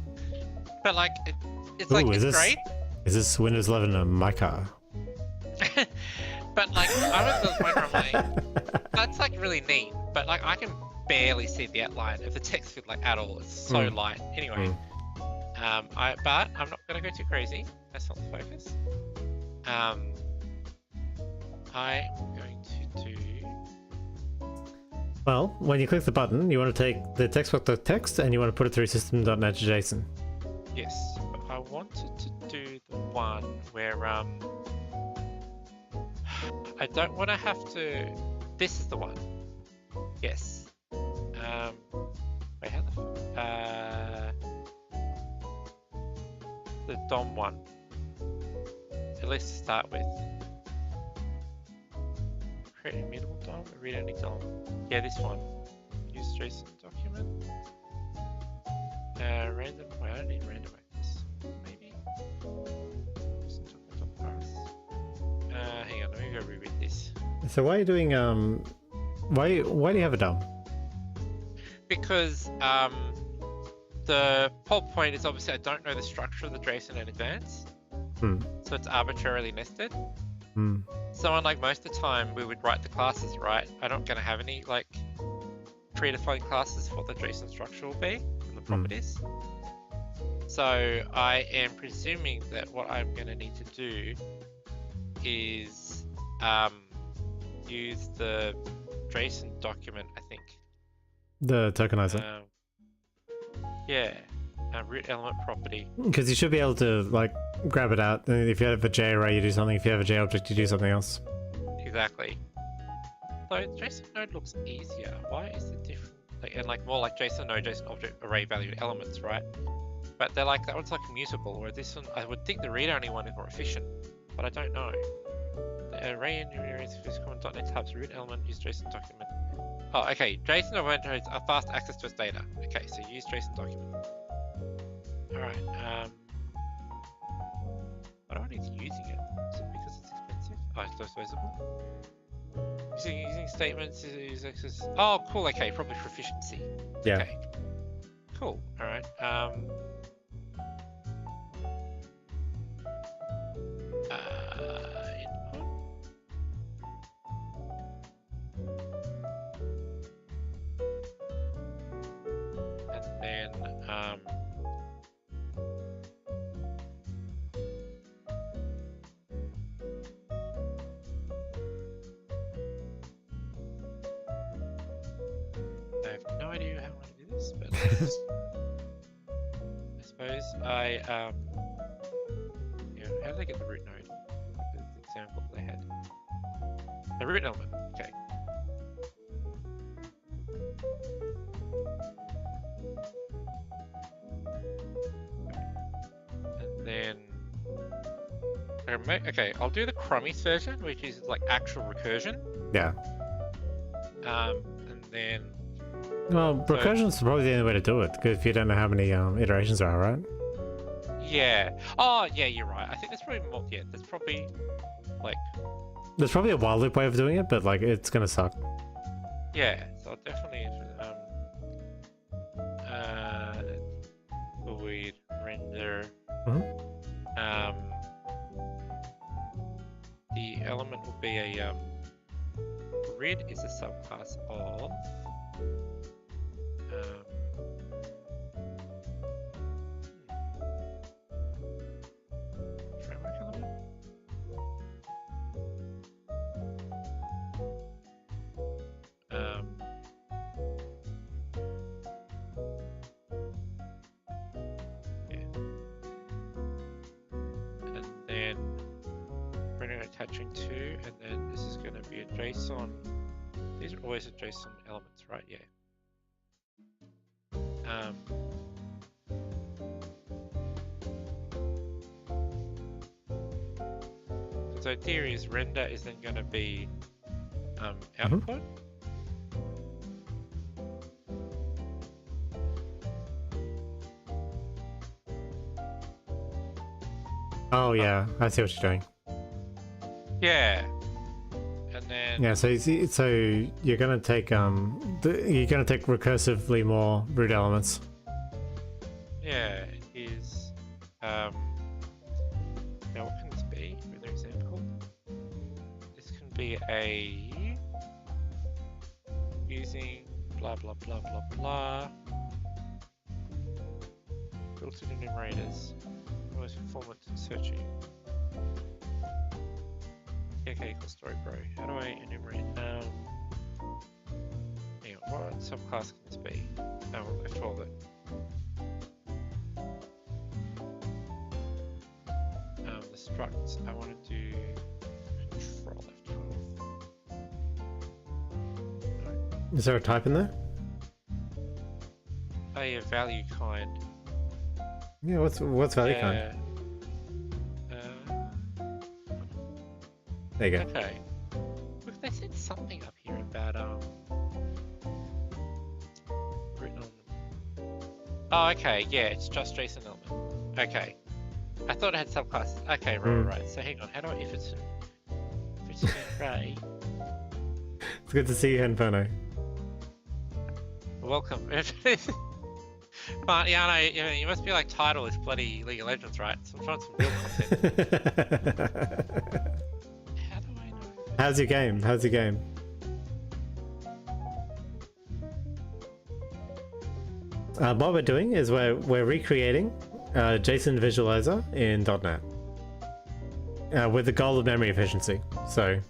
but like it's Ooh, like it's this, great. Is this Windows 11 on my car? But like I'm at the point where I'm like, that's like really neat, but like I can barely see the outline of the text field like at all. It's so light. Anyway, but I'm not gonna go too crazy. That's not the focus. I'm going to do. Well, when you click the button, you want to take the text.text and you want to put it through system.net to JSON. Yes, but I wanted to do the one where I don't want to have to. This is the one. Yes. Wait, how the DOM one. At least to start with. Create a minimal DOM, read only DOM. Yeah, this one. Use JSON document. Random. Wait, I don't need random access. Maybe. JSON document.parse. Hang on, let me go reread this. So why are you doing why do you have a DOM? Because the whole point is obviously I don't know the structure of the JSON in advance. So it's arbitrarily nested. So unlike most of the time we would write the classes, right? I'm not going to have any like predefined classes for the JSON structure will be and the properties. So I am presuming that what I'm going to need to do is use the JSON document, I think. The tokenizer. Yeah. Root element property. Because you should be able to like grab it out. And if you have a JArray, you do something. If you have a JObject, you do something else. Exactly. So JSON node looks easier. Why is it different? Like, and like more like JSON node, JSON object array valued elements, right? But they're like that one's like immutable. Where this one, I would think the read-only one is more efficient, but I don't know. The array and common.NET tabs root element use JSON document. Oh, okay. JSON event are fast access to its data. Okay, so use JSON document. Alright, I don't need using it. Is it because it's expensive? Oh, it's disposable. Using statements is access. Oh, cool. Okay, probably for efficiency. Yeah. Okay. Cool. Alright. Input. And then I have no idea how I'm going to do this, but I suppose how did I get the root node? The example they had. The root element, okay. then okay, I'll do the Crummie's version, which is like actual recursion. Yeah. And then Well, recursion is probably the only way to do it, because if you don't know how many iterations there are, right? yeah. Oh yeah, you're right. I think there's probably more. Yeah, there's probably like. There's probably a while loop way of doing it, but like it's gonna suck. Yeah, so I'll definitely void render. The element will be a grid is a subclass of framework element. And then we're going to attaching to, and then this is going to be a JSON. These are always a JSON elements, right? Yeah. So the idea is render is then going to be output. Oh yeah, I see what you're doing. Yeah. And then Yeah, so you're gonna take recursively more root elements. yeah, it is now what can this be? Another example. This can be a using blah blah blah blah blah built-in enumerators. Always format searching. Okay, equals story bro. How do I enumerate? Hang on, what subclass can this be? Oh, left 12 it. The structs, I want to do control F12. No. Is there a type in there? Oh yeah, value kind. Yeah, what's value kind? There you go. Okay. Look, they said something up here about written on. Oh, okay. Yeah, it's just JSON element. Okay. I thought it had subclasses. Okay, right. So hang on. How do I if it's in array? It's good to see you, Henfono. Welcome. But yeah, I know, you must be like title is bloody League of Legends, right? So I'm trying some real content. How do I know? How's your game? What we're doing is we're recreating JSON visualizer in .NET with the goal of memory efficiency. So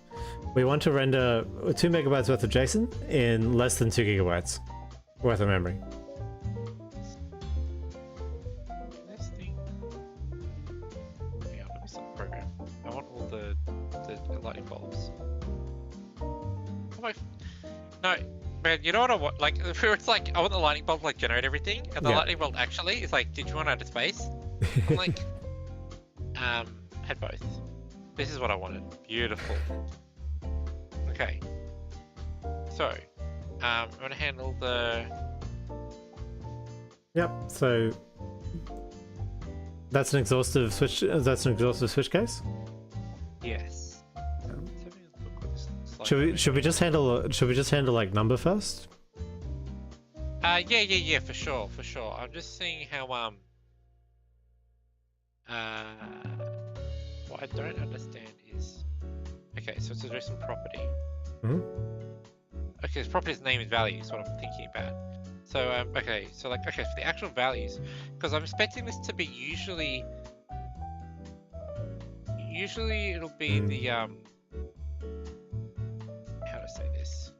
we want to render 2 megabytes worth of JSON in less than 2 gigabytes worth of memory. This thing. Hang on, let me stop the program. I want all the lightning bolts. Oh my. No. Man, you know what I want? Like, it's like, I want the lightning bolt to like generate everything, and the lightning bolt actually is like, did you want out of space? I'm like, had both. This is what I wanted. Beautiful. Okay. So, I'm gonna handle the. Yep. So that's an exhaustive switch. That's an exhaustive switch case. Yes. Should we just handle like number first? Yeah, for sure. I'm just seeing how what I don't understand is okay, so it's a JSON property. Okay, this property's name is value is what I'm thinking about. So okay, so like for the actual values, because I'm expecting this to be usually it'll be the how to say this?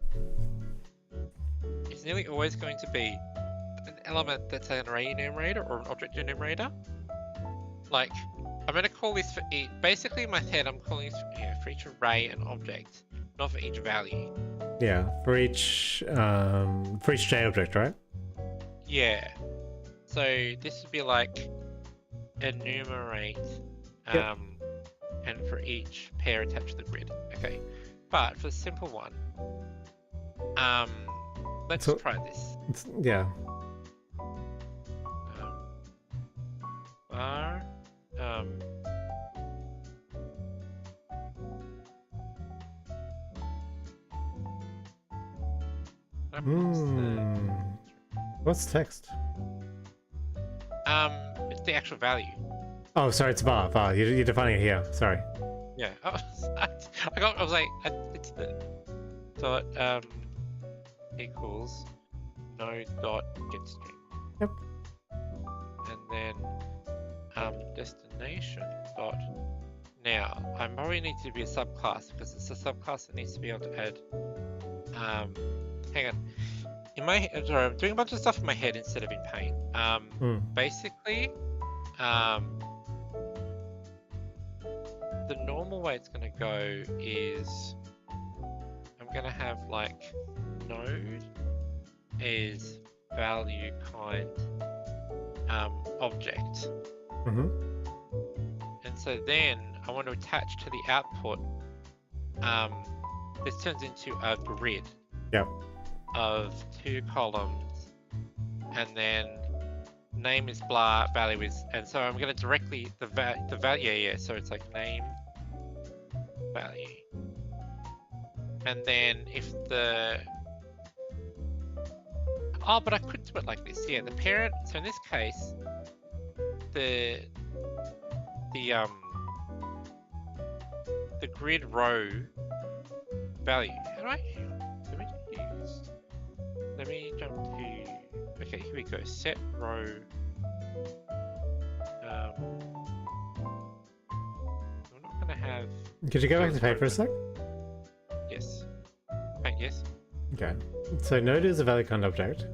It's nearly always going to be an element that's an array enumerator or an object enumerator. Like, I'm going to call this for each. Basically, in my head, I'm calling this for each array an object, not for each value. Yeah, for each J object, right? Yeah. So this would be like enumerate Yep. and for each pair attached to the grid. Okay, but for the simple one, let's So- try this. Yeah. Var What's text? it's the actual value. Oh, sorry, it's var. Var. You're defining it here. Sorry. Yeah. Oh, I was like, it's the dot equals no dot get string. Yep. And then destination dot. Now I probably need to be a subclass because it's a subclass that needs to be able to add. Hang on. In my sorry, I'm doing a bunch of stuff in my head instead of in paint. Basically, the normal way it's gonna go is I'm gonna have like node is value kind object. And so then I want to attach to the output. This turns into a grid. Yep. Of 2 columns, and then name is blah, value is, and so I'm going to directly the value. Yeah. So it's like name value, and then if the but I could do it like this. Yeah, the parent. So in this case, the grid row value. How do I? Let me jump to. Okay, here we go. Set row. I'm not gonna have. Could you go back to paint for a sec? Yes. Paint, yes. Okay. So node is a value kind object.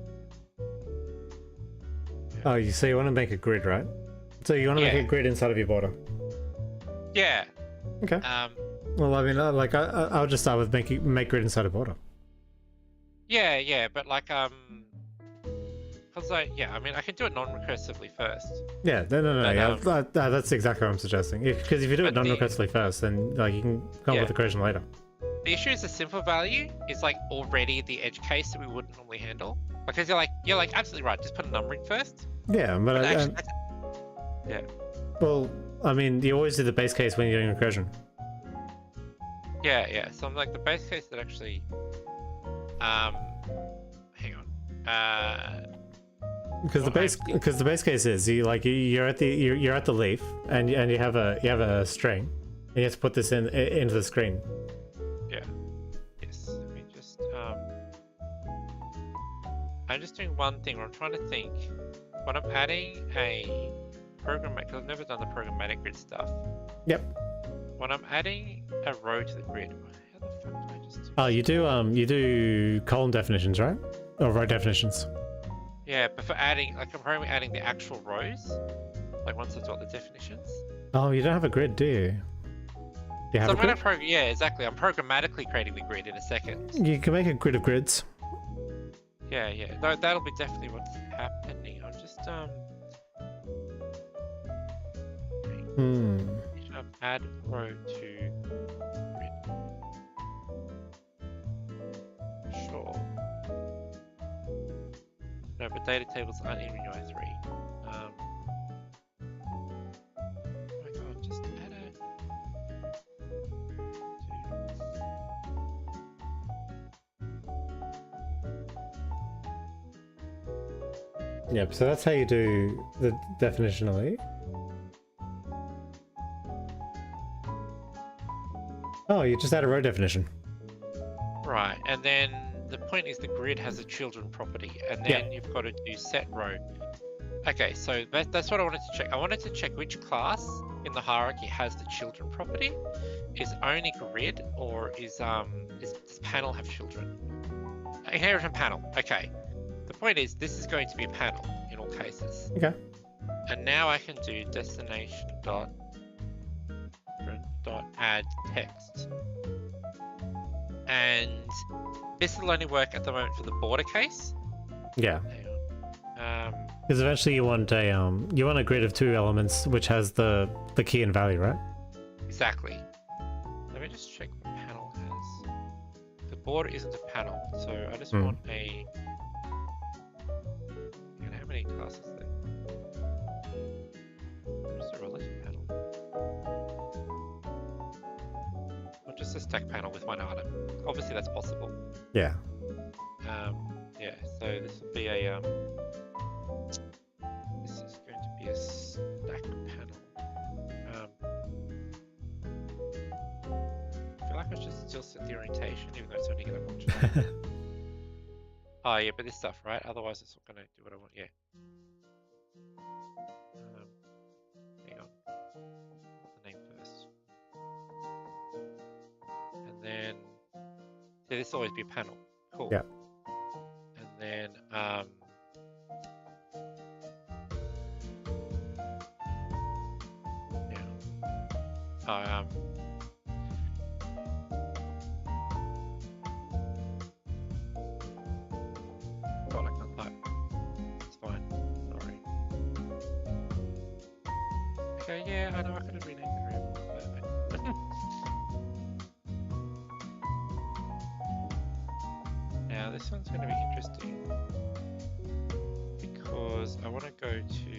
Oh, you want to make a grid, right? So you want to make a grid inside of your border. Yeah. Okay. Well, I mean, I'll just start with make grid inside a border. Yeah, but like, cause I mean, I can do it non-recursively first. Yeah, no. But, that's exactly what I'm suggesting. Because if you do it non-recursively first, then like you can come up with the recursion later. The issue is the simple value is like already the edge case that we wouldn't normally handle. Because you're like absolutely right. Just put a number in first. Yeah, but yeah. Well, I mean, you always do the base case when you're doing recursion. Yeah. So I'm like the base case that actually. Hang on. Because the base case is you're at the leaf and you have a string and you have to put this into the screen. Yeah. Yes. Let me just I'm just doing one thing. Where I'm trying to think when I'm adding a programmatic. Because I've never done the programmatic grid stuff. Yep. When I'm adding a row to the grid. How the fuck do I just do? Oh, you do column definitions, right? Or row definitions. Yeah, but for adding, like I'm probably adding the actual rows, like once I've got the definitions. Oh, you don't have a grid, do you? You have So a grid? yeah, exactly. I'm programmatically creating the grid in a second. You can make a grid of grids. Yeah. That'll be definitely what's happening. I'm just add row to grid. Sure. No, but data tables aren't in UI3. Oh my god, just add Yep, so that's how you do the definitionally. Oh, you just add a row definition. Right, and then the point is the grid has a children property, and then you've got to do set row. Okay, so that's what I wanted to check. I wanted to check which class in the hierarchy has the children property. Is only grid, or does panel have children? Inheritance panel. Okay. The point is this is going to be a panel in all cases. Okay. And now I can do destination dot add text. And this will only work at the moment for the border case. Yeah. Hang on. Because eventually you want a grid of 2 elements which has the key and value, right? Exactly. Let me just check what panel has. The board isn't a panel, so I just want a. And how many classes there? Just a relative panel. Or just a stack panel with 1 item. Obviously, that's possible. Yeah. Yeah. So this will be a This is going to be a stack panel. I feel like I should still set the orientation, even though it's only going to watch. Oh yeah, but this stuff, right? Otherwise, it's not going to do what I want. Yeah. Hang on. Put the name first. And then, yeah, this will always be a panel. Cool. Yeah. And then, yeah. God, I can't type. It's fine. Sorry. Okay, yeah, I know I could have renamed the variable, but now this one's going to be interesting because I want to go to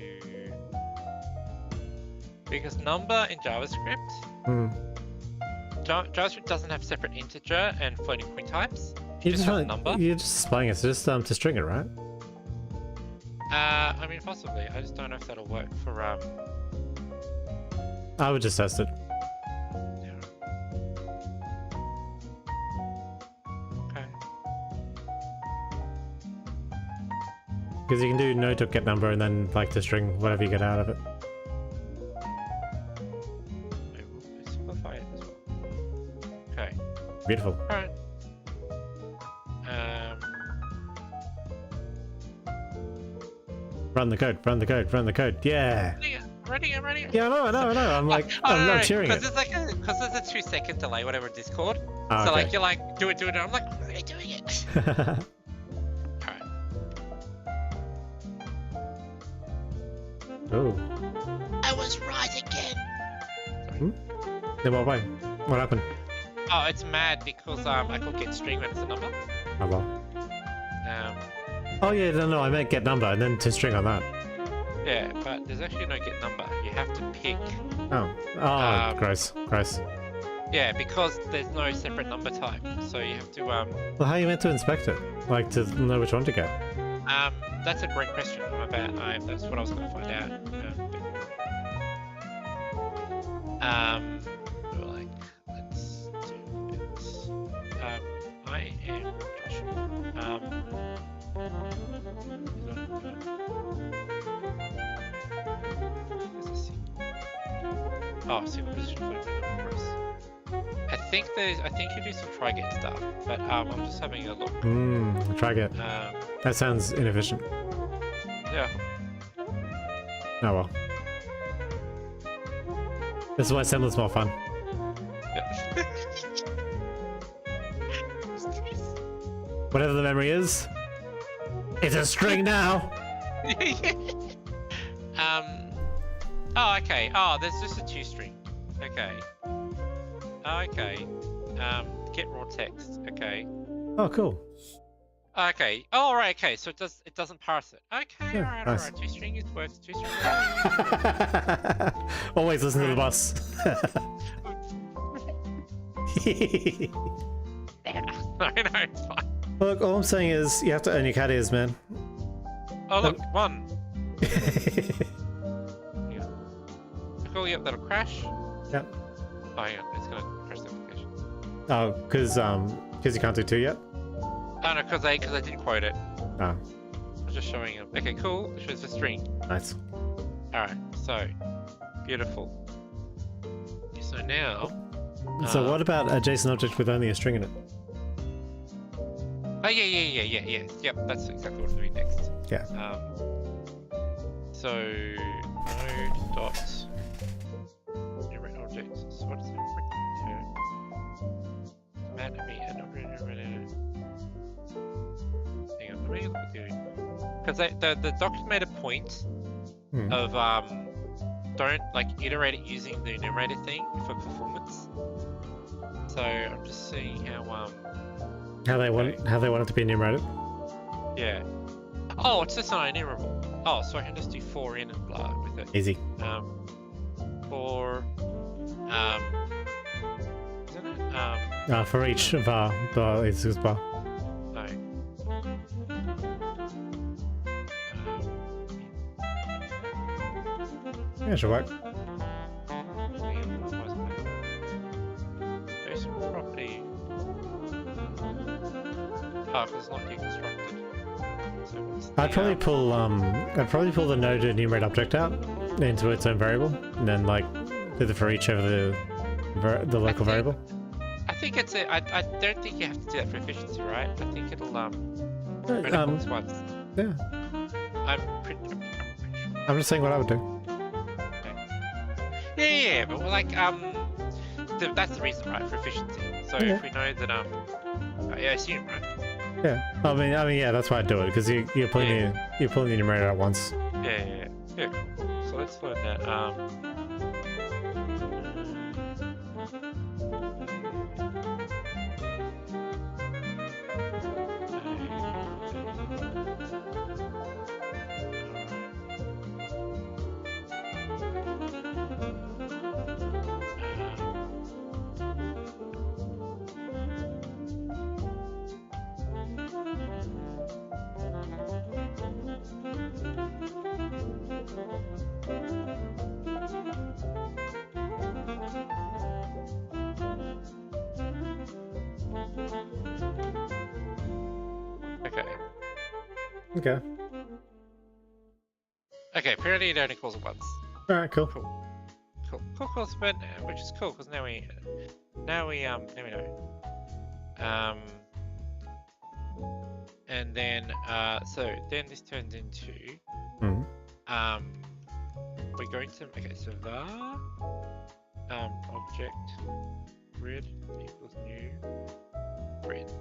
because number in JavaScript. JavaScript doesn't have separate integer and floating point types. You just have a number. You're just displaying it, so just to string it, right? I mean, possibly. I just don't know if that'll work for I would just test it. Yeah. Okay. Because you can do no.getNumber and then like to string whatever you get out of it. Maybe we'll simplify it as well. Okay. Beautiful. All right. Run the code, run the code, run the code. Yeah. I'm ready. Yeah, I know. I'm like, I'm cheering it. Because there's a 2-second delay, whatever in Discord. Oh, so okay. like you're like, do it. I'm like, why are they doing it? Alright. Oh. I was right again. Then what way? What happened? Oh, it's mad because I could get string when it's a number. Oh well. Um, Oh yeah, no, I meant get number and then to string on that. Yeah, but there's actually no get number. You have to pick. Oh, gross. Yeah, because there's no separate number type, so you have to Well, how are you meant to inspect it? Like to know which one to get? That's a great question. That's what I was going to find out. Like, let's do it. I am Joshua. Oh, single position floating number press. I think you do some try get stuff, but I'm just having a look. Try get. That sounds inefficient. Yeah. Oh well. This is why assembly's more fun. Yeah. Whatever the memory is, it's a string now. Oh, okay. Oh, there's just a 2 string. Okay. Oh, okay. Get raw text. Okay. Oh, cool. Okay. Oh, right. Okay. So it doesn't parse it. Okay. Yeah, all nice. right. 2 string is works. 2 string. Always listen to the boss. No, it's fine. Look, all I'm saying is you have to earn your cat ears, man. Oh, look, 1. Cool, yep, that'll crash. Yep. Oh, hang on, it's gonna crash the application. Oh, because you can't do 2 yet? Oh, no, because I didn't quote it. Oh, I was just showing it. Okay, cool, it shows the string. nice. Alright, so, beautiful. So now... So what about a JSON object with only a string in it? Oh, yeah. Yep, that's exactly what we're doing next. Yeah. So, node dot generate object. So what does it return? Anatomy and hang on, let me look at the because the docs made a point of don't like iterate it using the enumerator thing for performance. So I'm just seeing how they want it to be enumerated. Yeah. Oh, it's just not enumerable. Oh, so I can just do 4 in and blah with it. Easy. 4 isn't it? For each var, it's just bar. No. Yeah, should work. Property. Oh, because it's not deconstructed. So what's the, I'd probably pull the node enumerate object out into its own variable, and then like do the for each over the local variable. I think it's a. I don't think you have to do that for efficiency, right? I think it'll once. Yeah. I'm pretty sure. I'm just saying what I would do. Yeah, but we're like that's the reason, right, for efficiency. So if we know that I assume, right? Yeah. I mean, yeah, that's why I do it, because you're pulling the enumerator out once. Yeah. Cool. So let's find that. Okay, apparently it only calls it once. Alright, cool. Cool, but which is cool, because now we know. And then, so then this turns into, we're going to, okay, so var, object, grid equals new grid.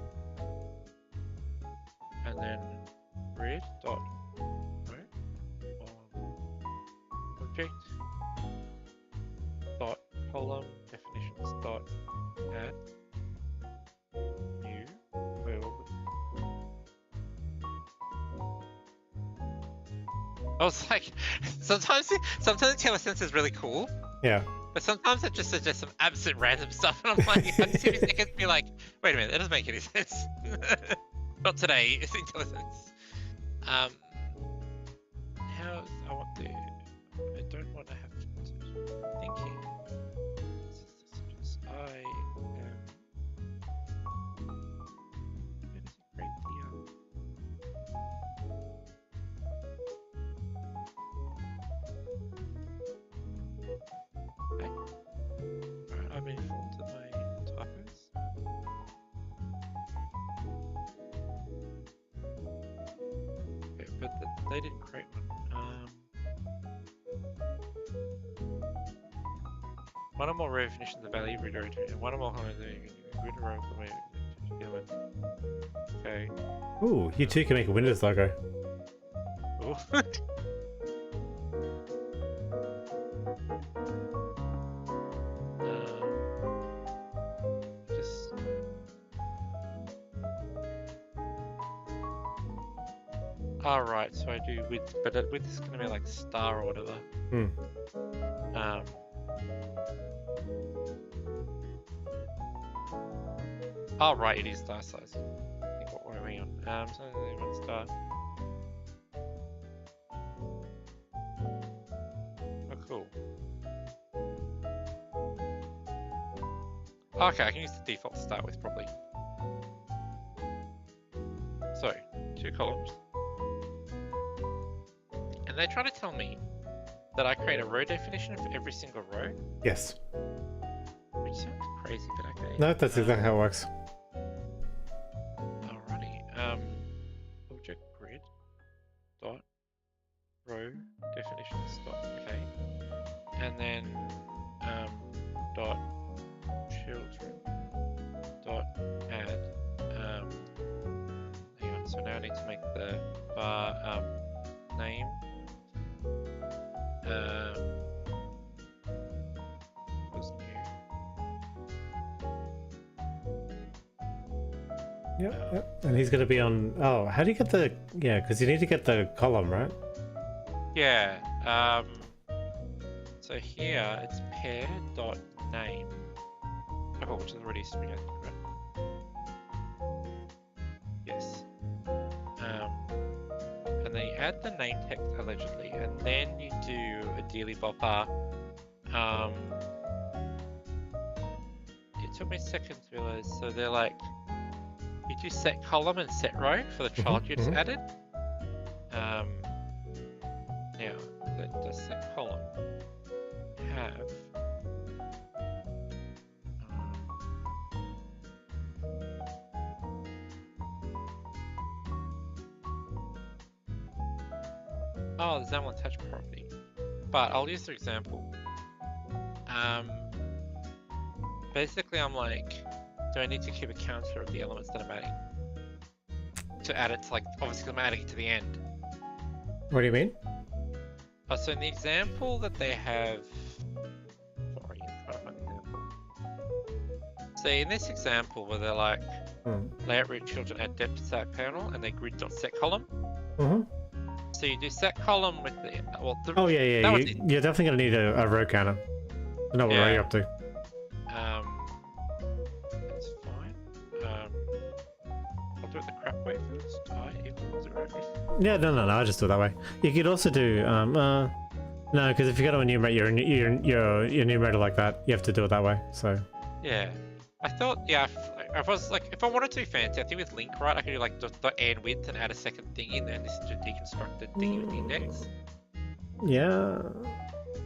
And then grid dot, object dot column definitions dot add new variable. I was like, sometimes TLSense is really cool. Yeah. But sometimes it just suggests some absolute random stuff, and I'm like, I just every second be like, wait a minute, that doesn't make any sense. Not today, it's IntelliSense. How I want to. I don't want to have to thinking. I am. Where does it create the okay. Alright, I've been informed of my typos. Okay, but they didn't create one. One or more definitions of value redirected, and one or more okay. Ooh, you too can make a Windows logo. Ooh. Just right, so I do width, but width is gonna be like star or whatever. Oh right, it is star size. I think what are we on? So 1 star. Oh cool. Okay, I can use the default to start with probably. So, 2 columns. And they try to tell me that I create a row definition for every single row. Yes. Which sounds crazy, but okay. No, that's exactly how it works. Alrighty. Object grid dot row definitions dot okay. And then dot children dot add hang on, so now I need to make the bar name. Was new. Yep. And he's gonna be on. Oh, how do you get the? Yeah, because you need to get the column, right? Yeah. So here it's pair.name. Oh, which is already spaghetti, right? Yes. And then you add the name text allegedly, and then you do a dealy bopper. It took me a second to realize. So they're like, you do set column and set row for the child you just added. Now, does set column have oh, there's no attached property. But I'll use the example. Basically I'm like, do I need to keep a counter of the elements that I'm adding? To add it to, like, obviously I'm adding it to the end. What do you mean? So in the example that they have, sorry, I'm trying to find the example. So in this example where they're like, layout root children add depth to stack panel and they grid.set column. So you do set column with the, well, oh yeah, you're definitely gonna need a row counter. I know what row you're up to. That's fine. I'll do it the crap way first. I equals 0. Yeah, no, I just do it that way. You could also do no, because if you got to enumerate your enumerator like that, you have to do it that way. So yeah, I thought I was like, if I wanted to be fancy, I think with link right, I could do like dot and width and add a second thing in there, and this is a deconstructed thing with the index. Yeah.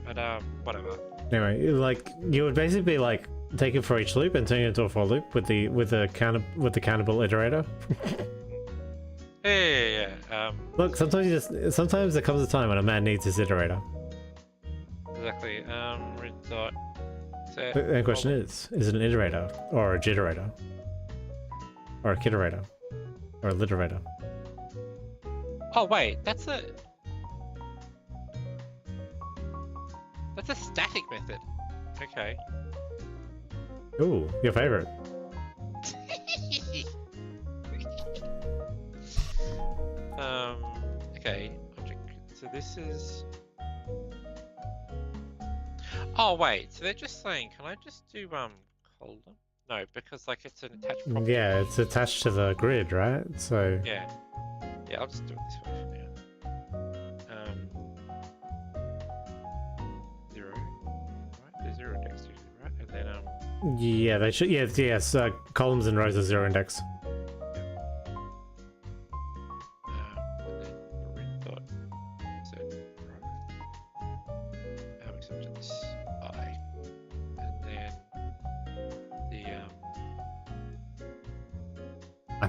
But whatever. Anyway, like you would basically be like take it for each loop and turn it into a for loop with the countable iterator. Yeah. Look, sometimes there comes a time when a man needs his iterator. Exactly. Red dot. The question is it an iterator or a jitterator? Or a kitterator? Or a literator? Oh wait, that's a static method. Okay. Ooh, your favorite. Okay. Object. So this is. Oh wait, so they're just saying, can I just do column? No, because like it's an attached property. Yeah, it's attached to the grid, right? So. Yeah, I'll just do it this way for now. 0, right? There's 0 index usually, right? And then yeah, they should. Yes. Columns and rows are 0 index. I++.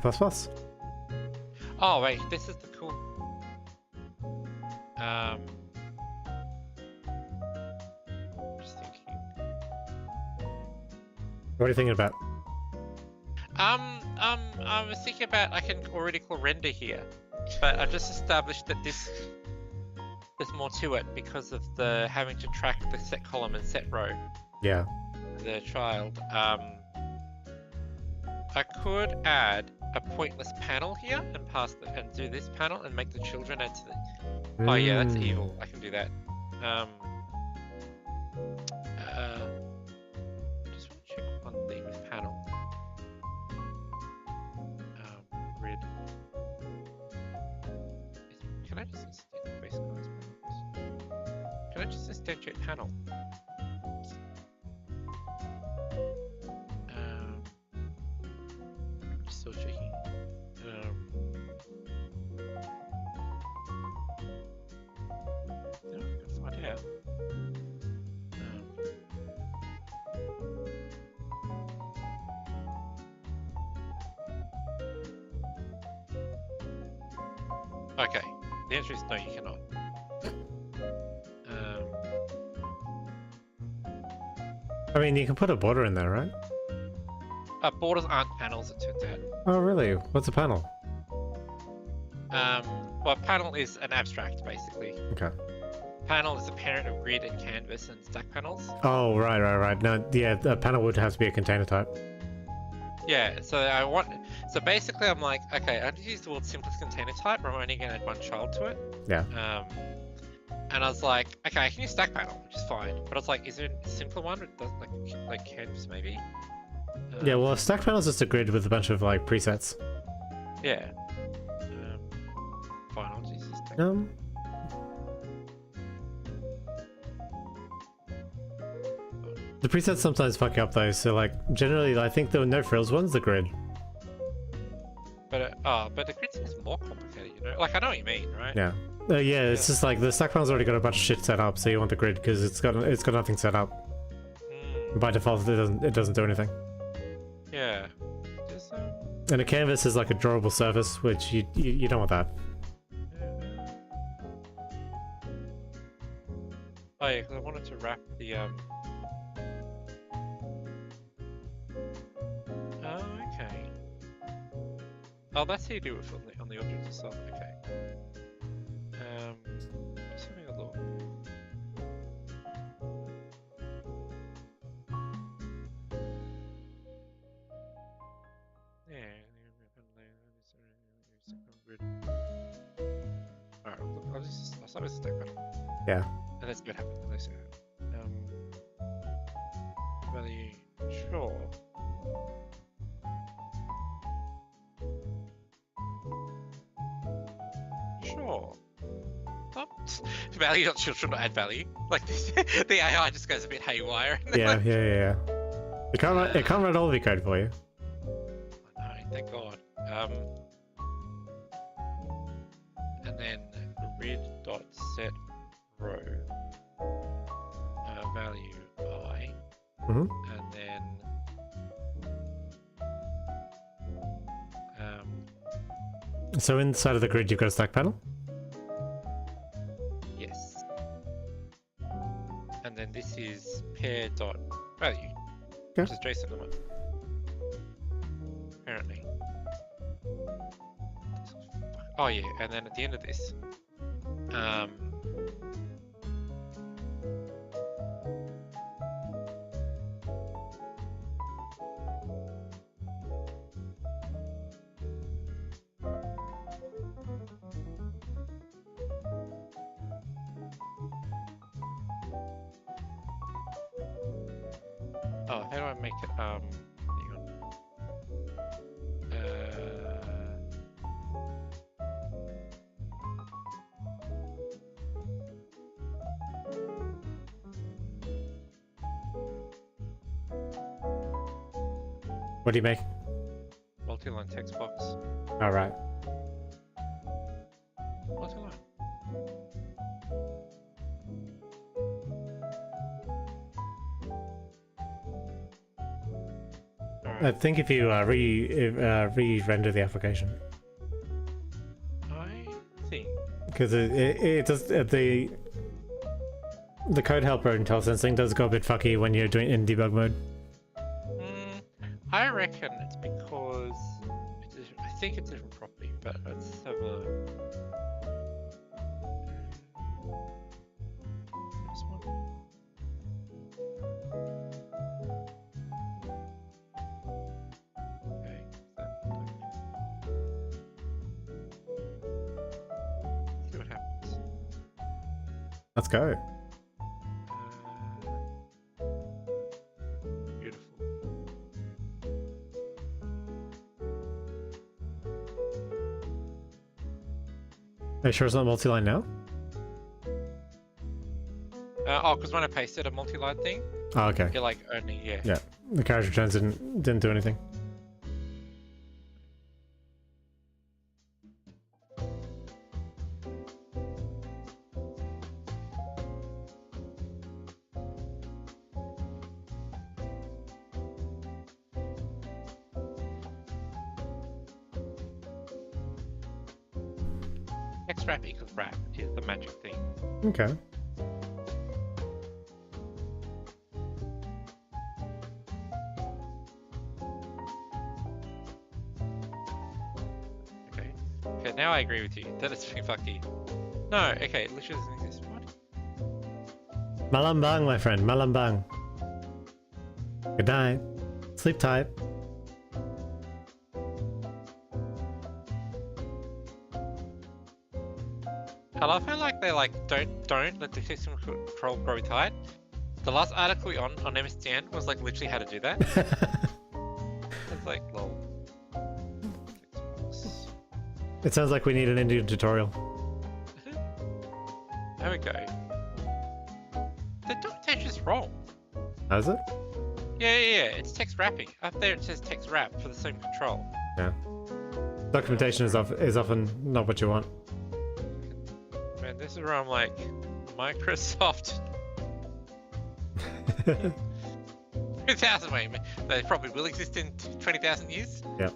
Oh wait, this is the cool. Just thinking. What are you thinking about? I was thinking about I can already call render here, but I just established that there's more to it because of the having to track the set column and set row. Yeah. The child. I could add a pointless panel here and and do this panel and make the children add to the. Oh yeah, that's evil. I can do that. Just want to check one thing with panel. Grid. Can I just instantiate base class panels? Can I just instantiate panel? Still checking. No, good find out. Okay, the answer is no, you cannot. I mean, you can put a border in there, right? Borders aren't panels, it turns out. Oh, really? What's a panel? Well, panel is an abstract, basically. Okay. Panel is the parent of grid and canvas and stack panels. Oh, right. No, yeah, the panel would have to be a container type. Yeah, so basically I'm like, okay, I need to use the word simplest container type, but I'm only going to add one child to it. Yeah. And I was like, okay, I can use stack panel, which is fine. But I was like, is there a simpler one? It does like canvas maybe? Yeah, well, a stack panel is just a grid with a bunch of like presets. Yeah. Fine, I'll just use stack. The presets sometimes fuck you up though, so like generally I think the no frills one's the grid. But the grid seems more complicated, you know? Like I know what you mean, right? Yeah. Yeah, it's just like the stack panel's already got a bunch of shit set up, so you want the grid because it's got nothing set up. By default, it doesn't do anything. Yeah. And a canvas is like a drawable surface, which you don't want that. Oh yeah, because I wanted to wrap the Oh, okay. Oh, that's how you do it on the object itself. Okay. Just having a look. Yeah. Alright, I'll start with the stack panel. Yeah. And let's see what happens. Let's see what happens. Value, sure. Sure. Oh, value not sure should not add value. Like this, the AI just goes a bit haywire. Yeah. It can't write all of your code for you. I know, thank God. And then grid dot set row value I, and then so inside of the grid you've got a stack panel? yes. And then this is pair dot value, which is JSON limit. Apparently. Oh yeah, and then at the end of this, oh, how do I make it, hang on. What do you make? Multi-line text box. Alright. Multi-line. I think if you re-render the application, I think. because it does the code helper IntelliSense thing does go a bit fucky when you're doing it in debug mode. I reckon it's because I think it's a different property, but let's have a. This one. Okay. See what happens. Let's go. Beautiful. Are you sure it's not multi-line now? Oh, because when I pasted a multi-line thing, Oh, okay. it like only Yeah, the carriage returns didn't do anything. X wrap equals wrap is the magic thing. Okay. Okay. Okay, now I agree with you. That is being fucky. No, okay, it literally doesn't exist. What? Malambang, my friend, malambang. Good night. Sleep tight. I feel like they like don't let the system control grow tight. The last article on MSDN was like literally how to do that. It's like lol. It sounds like we need an Indian tutorial. There we go. The documentation is wrong. How's it? Yeah, it's text wrapping. Up there it says text wrap for the same control. Yeah. Documentation is often not what you want. Man, this is where I'm like, Microsoft. 2000, wait, they probably will exist in 20,000 years? Yeah.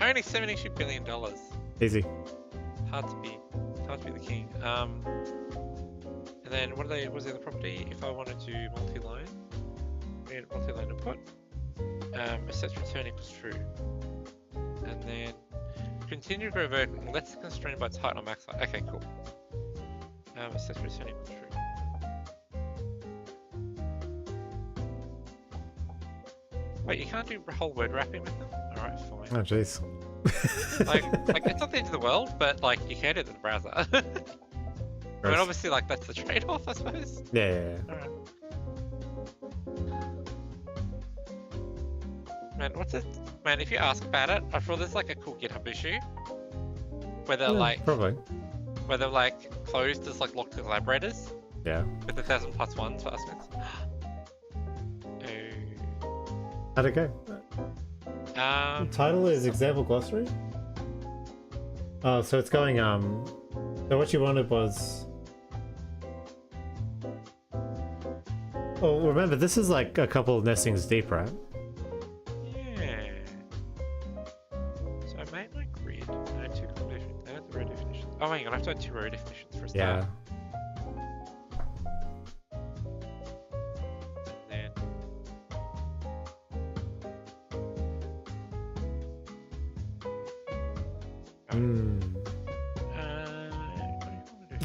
Only $72 billion. Easy. Hard to be the king. And then what was the other property? If I wanted to multi-line, multi-line input, sets return equals true. And then continue to grow vertical unless it's constrained by its height or max height. Okay, cool. Sets return equals true. Wait, you can't do whole word wrapping with them? Alright, fine. Oh jeez. like it's not the end of the world, but like you can do it in the browser. I mean, obviously, like that's the trade-off, I suppose. Yeah. Alright. Man, what's it? Man, if you ask about it, I feel there's like a cool GitHub issue where they're probably. where they're like closed as like locked collaborators. Yeah. With 1,000+1 for estimates. How'd it go? The title is example glossary. Oh, so it's going so what you wanted was, oh, remember this is like a couple of nestings deep, right? Yeah. So I made my grid. I had two definitions. I had the row definitions. Oh, hang on, I have to add two row definitions for a start. Yeah.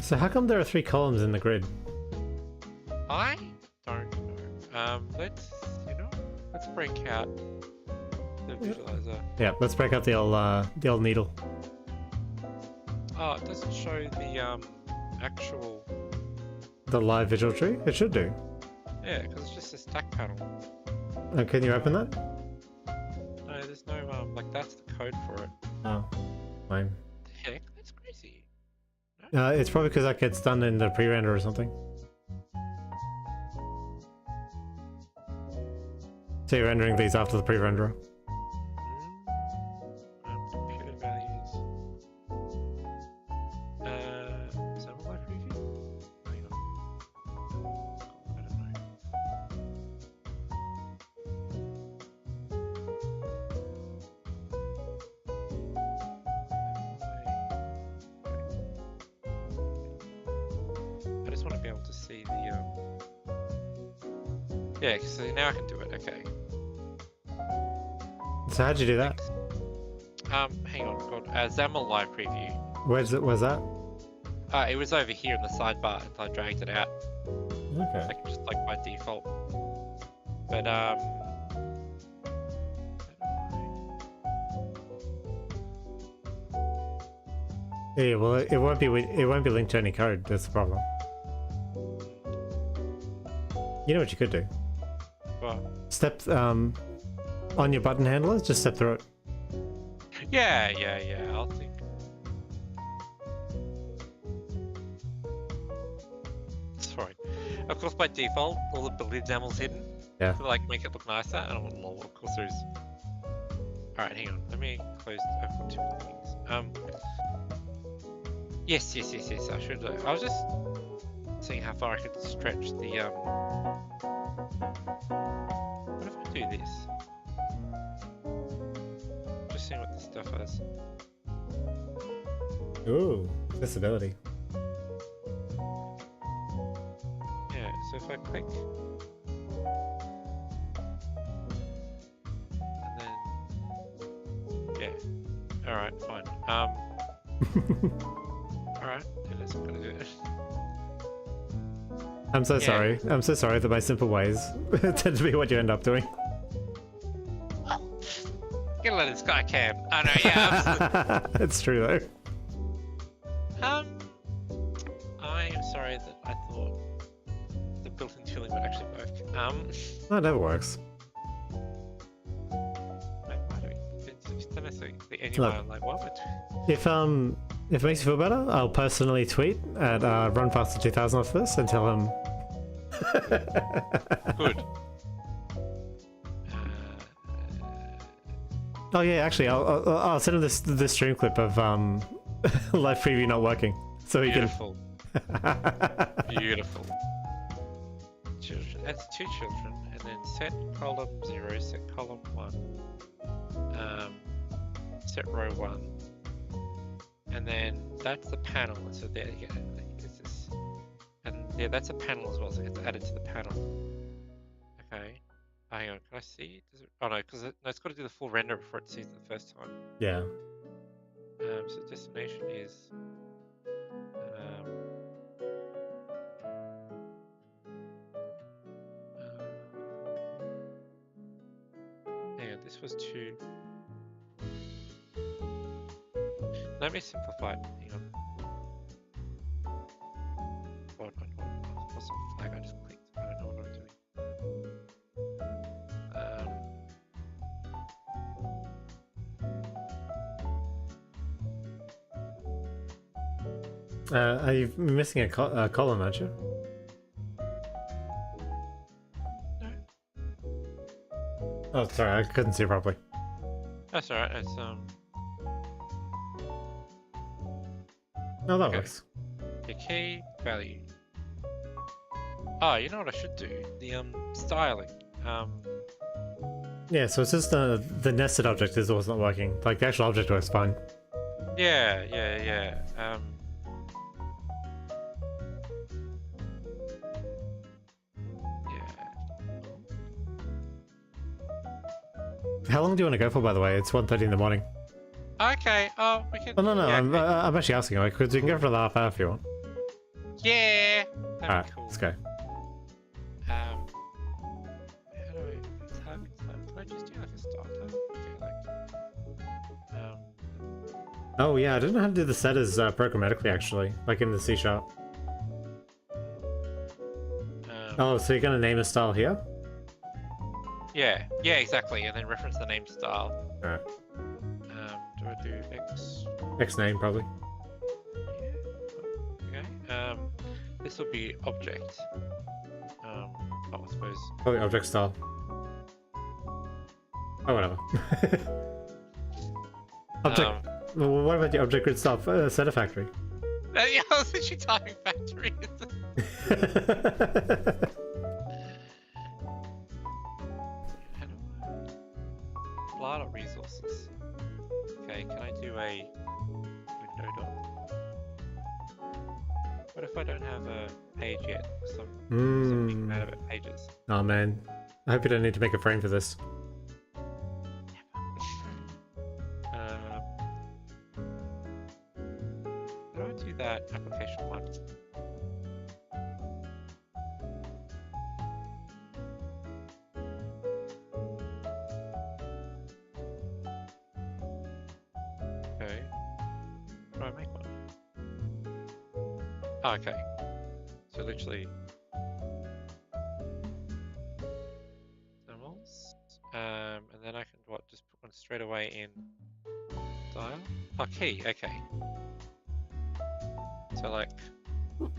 So how come there are 3 columns in the grid? I don't know. Let's break out the visualizer. Yeah, let's break out the old needle. Oh, it doesn't show the actual. The live visual tree? It should do. Yeah, because it's just a stack panel. Can you open that? No, there's no like that's the code for it. Oh, fine. The heck, that's crazy. It's probably because that gets done in the pre-render or something. So you're rendering these after the pre-renderer. Computer values. Is that a live preview? Hang on. I don't know. I just want to be able to see the yeah, so now I can do it. Okay. So how'd you do that? Hang on, God. XAML live preview. Where's that? It was over here in the sidebar. I dragged it out. Okay. Like just like by default. But Yeah, well, it won't be linked to any code. That's the problem. You know what you could do? What? Step on your button handlers. Just step through it. Yeah. I'll think. Sorry. Of course, by default, all the build XAML's hidden. Yeah. To like make it look nicer. And I'm like, lol. Of course, there's. All right, hang on. Let me close. I've got too many things. Yes. I should. I was just seeing how far I could stretch the. What if I do this? Just seeing what this stuff has. Ooh, accessibility. Yeah. So if I click. And then. Yeah. All right. Fine. Alright, it is gonna do it. I'm so sorry. I'm so sorry that my simple ways tend to be what you end up doing. Get a load of sky cam. Oh no, yeah. It's true though. I am sorry that I thought the built-in tooling would actually work. That never works. Why do we? It's the Look. like what would? If it makes you feel better, I'll personally tweet at RunFaster2000 off this and tell him. Good. Oh yeah, actually, I'll send him this stream clip of live preview not working, so he Beautiful. Beautiful. Children. That's 2 children, and then set column 0, set column 1, set row 1, and then that's the panel. So there you go. Is this, and yeah, that's a panel as well. So it's added to the panel. Okay. Hang on. Can I see? Does it, oh no, because it's got to do the full render before it sees it the first time. Yeah. So destination is. Hang on, this was 2. Let me simplify it. Hang on. Hold on. What's the flag I just clicked? I don't know what I'm doing. Are you missing a column, aren't you? No. Oh, sorry, I couldn't see properly. That's alright. It's No, that Okay. works. the key value. Oh, you know what I should do? The styling. Yeah, so it's just the nested object is also not working. Like the actual object works fine. Yeah. How long do you want to go for, by the way? It's 1:30 in the morning. Okay. Oh, we can. Oh no, Yeah, I'm actually asking, like, because you can go for another half hour if you want. yeah. That'd Alright, be cool. let's go. How do I type? Can I just do like a start type? Okay, like. Oh yeah, I didn't know how to do the setters programmatically actually, like in the C#. Oh, so you're gonna name a style here? Yeah, exactly, and then reference the name style. Alright. Do I do X? X name probably. Yeah. Okay. This will be object. Oh, I suppose. Probably object style. Oh, whatever. Object. Well, what about the object grid style setter factory? Yeah, I was literally typing factory. How do I? Lot of resources. Okay, can I do a window dot? What if I don't have a page yet? Because I'm being mad about pages. Oh man, I hope you don't need to make a frame for this. How do I do that application 1? Okay. How do I make one? Oh, okay. So literally symbols. And then I can just put one straight away in style? Oh, key, okay. So like and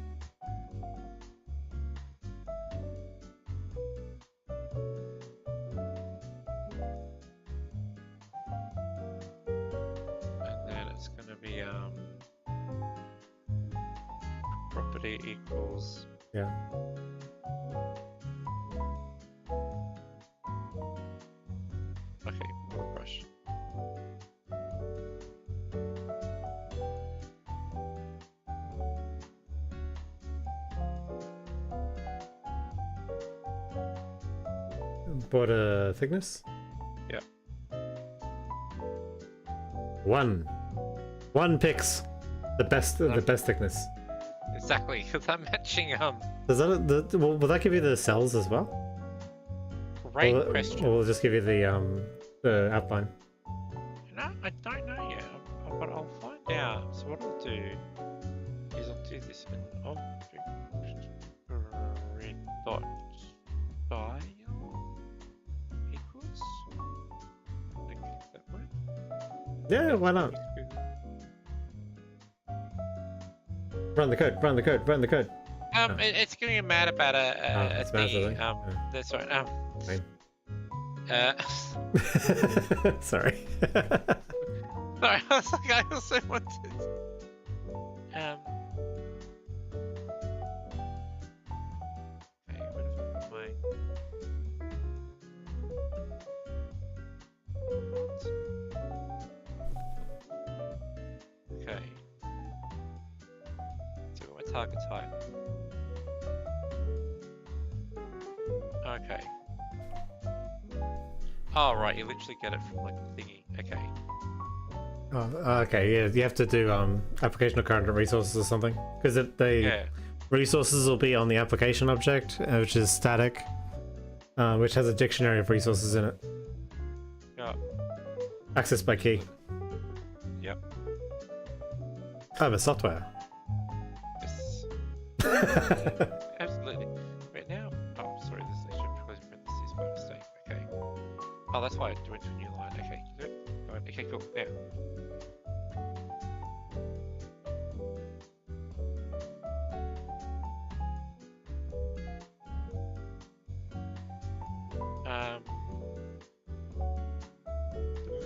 then it's gonna be property equals Yeah. okay, brush. Border thickness? Yeah. 1 pix. The best thickness. Exactly, because I'm matching Does that will that give you the cells as well? Great Or question. Or will it just give you the outline? No, I don't know yet, but I'll find out. So what I'll do is I'll do this in object grid dot style equals. I think that word. Yeah, why not? Run the code, run the code, run the code. It's getting me mad about a it's mad, thing. yeah. That's right. Fine. Sorry. Sorry, I was like, I also wanted. Okay, what if I put my. Okay. So my target type. Okay. Oh right, you literally get it from like the thingy. Okay. Oh, okay, yeah, you have to do application of current resources or something, because resources will be on the application object, which is static, which has a dictionary of resources in it. Yeah. Accessed by key. Yep. Oh, but software. Yes. Absolutely. Right now. Oh, sorry. This is actually closing parentheses by mistake. Okay. Oh, that's why I went to a new line. Okay. Good. Okay, cool. Now.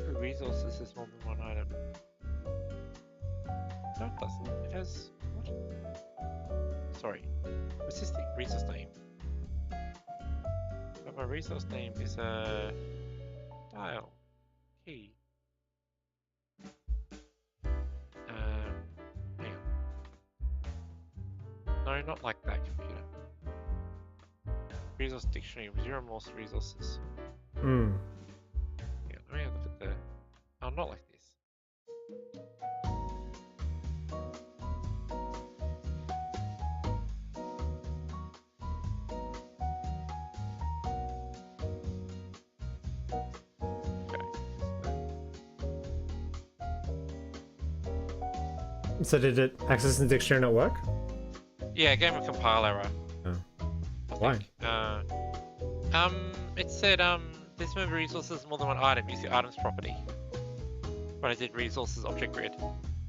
The resources is more than one item. No, it doesn't. It has what? Sorry. What's this thing? Resource name. But my resource name is dial key. Hang on. No, not like that, computer. Resource dictionary with 0 more resources. Hmm. Yeah, let me have a look at the. Oh, not like this. So did it access the dictionary not work? Yeah, it gave me a compile error. Oh. I Why? think. It said this member resources is more than one item. Use the items property. When I did resources object grid,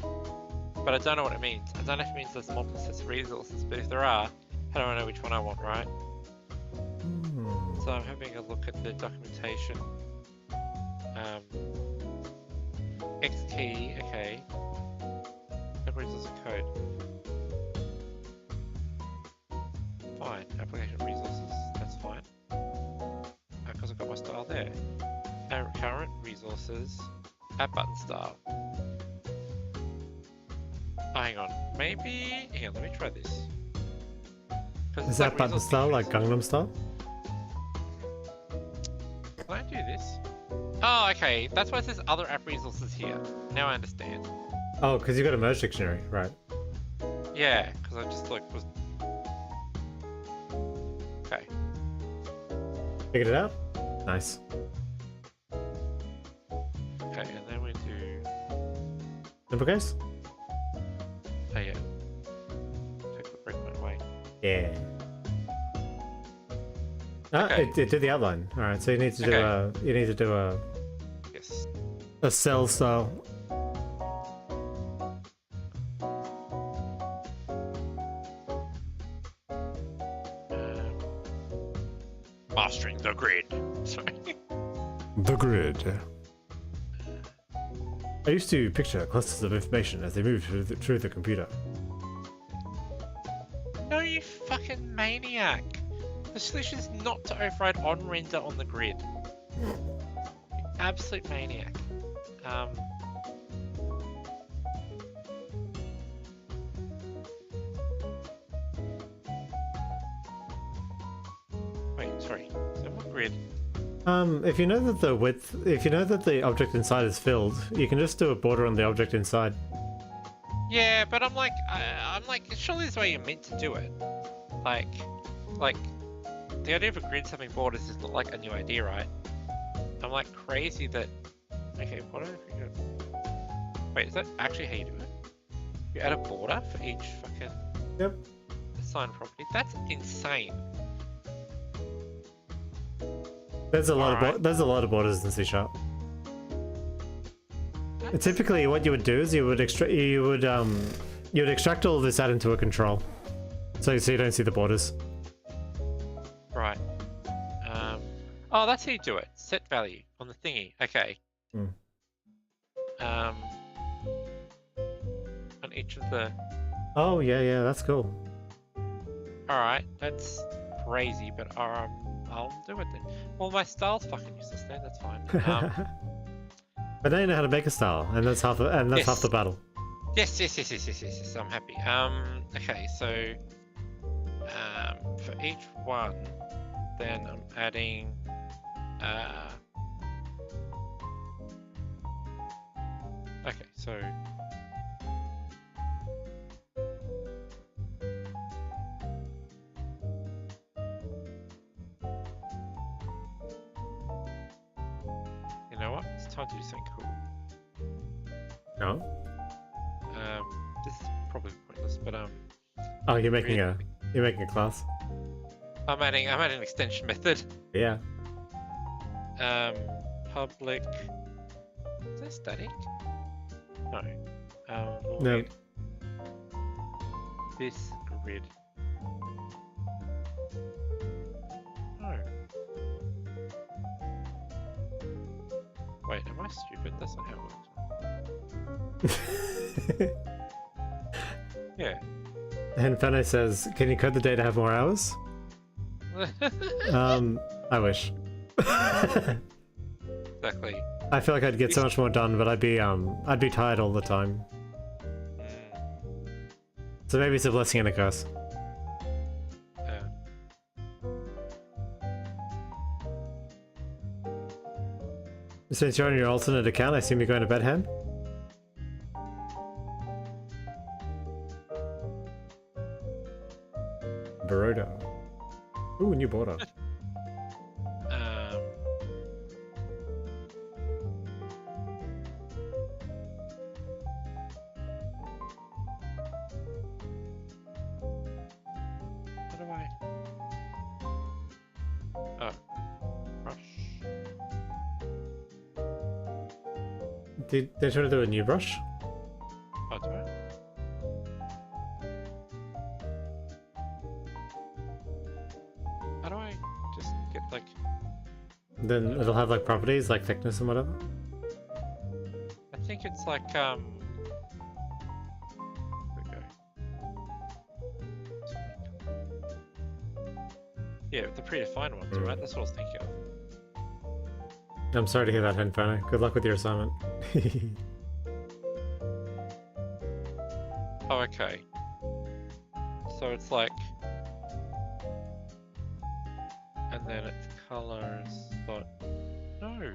but I don't know what it means. I don't know if it means there's multiple sets of resources, but if there are, how do I know which one I want, right? So I'm having a look at the documentation. X key, okay. Resource code. Fine. Application resources, that's fine. Because I've got my style there. Current resources, app button style. Oh, hang on. Maybe. Hang on, let me try this. Is that button style like Gangnam style? Can I do this? Oh, okay. That's why it says other app resources here. Now I understand. Oh, because you got a merge dictionary, right? Yeah, because I just like was. Okay. Figured it out? Nice. Okay, and then we do. Simple case? Oh yeah. Take the breakpoint away. Yeah. Ah, Okay. it did the outline. All right, so you need to do Yes. a cell style. Mastering the grid. Sorry. The grid. I used to picture clusters of information as they move through the computer. No, you fucking maniac. The solution is not to override on render on the grid. You absolute maniac. Wait, sorry. So what grid? If you know that the width, if you know that the object inside is filled, you can just do a border on the object inside. Yeah, but I'm like, surely this way you're meant to do it. Like, the idea of a grid having borders is not like a new idea, right? I'm like crazy that. Okay, what if we go? Wait, is that actually how you do it? You add a border for each fucking Yep. assigned property. That's insane. There's a lot Alright. of there's a lot of borders in C#. Typically, what you would do is you would extract all of this out into a control, so you don't see the borders. Right. Oh, that's how you do it. Set value on the thingy. Okay. Hmm. On each of the. Oh yeah, that's cool. All right, that's crazy, but I'll do it then. Well, my style's fucking useless then. That's fine. But now you know how to make a style, and that's half half the battle. Yes. I'm happy. Okay, so for each one, then I'm adding okay, so you know what? It's time to do something cool. No. This is probably pointless, but Oh, you're making a class. I'm adding an extension method. Yeah. Public. Is that static? No. No. Void this grid. No. Wait, am I stupid? That's not how it works. Yeah. Henfano says, "Can you code the day to have more hours?" I wish. Exactly. I feel like I'd get so much more done, but I'd be tired all the time. So maybe it's a blessing and a curse. Since you're on your alternate account, I assume you're going to bed, Hen? Baroda. Ooh, new border. How do I? Oh, brush. Did they try to do a new brush? Oh, do I? How do I just get like? Then it'll have like properties like thickness and whatever. I think it's like There we go. Yeah, the predefined ones, right? That's what I was thinking of. I'm sorry to hear that, Henfano. Good luck with your assignment. Oh, okay. So it's like, and then it's colors, but no.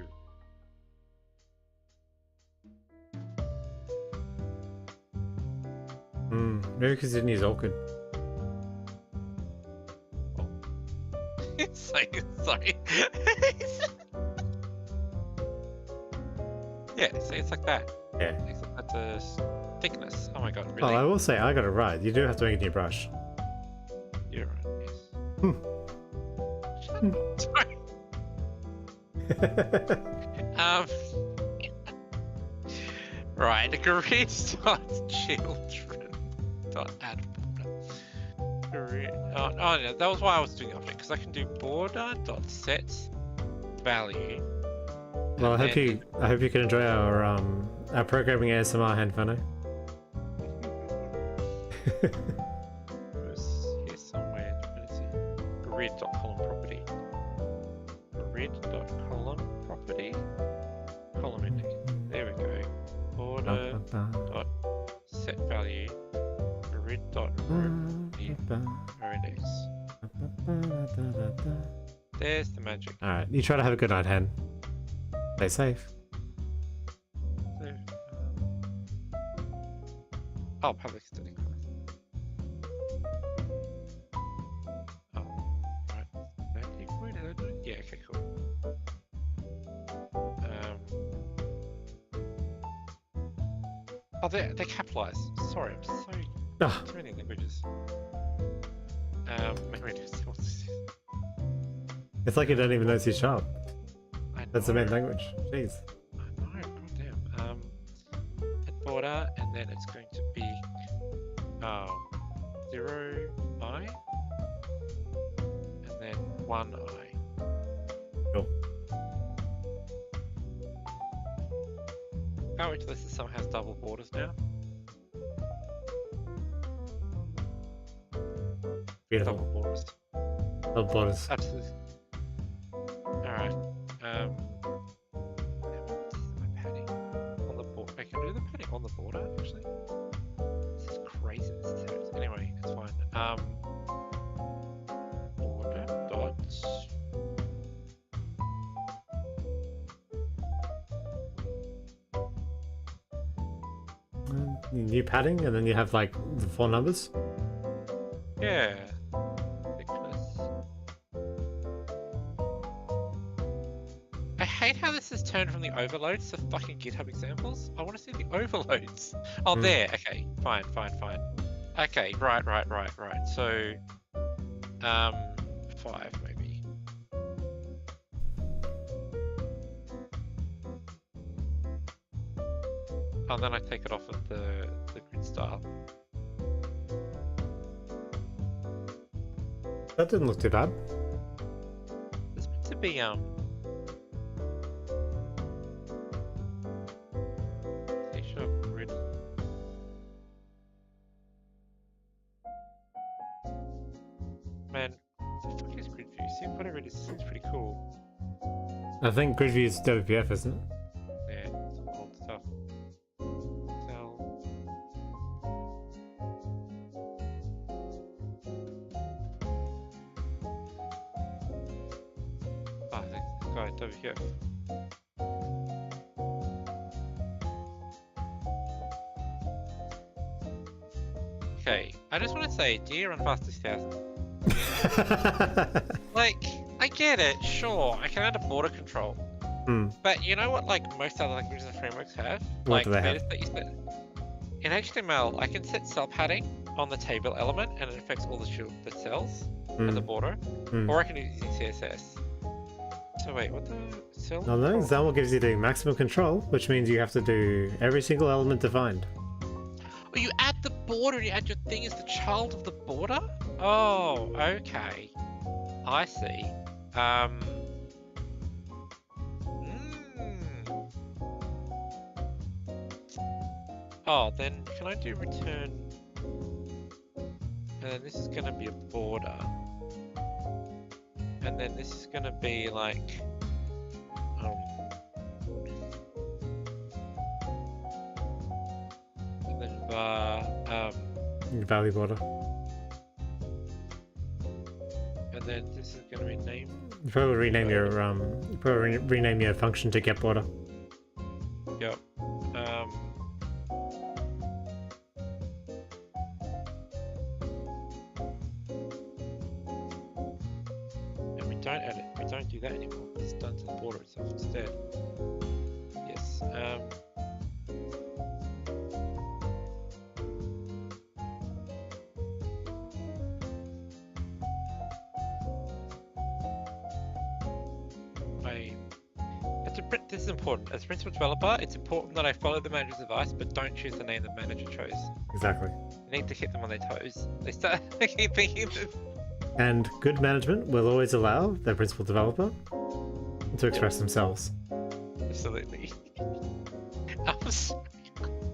Maybe because you didn't use Orchid. Sorry. Yeah, see, it's like that. Yeah. Except that's a thickness. Oh my god, Oh, really? I will say, I got it right. You do have to make a new brush. You're right, yes. Hmm. Shut up. Sorry. Right, grid.children.add border. Grid. Oh no, that was why I was doing update, because I can do border.set value. Well, I hope you can enjoy our programming ASMR, Henfano. It was here somewhere. What is it? Grid.column property. Grid.column property. Column index. There we go. Border dot set value. Grid dot row index. There's the magic. Alright, you try to have a good night, Hen. Stay safe. So, Oh, public static class. Oh, right. Did I do it? Yeah, okay, cool. Oh, they're capitalized. Sorry, I'm so Ah, too many languages. Memory difficulties. it's like you don't even know C#. I That's the main know. language. Jeez. I know, goddamn. Head border, and then it's going to be 0i, and then 1i. Cool. Can't wait till this somehow has double borders now. Beautiful. Double borders. Double borders. Absolutely. Alright. Padding on the border. I can do the padding on the border, actually. This is crazy. This is serious. Anyway, it's fine. Border dots. New padding, and then you have like the 4 numbers. Yeah. Thickness. I hate how this has turned from the overloads to fucking GitHub examples. I want to see the overloads. Oh, there. Okay. Fine. Okay. Right. So, 5 maybe. Oh, then I take it off of the grid style. That didn't look too bad. There's meant to be C# grid. Man, what the fuck is grid view? See, whatever it is, it seems pretty cool. I think grid view is WPF, isn't it? Yeah, some old stuff. Excel. Ah, this guy WPF. Okay, I just want to say, dear Unfast 2000. Like, I get it, sure, I can add a border control. But you know what, like, most other languages and frameworks have? What do they have? That you set. In HTML, I can set cell padding on the table element, and it affects all the cells and the border. Or I can do it using CSS. So wait, what the cell? No, no, XAML gives you the maximum control, which means you have to do every single element defined. Oh, you add the border and you add your thing as the child of the border? Oh, okay. I see. Oh, then can I do return? And then this is gonna be a border. And then this is gonna be like, and then Value border. and then this is gonna be named. You probably rename your function to get border. Yep. And we don't edit. We don't do that anymore. It's done to the border itself instead. Yes. This is important. As principal developer, it's important that I follow the manager's advice, but don't choose the name the manager chose. Exactly. You need to keep them on their toes. They start keep thinking that. And good management will always allow their principal developer to express themselves. Absolutely.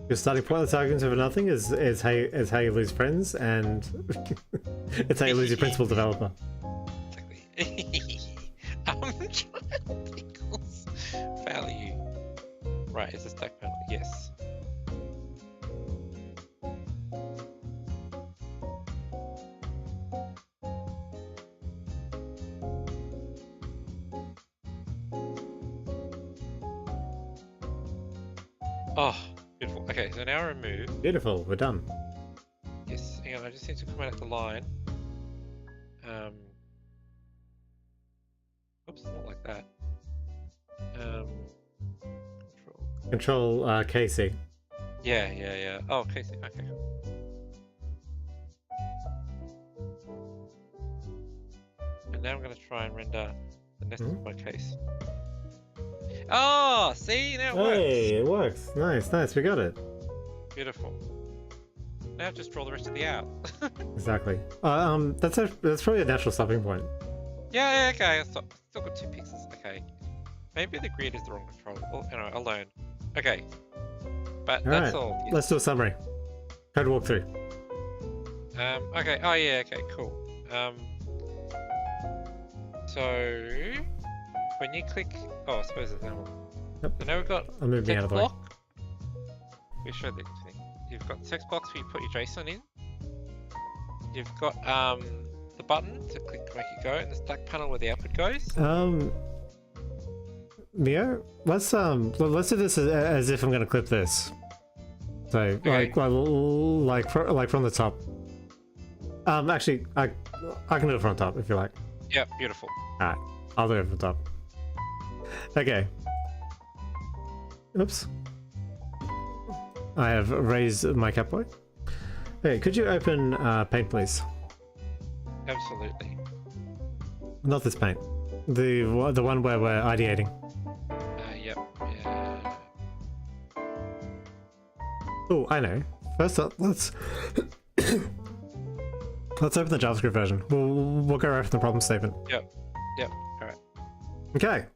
Your starting point, let's argument over nothing, is how you lose friends, and it's how you lose your principal developer. Exactly. I'm trying to think value. Right, is this stack panel? Yes. Oh, Beautiful. Okay, so now remove. Beautiful, we're done. Yes, hang on, I just need to comment at the line. Oops, not like that. Control. Control KC. Yeah. Oh, Casey. Okay. And now I'm going to try and render the nest of my case. Oh, see, now it works. Hey, it works. Nice, we got it. Beautiful. Now just draw the rest of the out. Exactly. That's probably a natural stopping point. Yeah, okay. I still got 2 pixels. Okay. Maybe the grid is the wrong control. Oh, anyway, I'll learn. Okay. But that's all. Yes. Let's do a summary. Code walkthrough. Okay. Oh yeah. Okay. Cool. So when you click, oh, I suppose there's now. Yep. So now we've got I'll move me out text of the way. block. We show the thing. You've got the text box where you put your JSON in. You've got the button to click to make it go, and the stack panel where the output goes. Mio, let's do this as if I'm going to clip this. So Okay. like from the top. Actually, I can do it from the top if you like. Yeah, beautiful. All right, I'll do it from the top. Okay. Oops. I have raised my Catboy. Hey, could you open Paint, please? Absolutely. Not this Paint. The one where we're ideating. Yep. Yeah. Oh, I know. First up, let's open the JavaScript version. We'll go right from the problem statement. Yep. All right. Okay.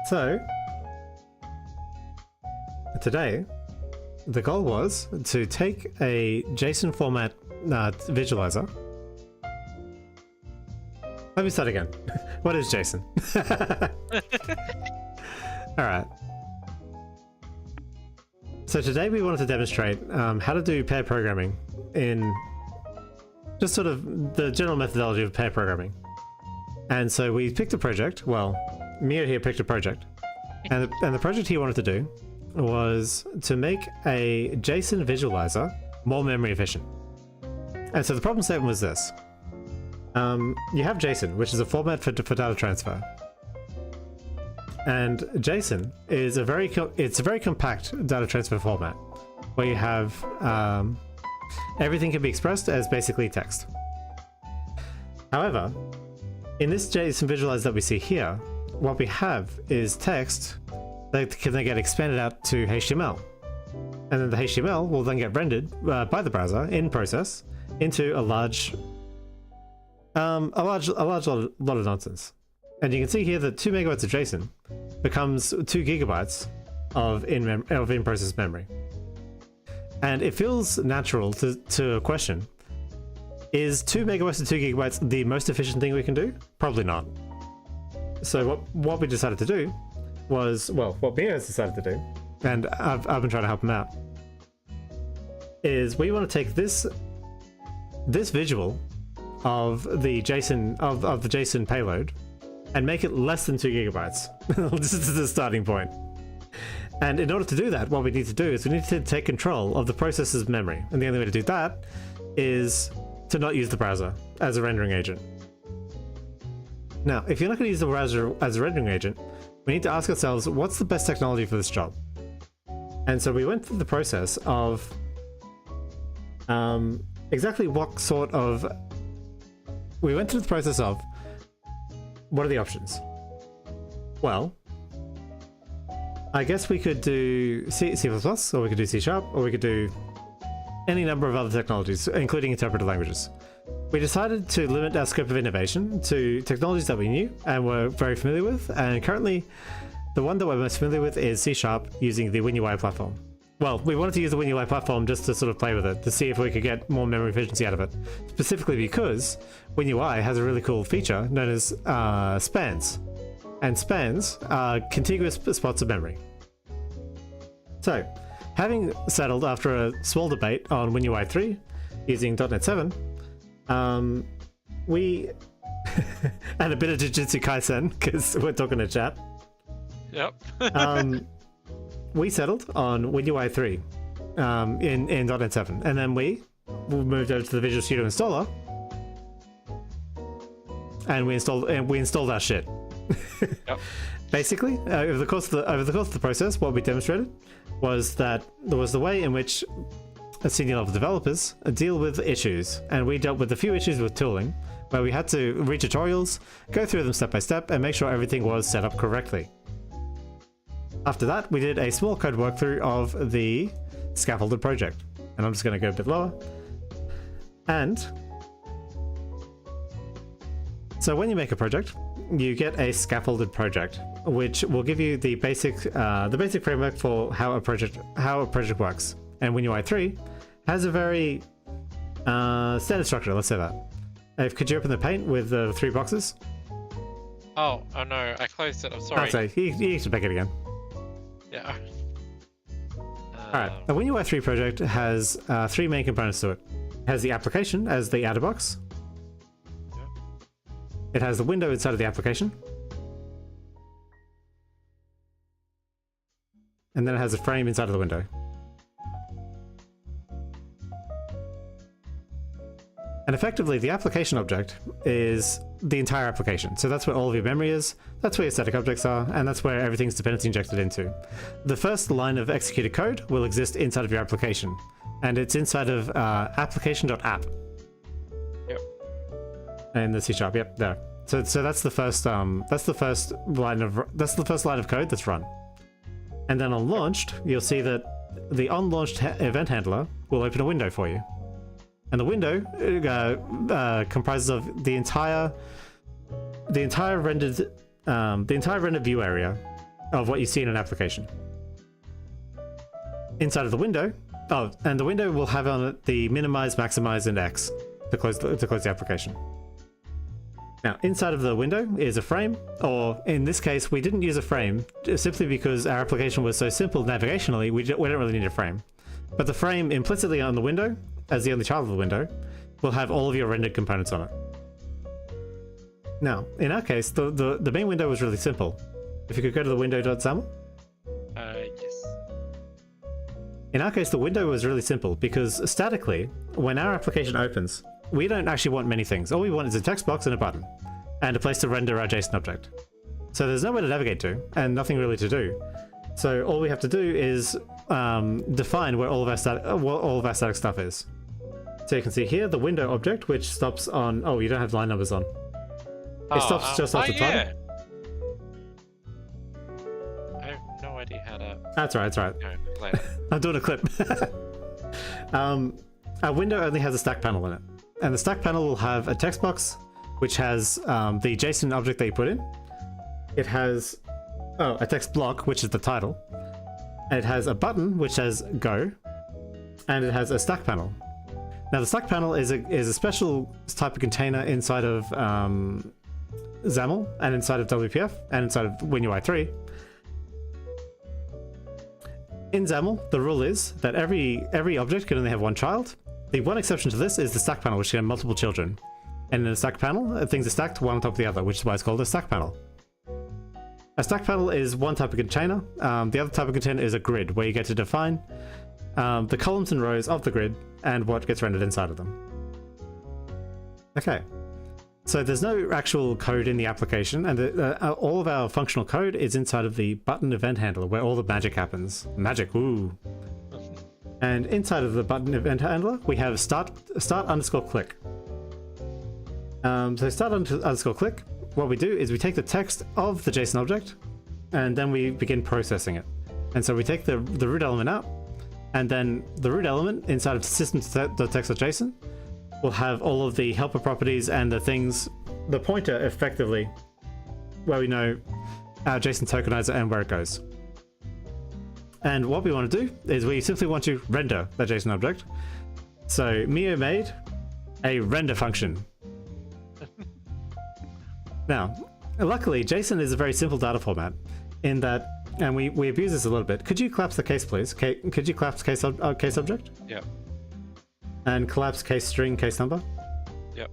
So today, the goal was to take a JSON format visualizer. Let me start again. What is JSON? All right. So today we wanted to demonstrate how to do pair programming in just sort of the general methodology of pair programming. And so we picked a project. Well, Mio here picked a project. And the project he wanted to do was to make a JSON visualizer more memory efficient. And so the problem statement was this. You have JSON, which is a format for data transfer. And JSON is a very compact data transfer format where you have everything can be expressed as basically text. However, in this JSON visualizer that we see here, what we have is text that can then get expanded out to HTML. And then the HTML will then get rendered by the browser in process into a large lot of nonsense. And you can see here that 2 megabytes of JSON becomes 2 gigabytes of in-process memory. And it feels natural to question, is 2 megabytes to 2 gigabytes the most efficient thing we can do? Probably not. So what we decided to do was, well, what Mio has decided to do, and I've been trying to help him out, is we want to take this visual of the JSON payload and make it less than 2 gigabytes. This is the starting point. And in order to do that, what we need to do is we need to take control of the processor's memory. And the only way to do that is to not use the browser as a rendering agent. Now, if you're not going to use the browser as a rendering agent, we need to ask ourselves, what's the best technology for this job? And so we went through the process of exactly what sort of... We went through the process of what are the options? Well, I guess we could do C++, or we could do C#, or we could do any number of other technologies, including interpreted languages. We decided to limit our scope of innovation to technologies that we knew and were very familiar with, and currently the one that we're most familiar with is C# using the WinUI platform. Well, we wanted to use the WinUI platform just to sort of play with it, to see if we could get more memory efficiency out of it. Specifically because WinUI has a really cool feature known as spans. And spans are contiguous spots of memory. So, having settled after a small debate on WinUI 3 using .NET 7, we... and a bit of Jujutsu Kaisen, because we're talking to chat. Yep. we settled on WinUI 3 in .NET 7, and then we moved over to the Visual Studio installer, and we installed our shit. Yep. Basically, over the course of the process, what we demonstrated was that there was the way in which senior level developers deal with issues, and we dealt with a few issues with tooling, where we had to read tutorials, go through them step by step, and make sure everything was set up correctly. After that, we did a small code walkthrough of the scaffolded project, and I'm just going to go a bit lower. And so when you make a project, you get a scaffolded project, which will give you the basic framework for how a project works. And WinUI 3 has a very standard structure. Let's say that. Could you open the paint with the 3 boxes? Oh no, I closed it. I'm sorry. So you need to make it again. Yeah. Alright, a WinUI 3 project has 3 main components to it. It has the application as the outer box. Yep. It has the window inside of the application. And then it has a frame inside of the window. And effectively, the application object is the entire application. So that's where all of your memory is, that's where your static objects are, and that's where everything's dependency injected into. The first line of executed code will exist inside of your application, and it's inside of application.app. Yep. And the C#, yep, there. So that's the first line of code that's run. And then on launched, you'll see that the onLaunched event handler will open a window for you. And the window comprises of the entire rendered view area of what you see in an application. Inside of the window, and the window will have on it the minimize, maximize, and X to close the application. Now, inside of the window is a frame, or in this case, we didn't use a frame simply because our application was so simple navigationally. We don't really need a frame. But the frame implicitly on the window, as the only child of the window, will have all of your rendered components on it. Now, in our case, the main window was really simple. If you could go to the window.xaml. Yes. In our case, the window was really simple because statically, when our application opens, we don't actually want many things. All we want is a text box and a button, and a place to render our JSON object. So there's nowhere to navigate to, and nothing really to do. So all we have to do is define where all of our static stuff is. So you can see here the window object, which stops on. Oh, you don't have line numbers on. It stops just after title. I have no idea how to. That's right. That's right. No, later. I'm doing a clip. Our window only has a stack panel in it, and the stack panel will have a text box, which has the JSON object that you put in. It has a text block, which is the title. And it has a button, which says go, and it has a stack panel. Now the stack panel is a special type of container inside of XAML, and inside of WPF, and inside of WinUI 3. In XAML, the rule is that every object can only have one child. The one exception to this is the stack panel, which can have multiple children. And in a stack panel, things are stacked one on top of the other, which is why it's called a stack panel. A stack panel is one type of container. The other type of container is a grid, where you get to define the columns and rows of the grid and what gets rendered inside of them. Okay, so there's no actual code in the application, and all of our functional code is inside of the button event handler, where all the magic happens. Magic, ooh. And inside of the button event handler, we have start underscore click. So start underscore click. What we do is we take the text of the JSON object, and then we begin processing it. And so we take the root element out, and then the root element inside of system.text.json will have all of the helper properties and the things, the pointer effectively, where we know our JSON tokenizer and where it goes. And what we want to do is we simply want to render the JSON object. So Mio made a render function. Now, luckily, JSON is a very simple data format in that, and we abuse this a little bit. Could you collapse the case, please? Could you collapse case object? Yep. And collapse case string, case number? Yep.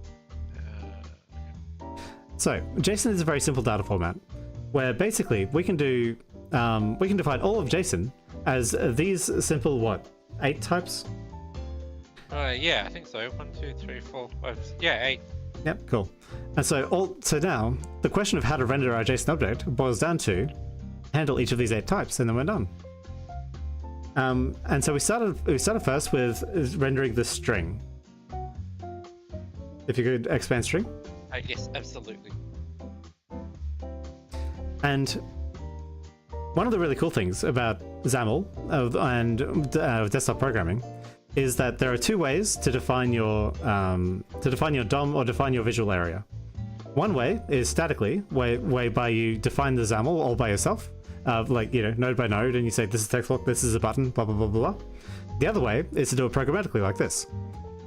So, JSON is a very simple data format where basically we can define all of JSON as these simple, what, 8 types? Yeah, I think so. 1, 2, 3, 4, 5. Yeah, 8. Yep, cool. And so now the question of how to render our JSON object boils down to handle each of these 8 types, and then we're done. And so we started first with rendering the string. If you could expand string. Yes, absolutely. And one of the really cool things about XAML and desktop programming is that there are 2 ways to define your DOM or define your visual area. One way is statically, whereby you define the XAML all by yourself, like, you know, node by node, and you say this is text block, this is a button, blah blah blah blah. The other way is to do it programmatically like this.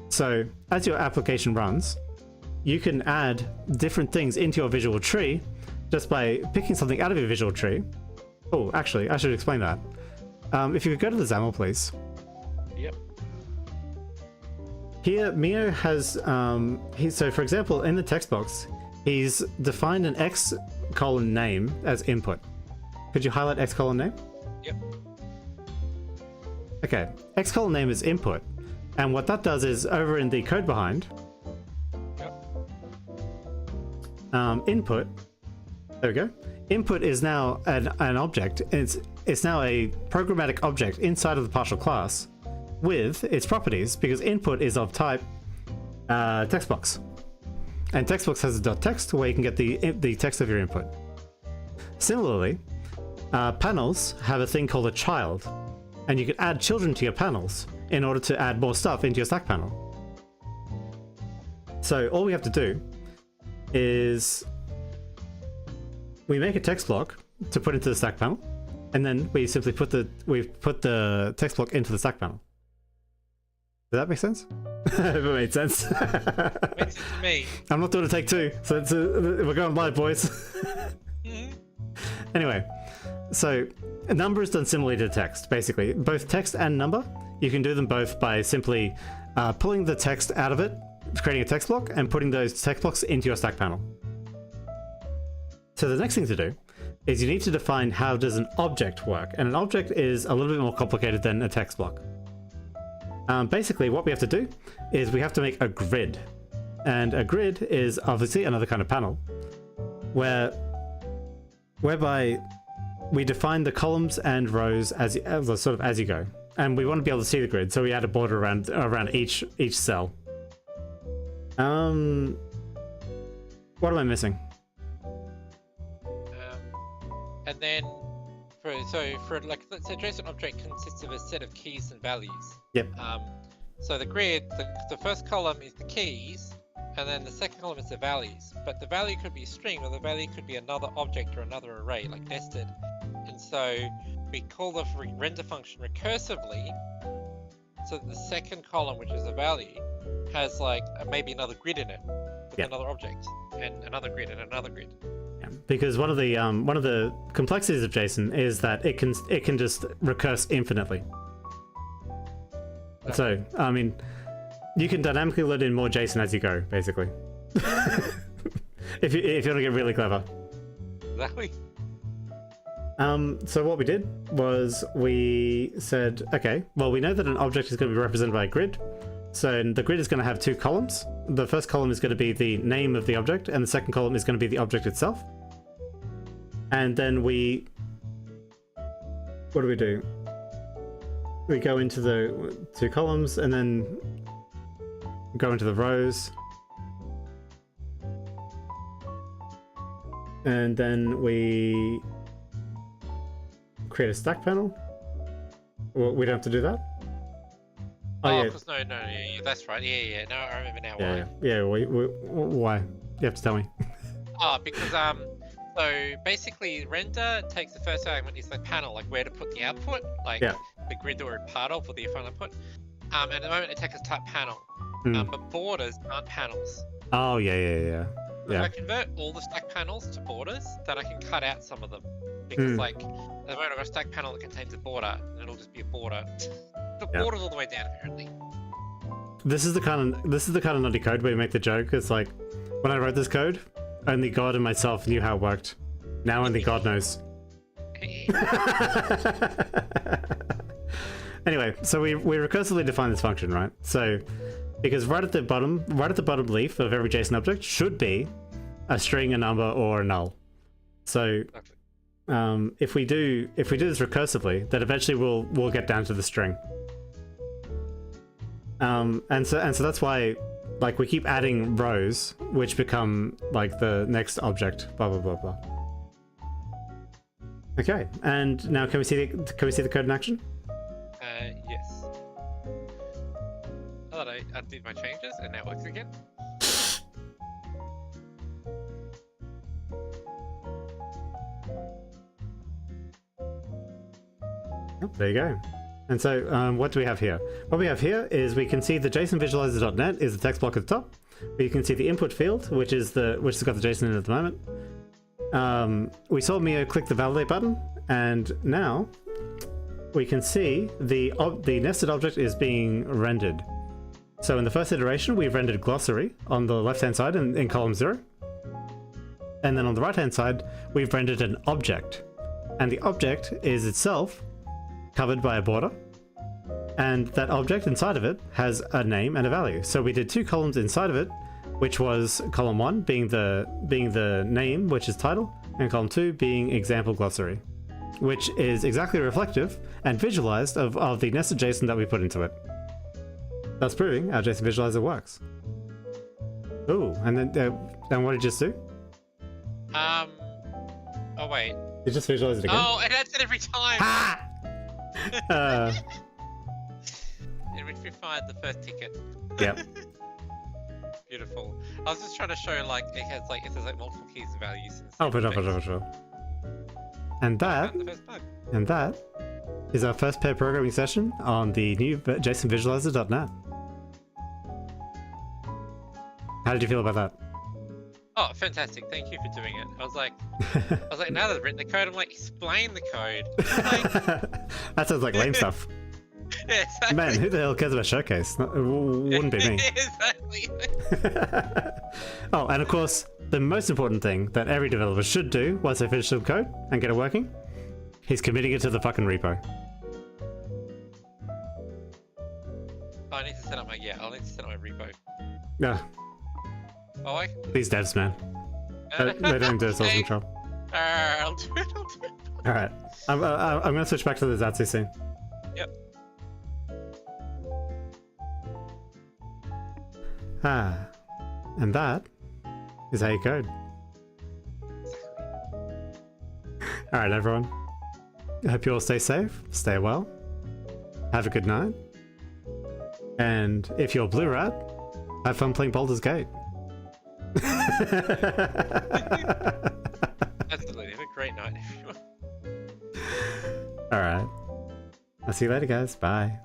So as your application runs, you can add different things into your visual tree just by picking something out of your visual tree. Oh, actually, I should explain that. If you could go to the XAML, please. Yep. Here, Mio has, so for example, in the text box, he's defined an x:\name as input. Could you highlight x:\name? Yep. Okay, x:\name is input, and what that does is over in the code behind, input, there we go. Input is now an object. It's now a programmatic object inside of the partial class with its properties, because input is of type text box, and text box has a .text where you can get the text of your input. Similarly, panels have a thing called a child, and you can add children to your panels in order to add more stuff into your stack panel. So all we have to do is we make a text block to put into the stack panel, and then we simply put the text block into the stack panel. Does that make sense? If it made sense. Makes sense to me. I'm not doing a take 2, so we're going live, boys. Anyway, so a number is done similarly to text, basically. Both text and number, you can do them both by simply pulling the text out of it, creating a text block, and putting those text blocks into your stack panel. So the next thing to do is you need to define how does an object work, and an object is a little bit more complicated than a text block. Basically, what we have to do is we have to make a grid, and a grid is obviously another kind of panel, whereby we define the columns and rows as you go, and we want to be able to see the grid, so we add a border around each cell. What am I missing? And then, let's say JSON object consists of a set of keys and values. Yep. So the grid, the first column is the keys, and then the second column is the values. But the value could be a string, or the value could be another object or another array, like nested. And so we call the render function recursively, so that the second column, which is a value, has like maybe another grid in it, with another object, and another grid and another grid. Because one of the complexities of JSON is that it can just recurse infinitely. So I mean, you can dynamically load in more JSON as you go, basically. if you want to get really clever. Exactly. So what we did was we said, okay, well, we know that an object is going to be represented by a grid. So the grid is going to have 2 columns. The first column is going to be the name of the object, and the second column is going to be the object itself. And then what do we do? We go into the 2 columns, and then go into the rows. And then we create a stack panel. Well, we don't have to do that. Oh, because no, that's right. Yeah. No, I remember now why. Yeah. Why? You have to tell me. Because so basically, render takes the first argument is the panel, like where to put the output, like the grid that we're part of, or the final input. And at the moment, it takes us type panel. But borders aren't panels. Oh yeah. If I convert all the stack panels to borders, then I can cut out some of them. Because like, at the moment I've got a stack panel that contains a border, and it'll just be a border. The border's all the way down, apparently. This is the kind of naughty code where you make the joke. It's like, when I wrote this code, only God and myself knew how it worked. Now only God knows. me. Anyway, so we recursively define this function, right? So because right at the bottom leaf of every JSON object should be a string, a number, or a null. So if we do this recursively, then eventually we'll get down to the string. And so that's why, like, we keep adding rows which become like the next object, blah blah blah blah. Okay, and now can we see the code in action? Yes. I thought I undid my changes and now it works again. Oh, there you go. And so what do we have here? What we have here is we can see the JSON visualizer.net is the text block at the top. We can see the input field, which has got the JSON in it at the moment. We saw Mio click the validate button, and now we can see the nested object is being rendered. So in the first iteration, we've rendered glossary on the left-hand side in column 0. And then on the right-hand side, we've rendered an object. And the object is itself covered by a border. And that object inside of it has a name and a value. So we did 2 columns inside of it, which was column 1 being the name, which is title, and column 2 being example glossary, which is exactly reflective and visualized of the nested JSON that we put into it. That's proving our JSON visualizer works. Ooh, and then what did you just do? Oh wait. You just visualize it again? Oh, it adds it every time! Ha! In which we find the first ticket. Yep. Beautiful. I was just trying to show, like, it has multiple keys and values. Oh, for sure. And that is our first pair programming session on the new JSON visualizer.net. How did you feel about that? Oh, fantastic! Thank you for doing it. I was like, now that I've written the code, I'm like, explain the code. Like... That sounds like lame stuff. Yeah, exactly. Man, who the hell cares about Showcase? It wouldn't be me. Exactly. Oh, and of course, the most important thing that every developer should do once they finish some code and get it working, he's committing it to the fucking repo. I need to set up my I'll need to set up my repo. Yeah. Oh, I... These devs, man. They don't do themselves in trouble. I'll do it. Alright. I'm gonna switch back to the Zatsu scene. Yep. And that is how you code. Alright, everyone. I hope you all stay safe, stay well, have a good night, and if you're Blue Rat, have fun playing Baldur's Gate. Absolutely. Have a great night, everyone. Alright. I'll see you later, guys. Bye.